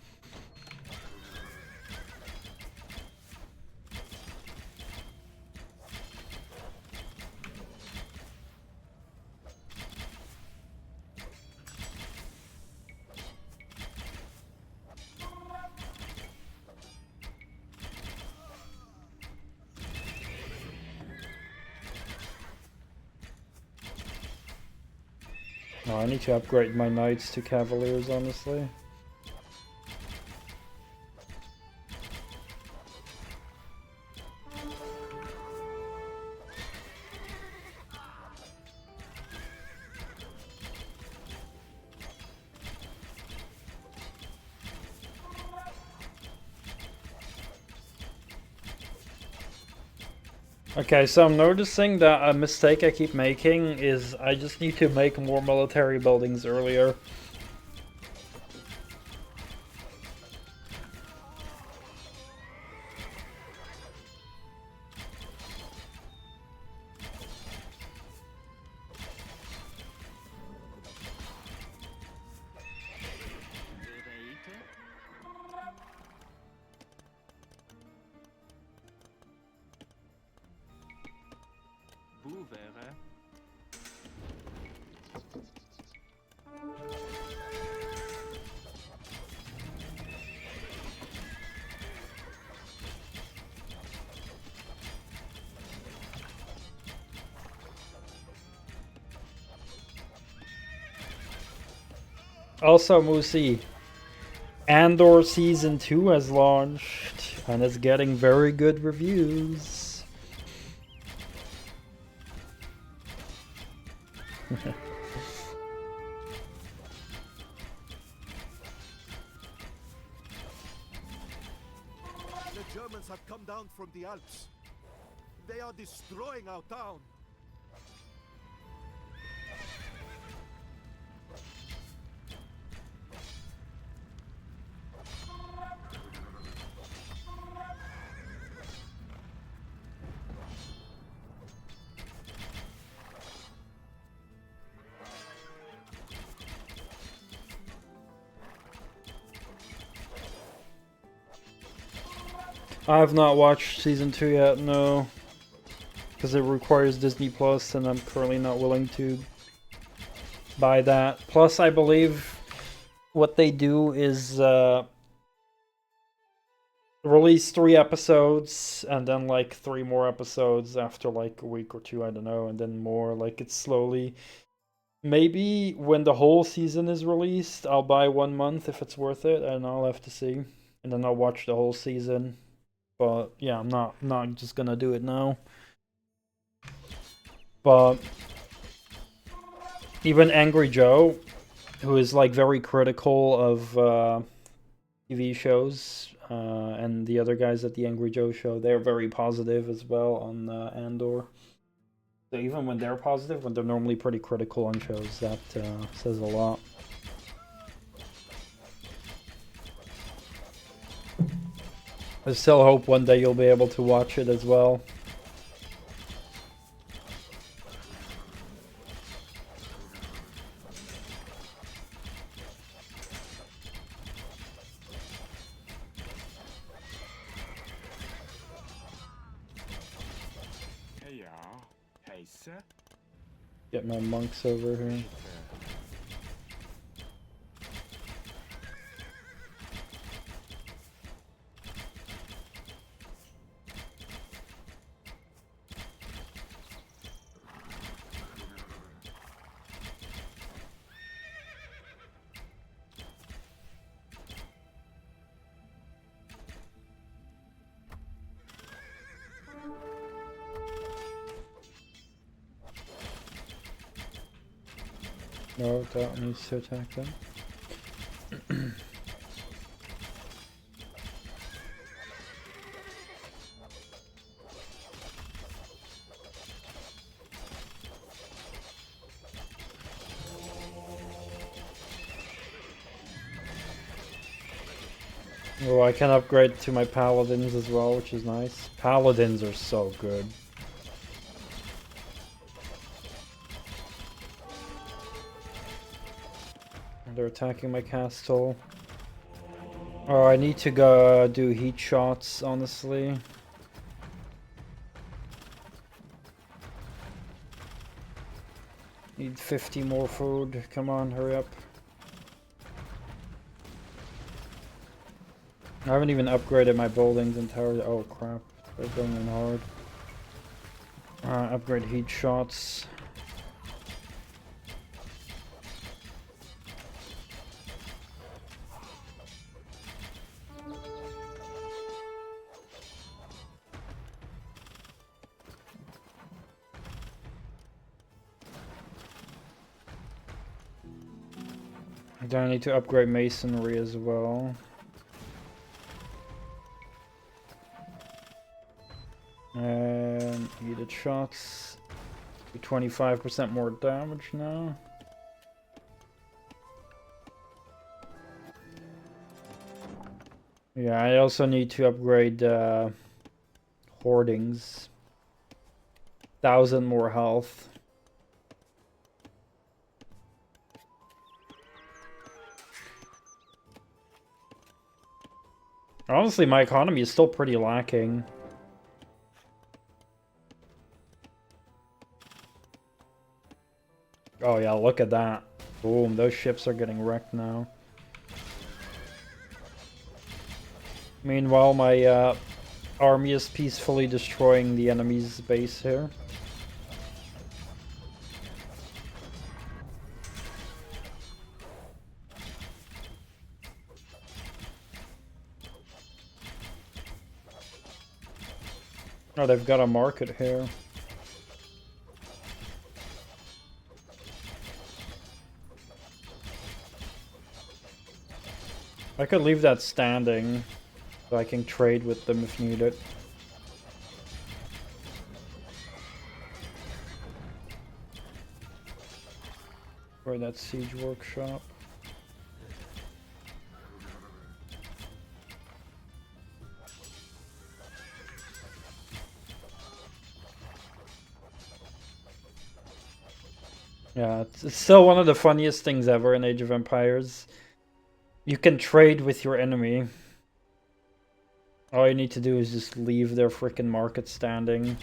Oh, I need to upgrade my knights to cavaliers, honestly. Okay, so I'm noticing that a mistake I keep making is I just need to make more military buildings earlier. Geräte. Boevere. Also, Musi, Andor Season 2 has launched, and it's getting very good reviews. The Germans have come down from the Alps. They are destroying our town. I have not watched Season 2 yet, no. Because it requires Disney Plus, and I'm currently not willing to buy that. Plus, I believe what they do is release 3 episodes, and then like 3 more episodes after like a week or 2, I don't know, and then more. Like, it's slowly. Maybe when the whole season is released, I'll buy 1 month if it's worth it, and I'll have to see. And then I'll watch the whole season. But yeah, I'm not just gonna do it now. But even Angry Joe, who is like very critical of TV shows, and the other guys at the Angry Joe show, they're very positive as well on Andor. So even when they're positive, when they're normally pretty critical on shows, that says a lot. I still hope one day you'll be able to watch it as well. Hey, hey, sir. Get my monks over here. No, that needs to attack them. Oh, I can upgrade to my paladins as well, which is nice. Paladins are so good. They're attacking my castle. Oh, I need to go do heat shots, honestly. Need 50 more food. Come on, hurry up. I haven't even upgraded my buildings entirely. Oh crap, they're going in hard. Upgrade heat shots. Then I need to upgrade masonry as well. And heated shots. Do 25% more damage now. Yeah, I also need to upgrade hoardings. 1,000 more health. Honestly, my economy is still pretty lacking. Oh yeah, look at that. Boom, those ships are getting wrecked now. Meanwhile, my army is peacefully destroying the enemy's base here. Oh, they've got a market here. I could leave that standing, so I can trade with them if needed. Or that siege workshop. Yeah, it's still one of the funniest things ever in Age of Empires. You can trade with your enemy. All you need to do is just leave their freaking market standing.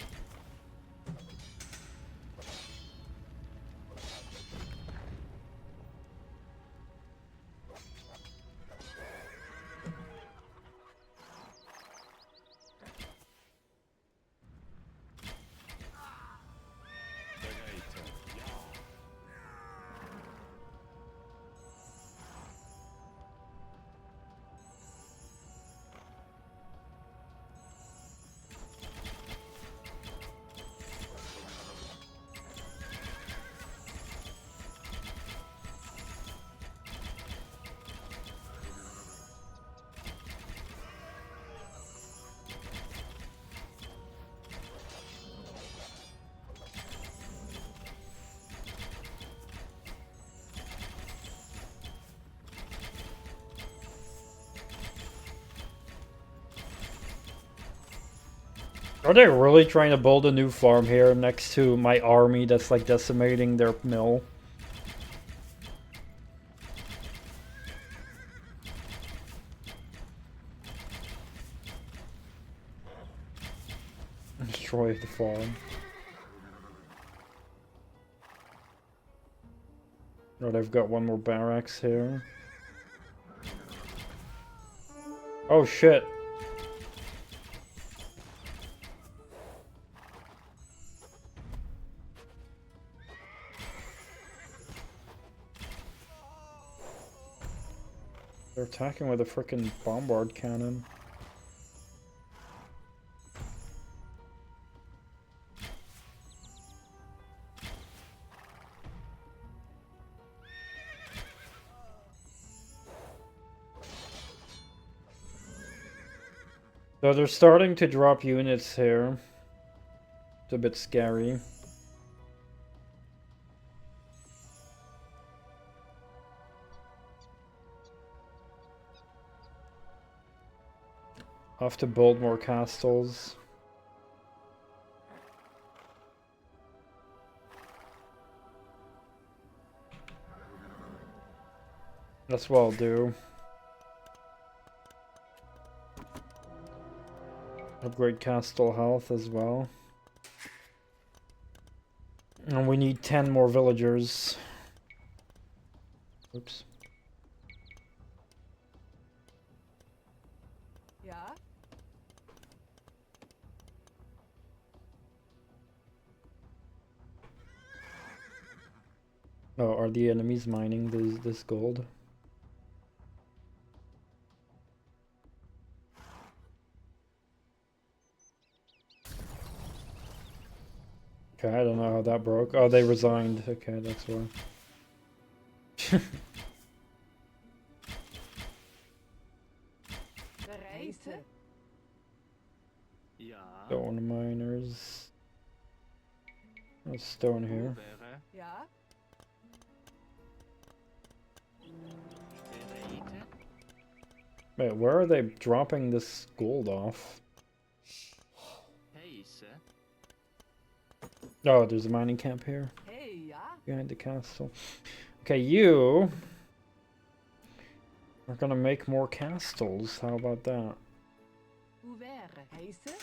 Are they really trying to build a new farm here next to my army that's like decimating their mill? Destroy the farm. Oh, they've got one more barracks here. Oh shit. They're attacking with a frickin' bombard cannon. So they're starting to drop units here. It's a bit scary. I'll have to build more castles. That's what I'll do. Upgrade castle health as well. And we need 10 more villagers. Oops. Ja? Oh, are the enemies mining this gold? Okay, I don't know how that broke. Oh, they resigned. Okay, that's why. Bereite? Ja. Stone miners. There's stone here. Wäre Ja. Bereite. Wait, where are they dropping this gold off? Heise. Oh, there's a mining camp here Hey, ja. behind the castle. Okay, you are gonna make more castles. How about that? Hoe wäre? Heise?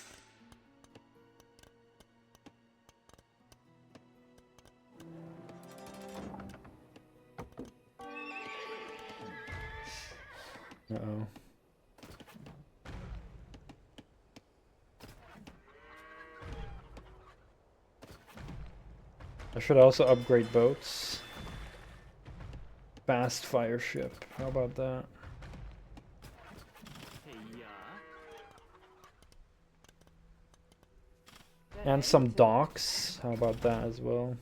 Uh-oh. I should also upgrade boats. Fast fire ship. How about that? Hey, ja. And some docks. How about that as well?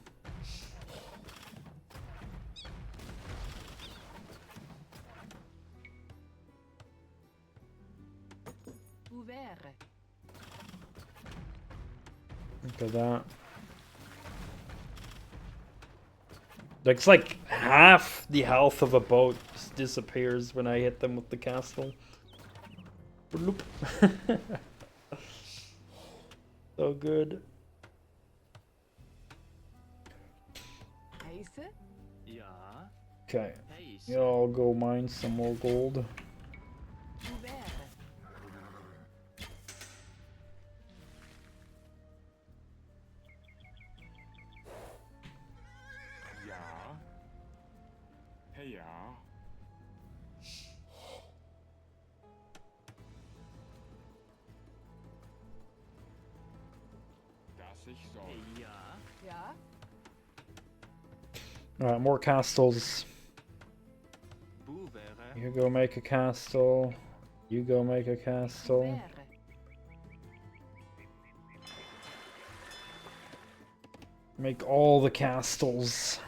Hoe wäre? Look at that. Looks like half the health of a boat just disappears when I hit them with the castle. Bloop. So good. Heise? Ja. Okay. Heise. Yeah, I'll go mine some more gold. Hoe wäre? Ja. Hey, ja. Das ich soll. Hey, ja. Ja. Alright, more castles. Wo wäre You go make a castle. You go make a Hoe castle. wäre? Make all the castles.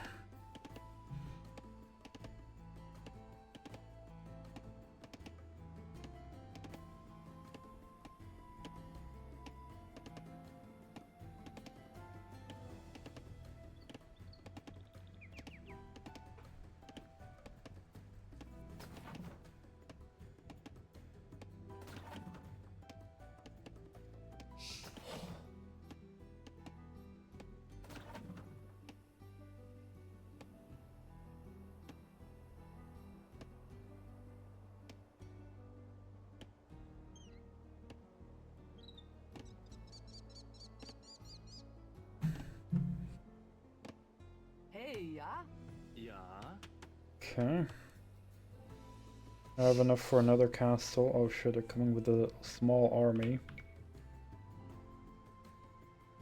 Hey, ja. Ja. Okay. I have enough for another castle. Oh shit, they're coming with a small army.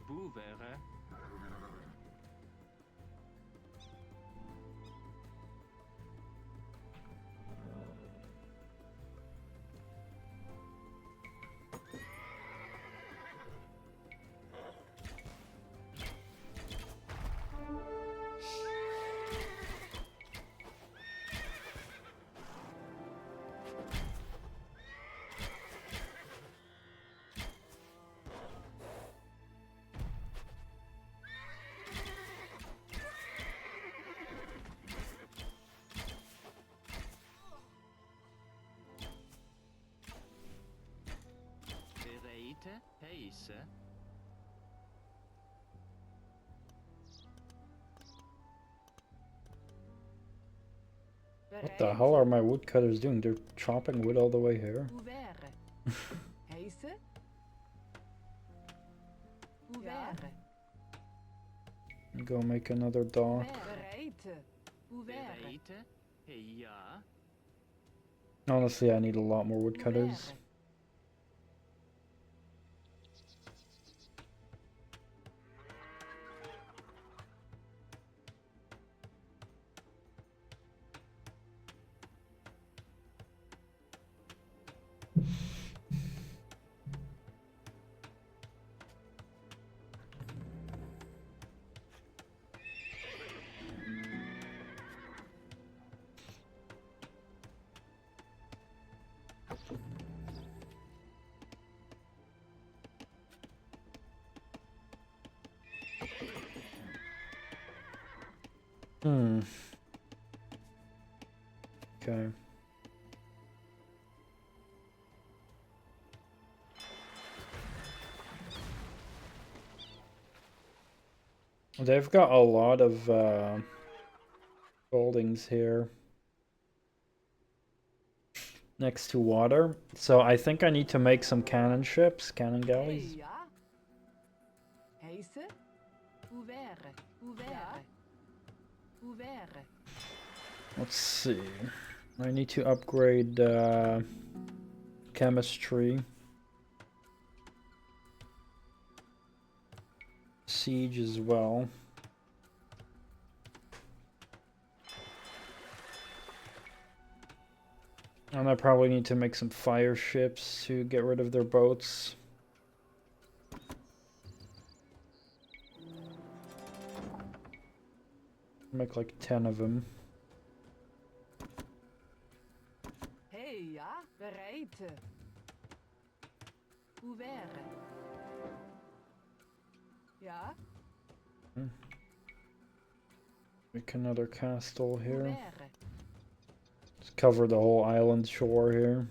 Wo wäre Bereite. Heise. What the hell are my woodcutters doing? They're chopping wood all the way here. Hoe wäre? Heise? Hoe Ja. wäre? Go make another dock. Bereite. Hoe wäre? Bereite. Hey, ja. Honestly, I need a lot more Hoe woodcutters. wäre? Hmm. Okay. They've got a lot of buildings here next to water, so I think I need to make some cannon ships, cannon galleys. Hey, ja. Heise. Ouvert. Ouvert. Ouvert. Let's see. I need to upgrade chemistry. Siege as well. And I probably need to make some fire ships to get rid of their boats. Make like 10 of them. Hey, ja. Bereid. Ouvert. Ja. Make another castle here. Ouvert. Just cover the whole island shore here.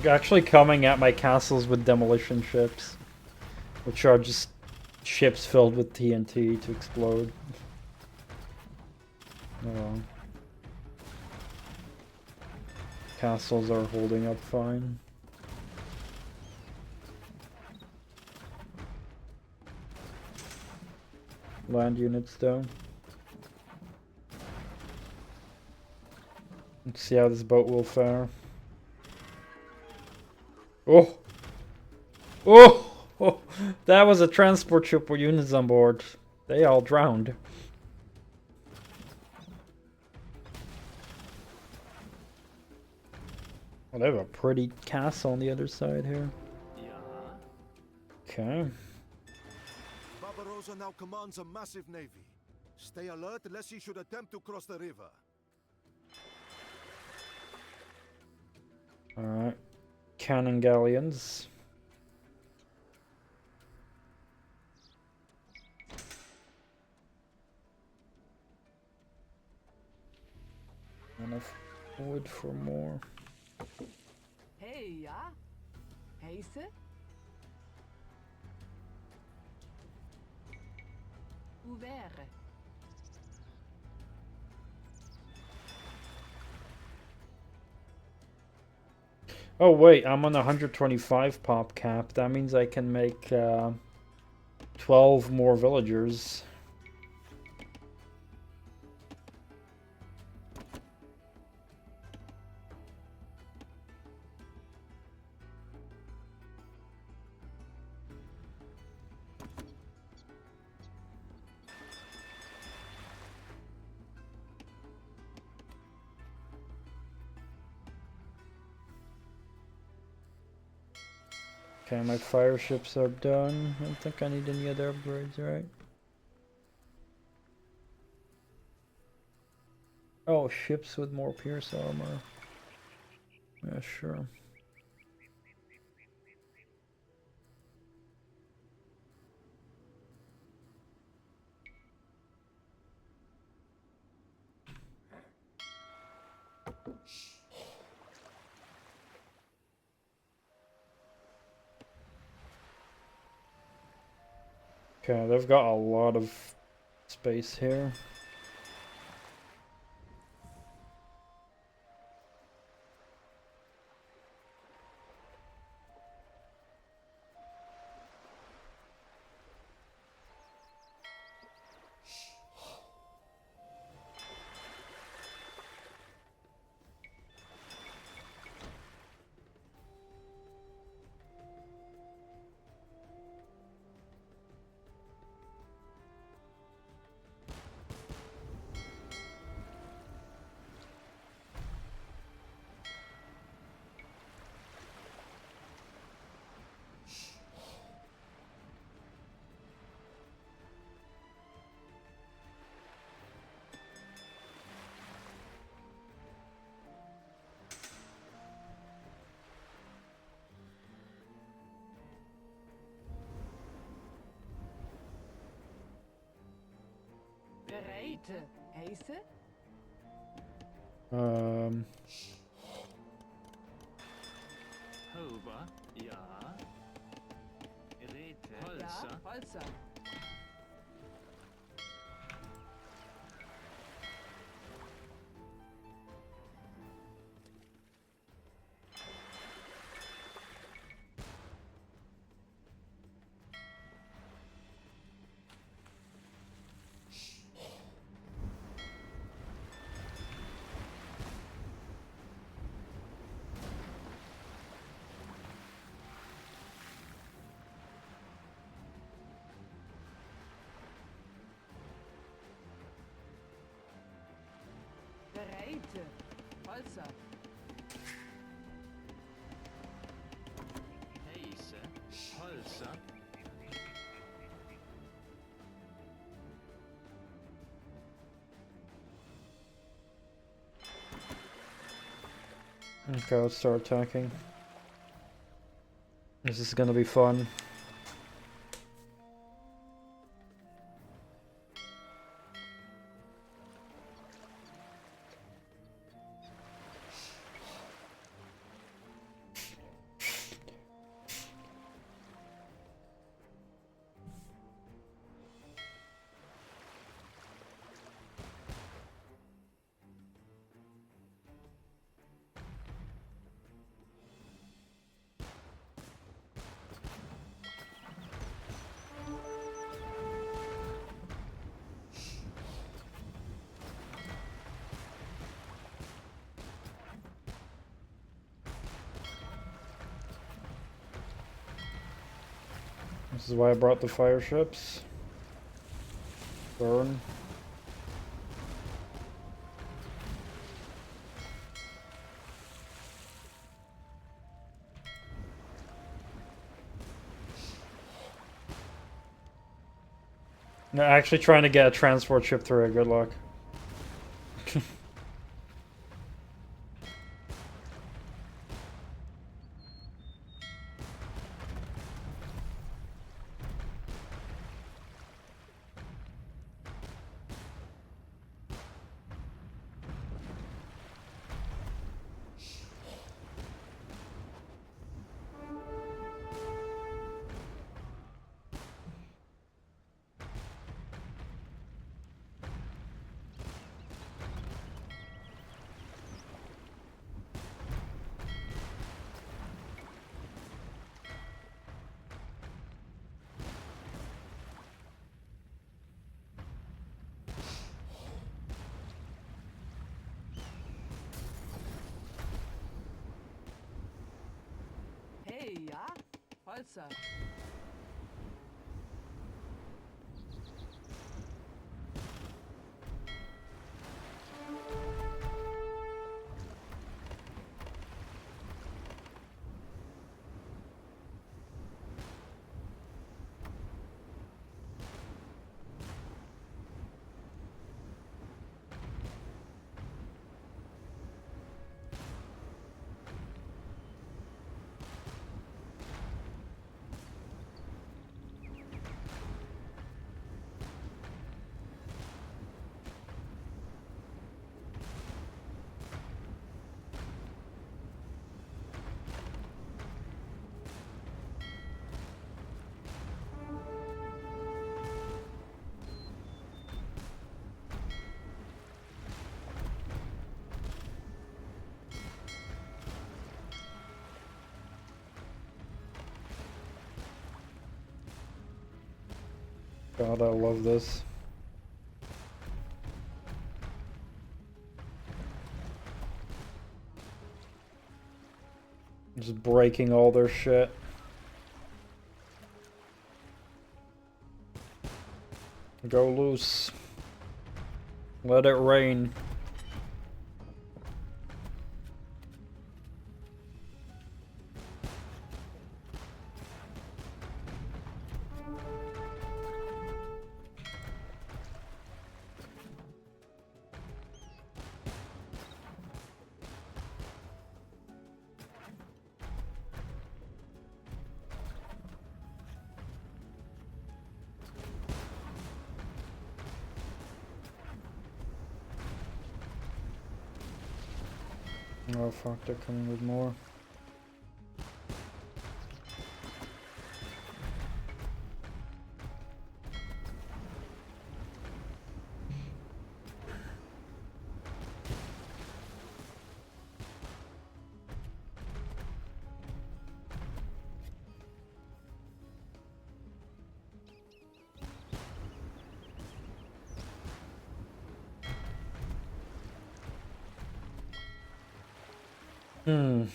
Actually coming at my castles with demolition ships, which are just ships filled with TNT to explode. Oh. Castles are holding up fine. Land units though. Let's see how this boat will fare. Oh! Oh! Oh! That was a transport ship with units on board. They all drowned. Well, they have a pretty castle on the other side here. Ja. Okay. Barbarossa now commands a massive navy. Stay alert lest he should attempt to cross the river. Alright. Cannon galleons. Enough wood for more. Hey, ja. Heise. Ouvert. Oh wait, I'm on a 125 pop cap. That means I can make 12 more villagers. Okay, my fire ships are done. I don't think I need any other upgrades, right? Oh, ships with more pierce armor. Yeah, sure. Okay, they've got a lot of space here. Bereite. Heise? Hover, ja. Rete, Ja, Holzer, Holzer. Bereite. Holzer. Heise, Holzer, Okay, let's start attacking. This is gonna be fun. This is why I brought the fire ships. Burn. No, actually trying to get a transport ship through it, good luck. Hey, ja? Holzer. God, I love this. Just breaking all their shit. Go loose. Let it rain. Oh fuck, they're coming with more. Hmm.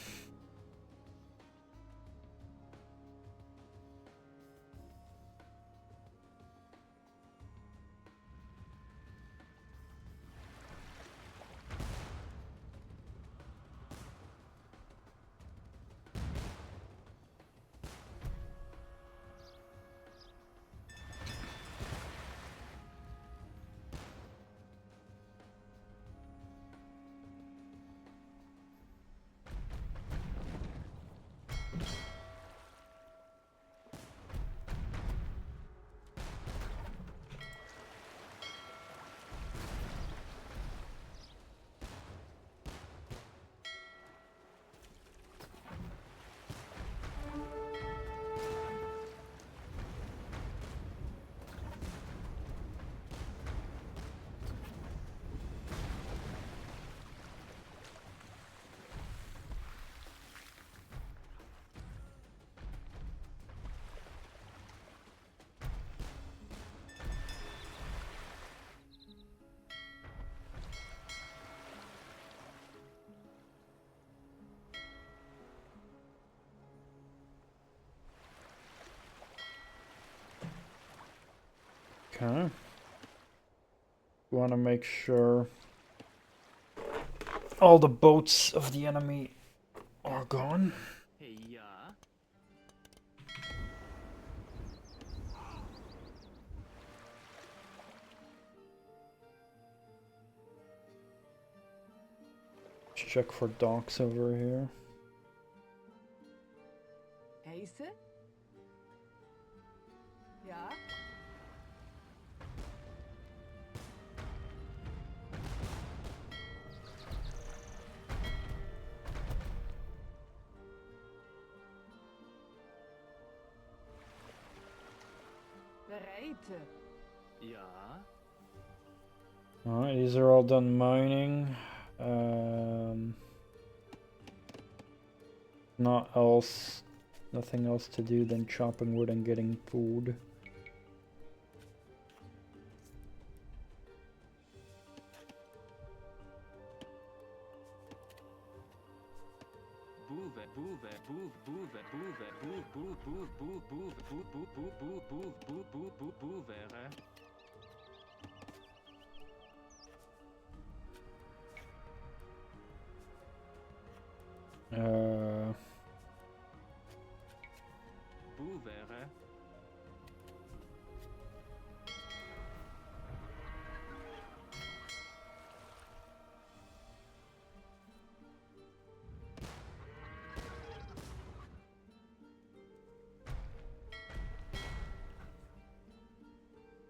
Okay. We want to make sure all the boats of the enemy are gone. Hey, ja. Let's check for docks over here. Ace? Ja? Bereite. Ja. Alright, these are all done mining. Nothing else to do than chopping wood and getting food.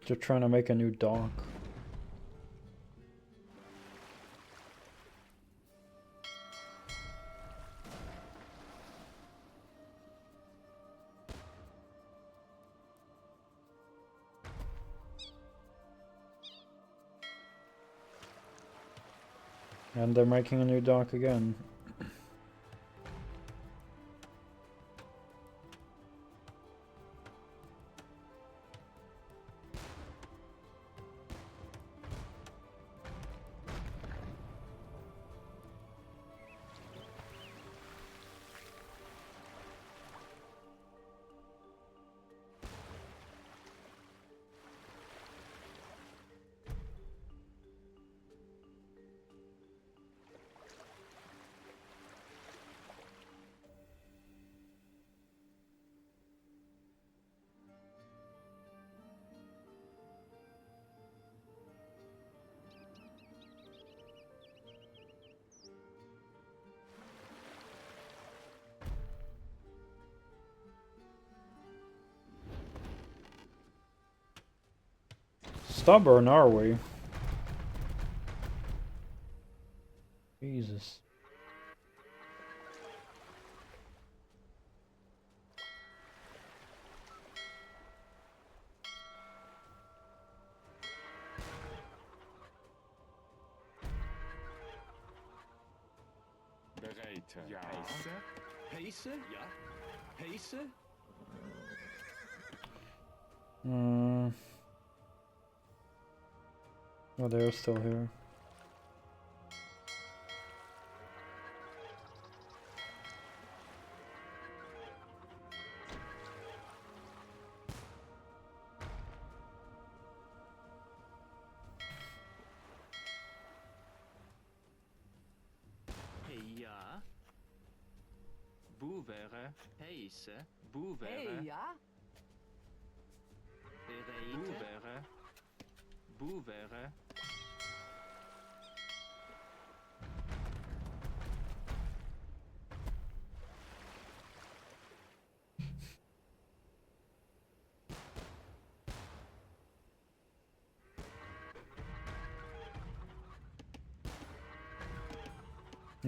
They're trying to make a new dock. And they're making a new dock again. Stubborn, are we? Jesus. Bitte. Ja. Heiße? Heiße? Ja. Heiße? Oh, they're still here. Ja. Boevere. Heiße. Boevere. Hey, ja? Boevere. Boevere.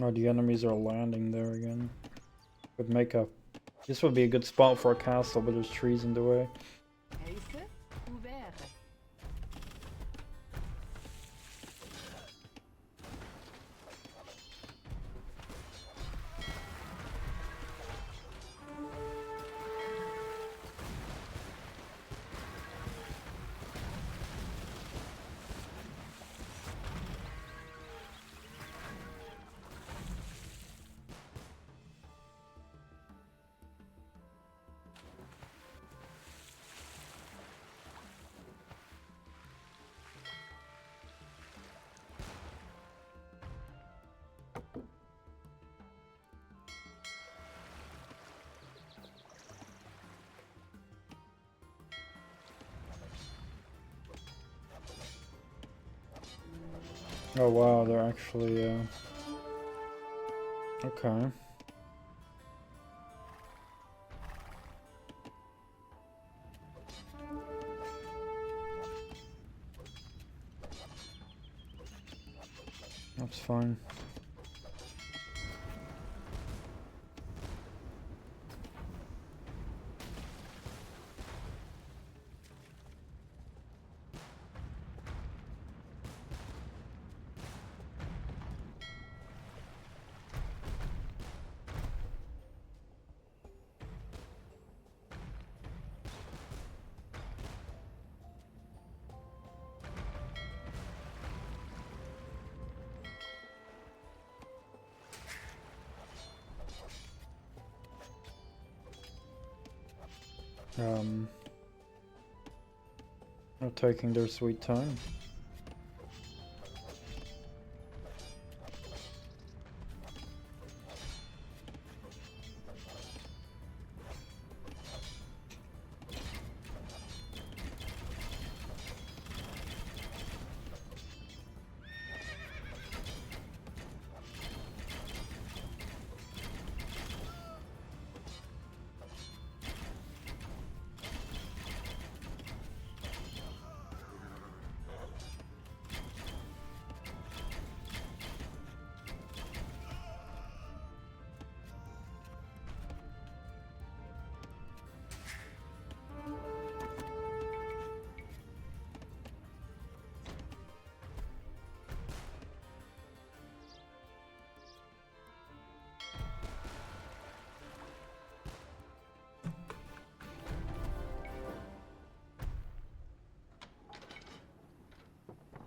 Oh, the enemies are landing there again. Would make a. This would be a good spot for a castle, but there's trees in the way. Heiße? Ouvert. Oh wow, they're actually okay. That's fine. They're taking their sweet time.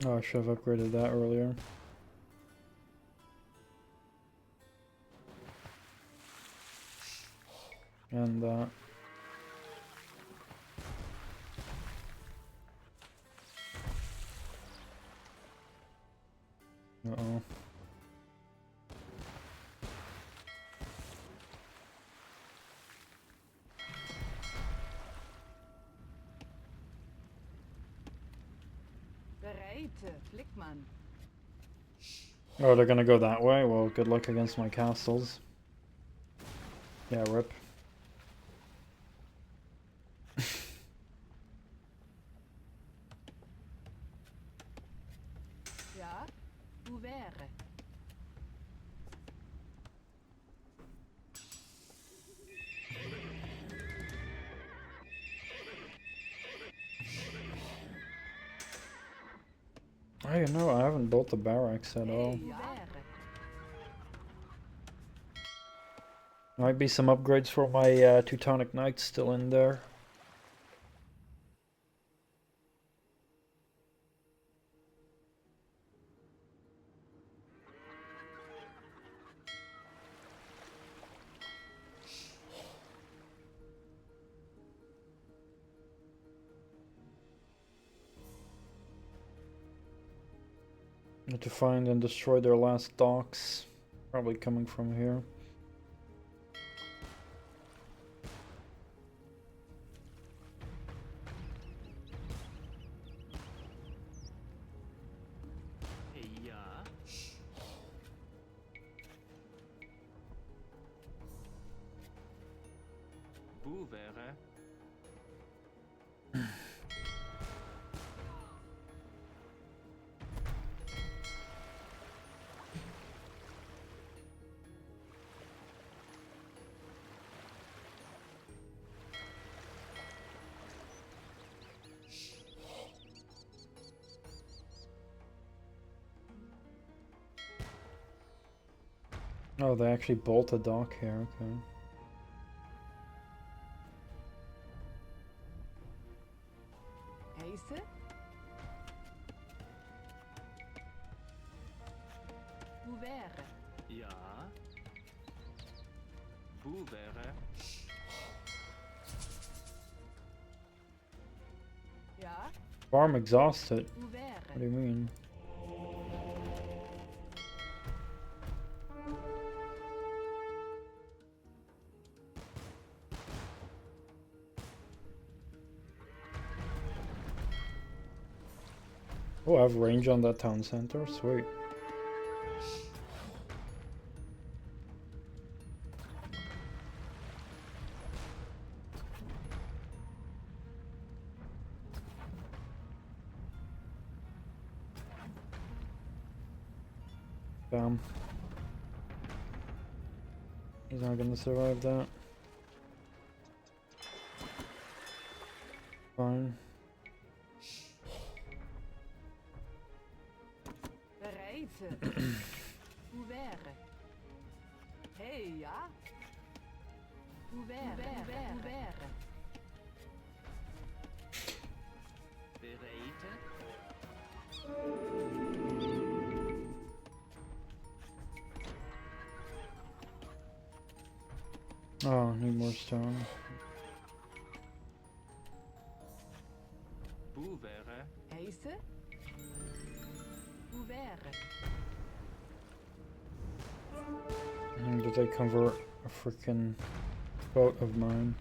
Oh, I should have upgraded that earlier. And that. Uh-oh. Bereit, Flickmann. Oh, they're gonna go that way? Well, good luck against my castles. Yeah, rip. Ja? Ouvert. I know, I haven't built the barracks at all. Hey, ja? Might be some upgrades for my Teutonic Knights still in there. Need to find and destroy their last docks. Probably coming from here. Ja. Boevere. Oh, they actually bolt a dock here, okay. Heiße? Ouvert. Ja. Boevere. Ja. Farm exhausted. Ouvert. What do you mean? Oh, I have range on that town center. Sweet. Damn. He's not gonna survive that. Fine. Bereite. Ouvert. Hey, ja. Ouvert. Ouvert. Bereite. Oh, need more stone. Boevere. Heiße? Ouvert. Did they convert a freaking boat of mine?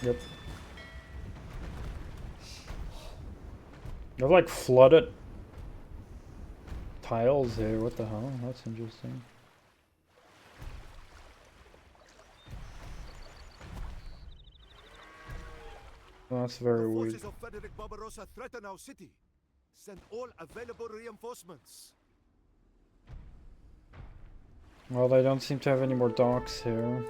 Yep. They're like flooded tiles there. What the hell? That's interesting. That's very The weird. forces of Frederick Barbarossa threaten our city. Send all available reinforcements. Well, they don't seem to have any more docks here.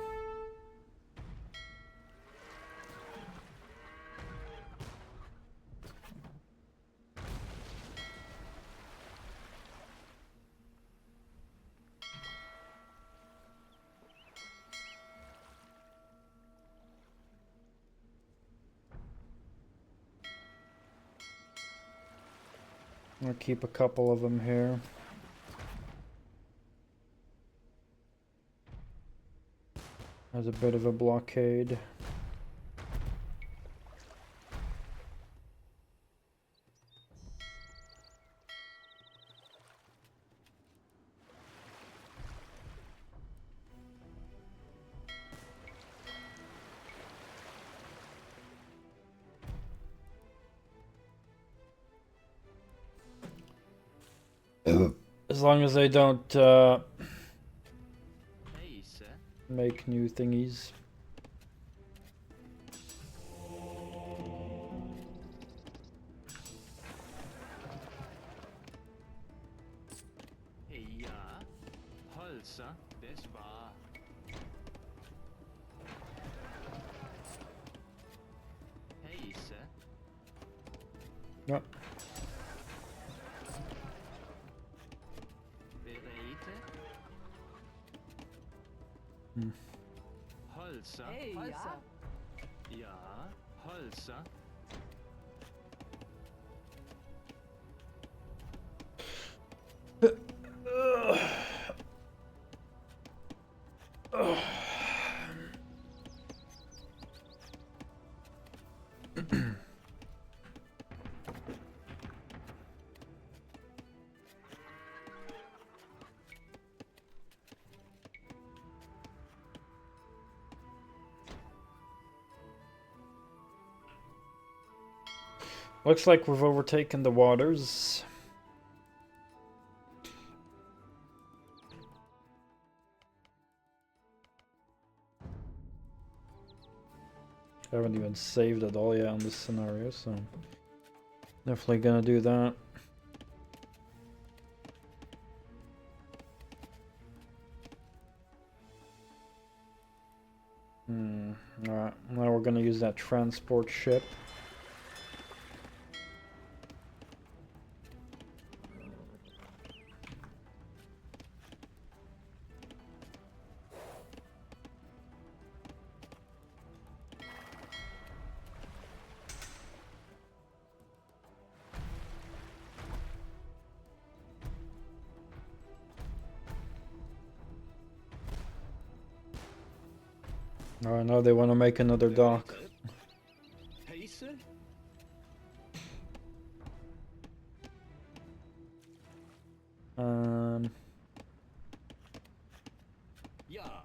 I'll keep a couple of them here. As a bit of a blockade. As long as they don't Heiße. make new thingies. Ja. Holzer. Das war. Heiße. Yep. Holzer. Hey, ja? Holzer. Ja, Holzer. Looks like we've overtaken the waters. I haven't even saved at all yet on this scenario, so definitely gonna do that. Alright, now we're gonna use that transport ship. Oh, now they want to make another dock. Pace? Ja.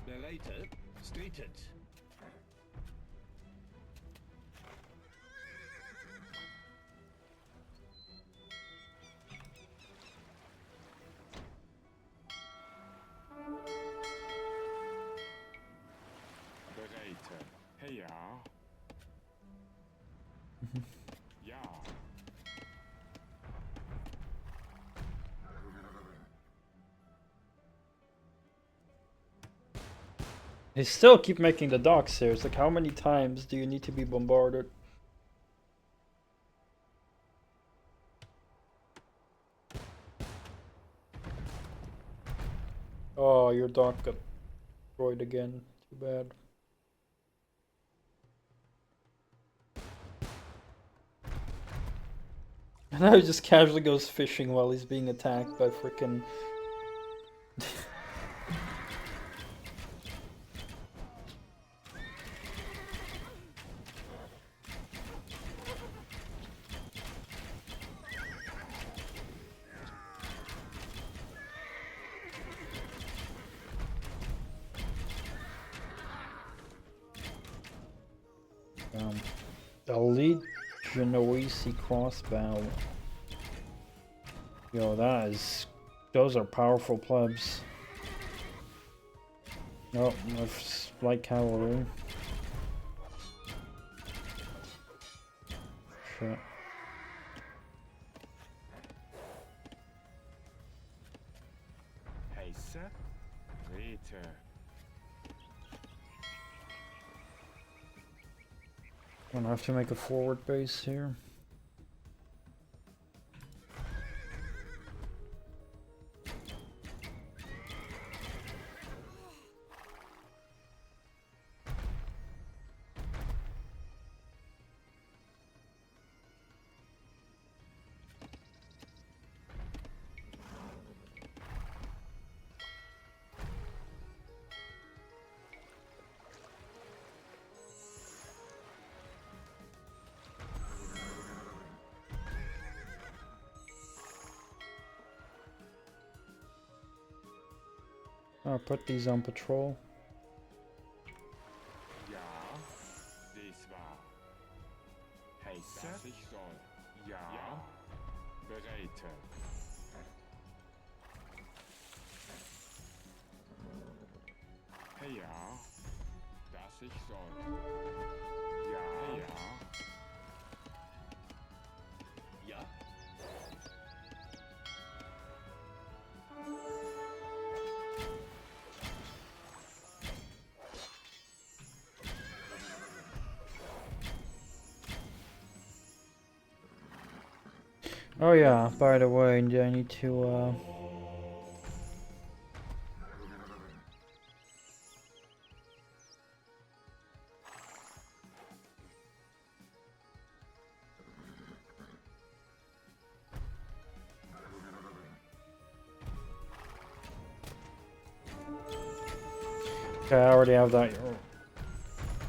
Bereitet, stated. Bereite. Hey, ja. Ja. They still keep making the docks here. It's like, how many times do you need to be bombarded? Oh, your dock got destroyed again. Too bad. And now he just casually goes fishing while he's being attacked by frickin' Elite Genoese crossbow. Yo, those are powerful plebs. Oh, there's light cavalry. Shit. Pace. Rete. Gonna have to make a forward base here. I'll put these on patrol. Ja. Bereite. Ja. Das ich soll. Ja. Ja. Oh yeah, by the way, I need to okay, I already have that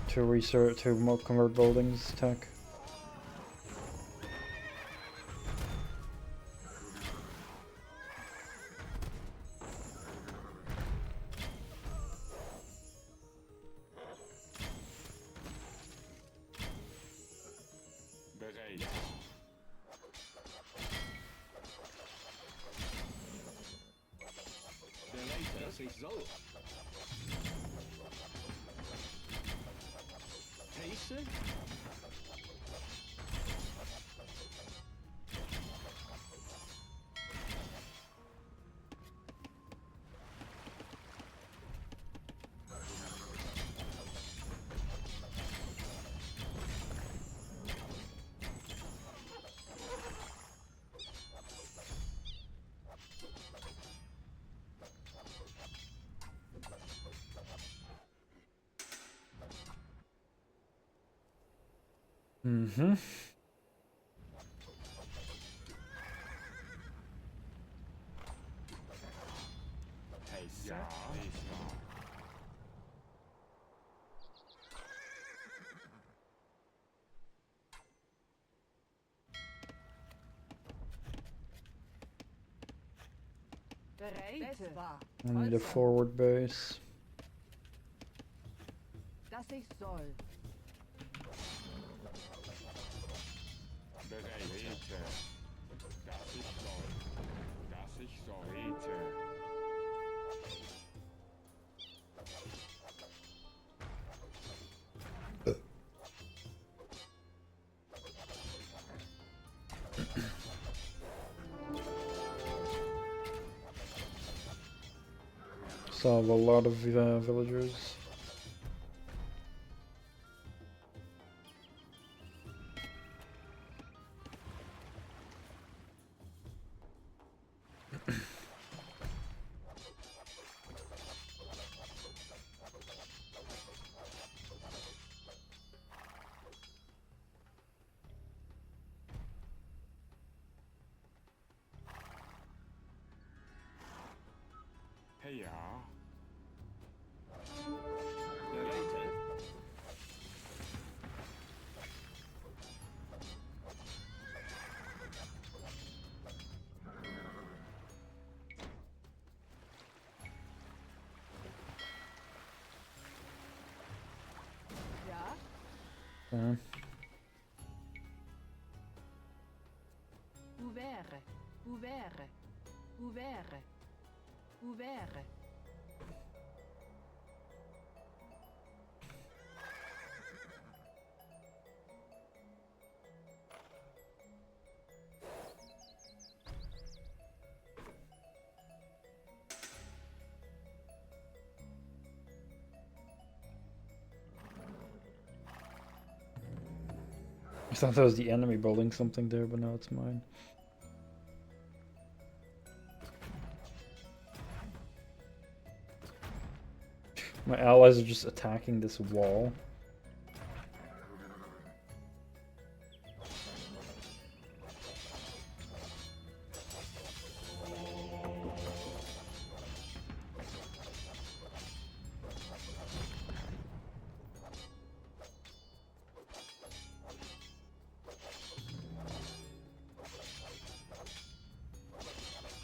to research to convert buildings tech. Bereite. Bereite, dass ich soll. Heiße? Mhm. Ja. Bereite. I need a forward base. Dass ich soll. Bereite. Das ich soll. Das ich soll. Bereite. Still have a lot of villagers. Ja. Bereite. Ja? Okay. Ouvert. Ouvert. Ouvert. Ouvert. I thought that was the enemy building something there, but now it's mine. My allies are just attacking this wall.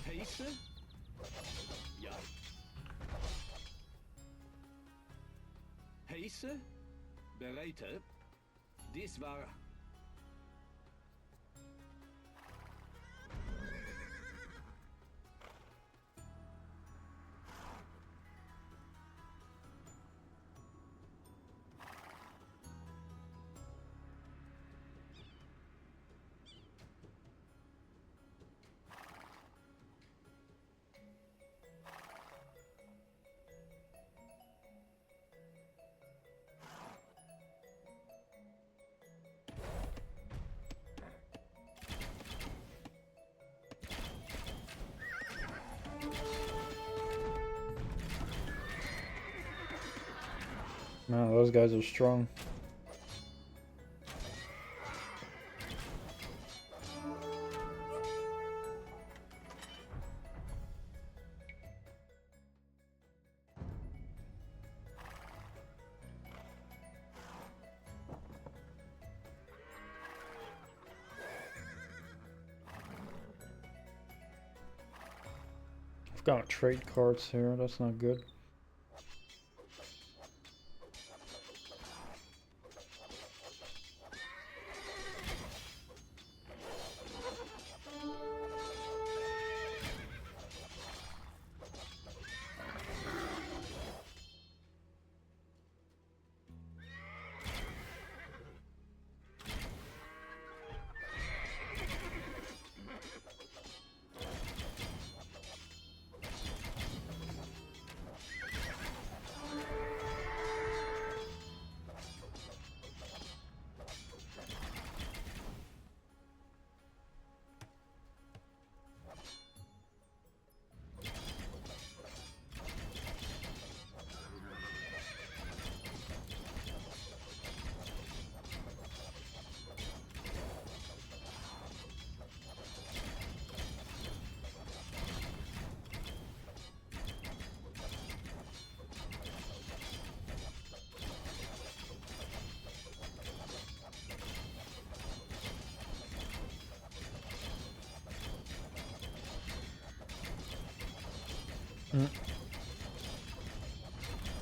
Heiße? Ja. Heiße? Bereite. Dies war Man, those guys are strong. I've got trade cards here, that's not good.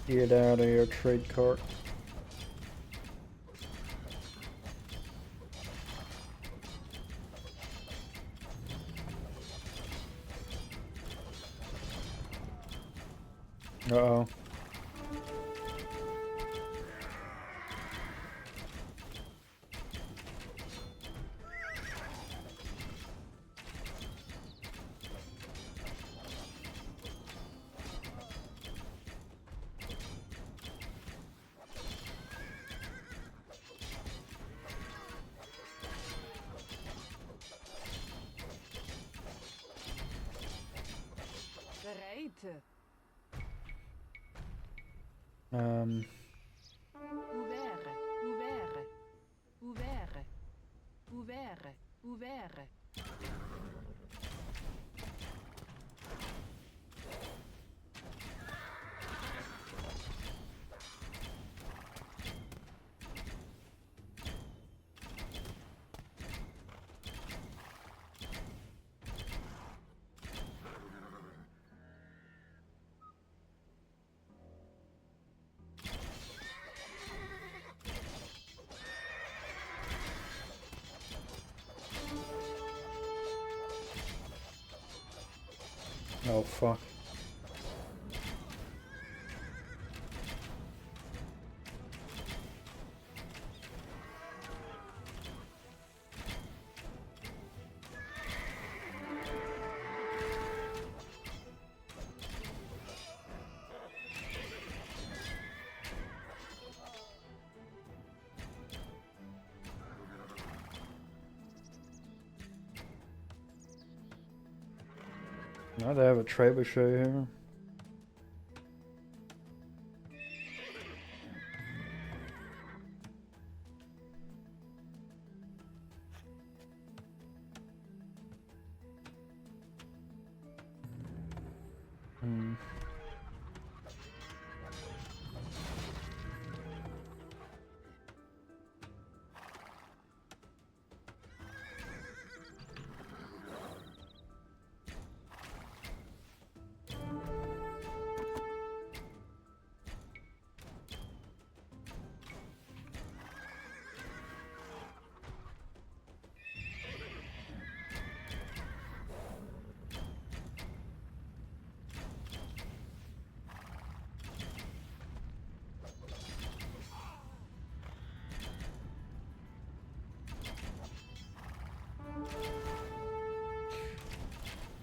Get out of your trade cart. Uh-oh. Bereit. Ouvert. Ouvert. Ouvert. Ouvert. Ouvert. Oh, fuck. Now they have a trebuchet here.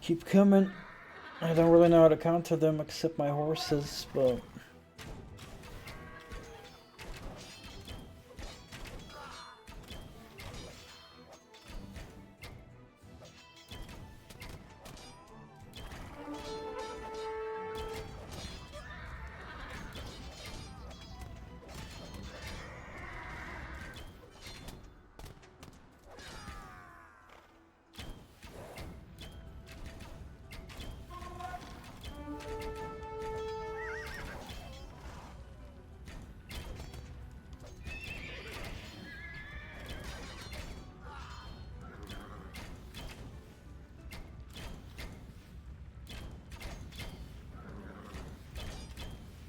Keep coming. I don't really know how to counter them except my horses, but...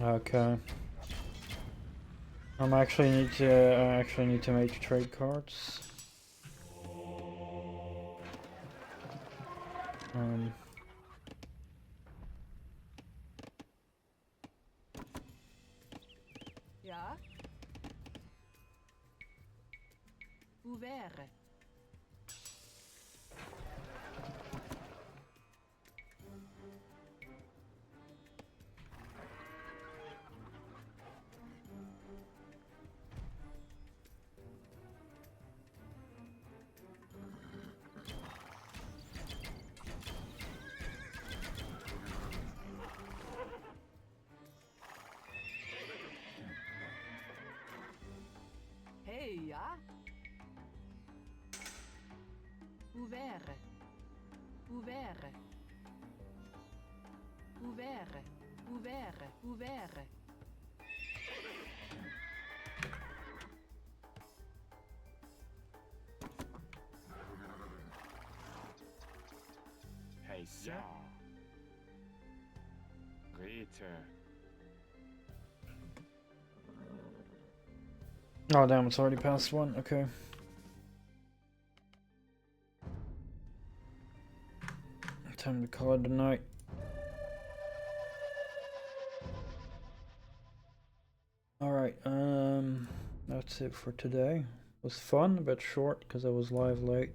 Okay. I actually need to make trade cards. Ja? Ouvert. Hey, ja? Ouvert. Ouvert. Ouvert. Ouvert. Ouvert. Heiße. Ja. Rete. Oh damn, it's already past 1. Okay. Time to call it a night. Alright, that's it for today. It was fun, a bit short because I was live late.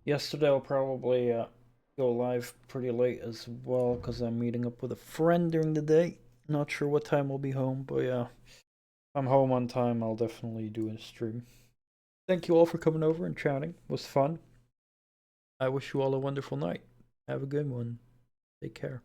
Yesterday I'll probably go live pretty late as well because I'm meeting up with a friend during the day. Not sure what time we'll be home, but yeah. If I'm home on time, I'll definitely do a stream. Thank you all for coming over and chatting. It was fun. I wish you all a wonderful night. Have a good one. Take care.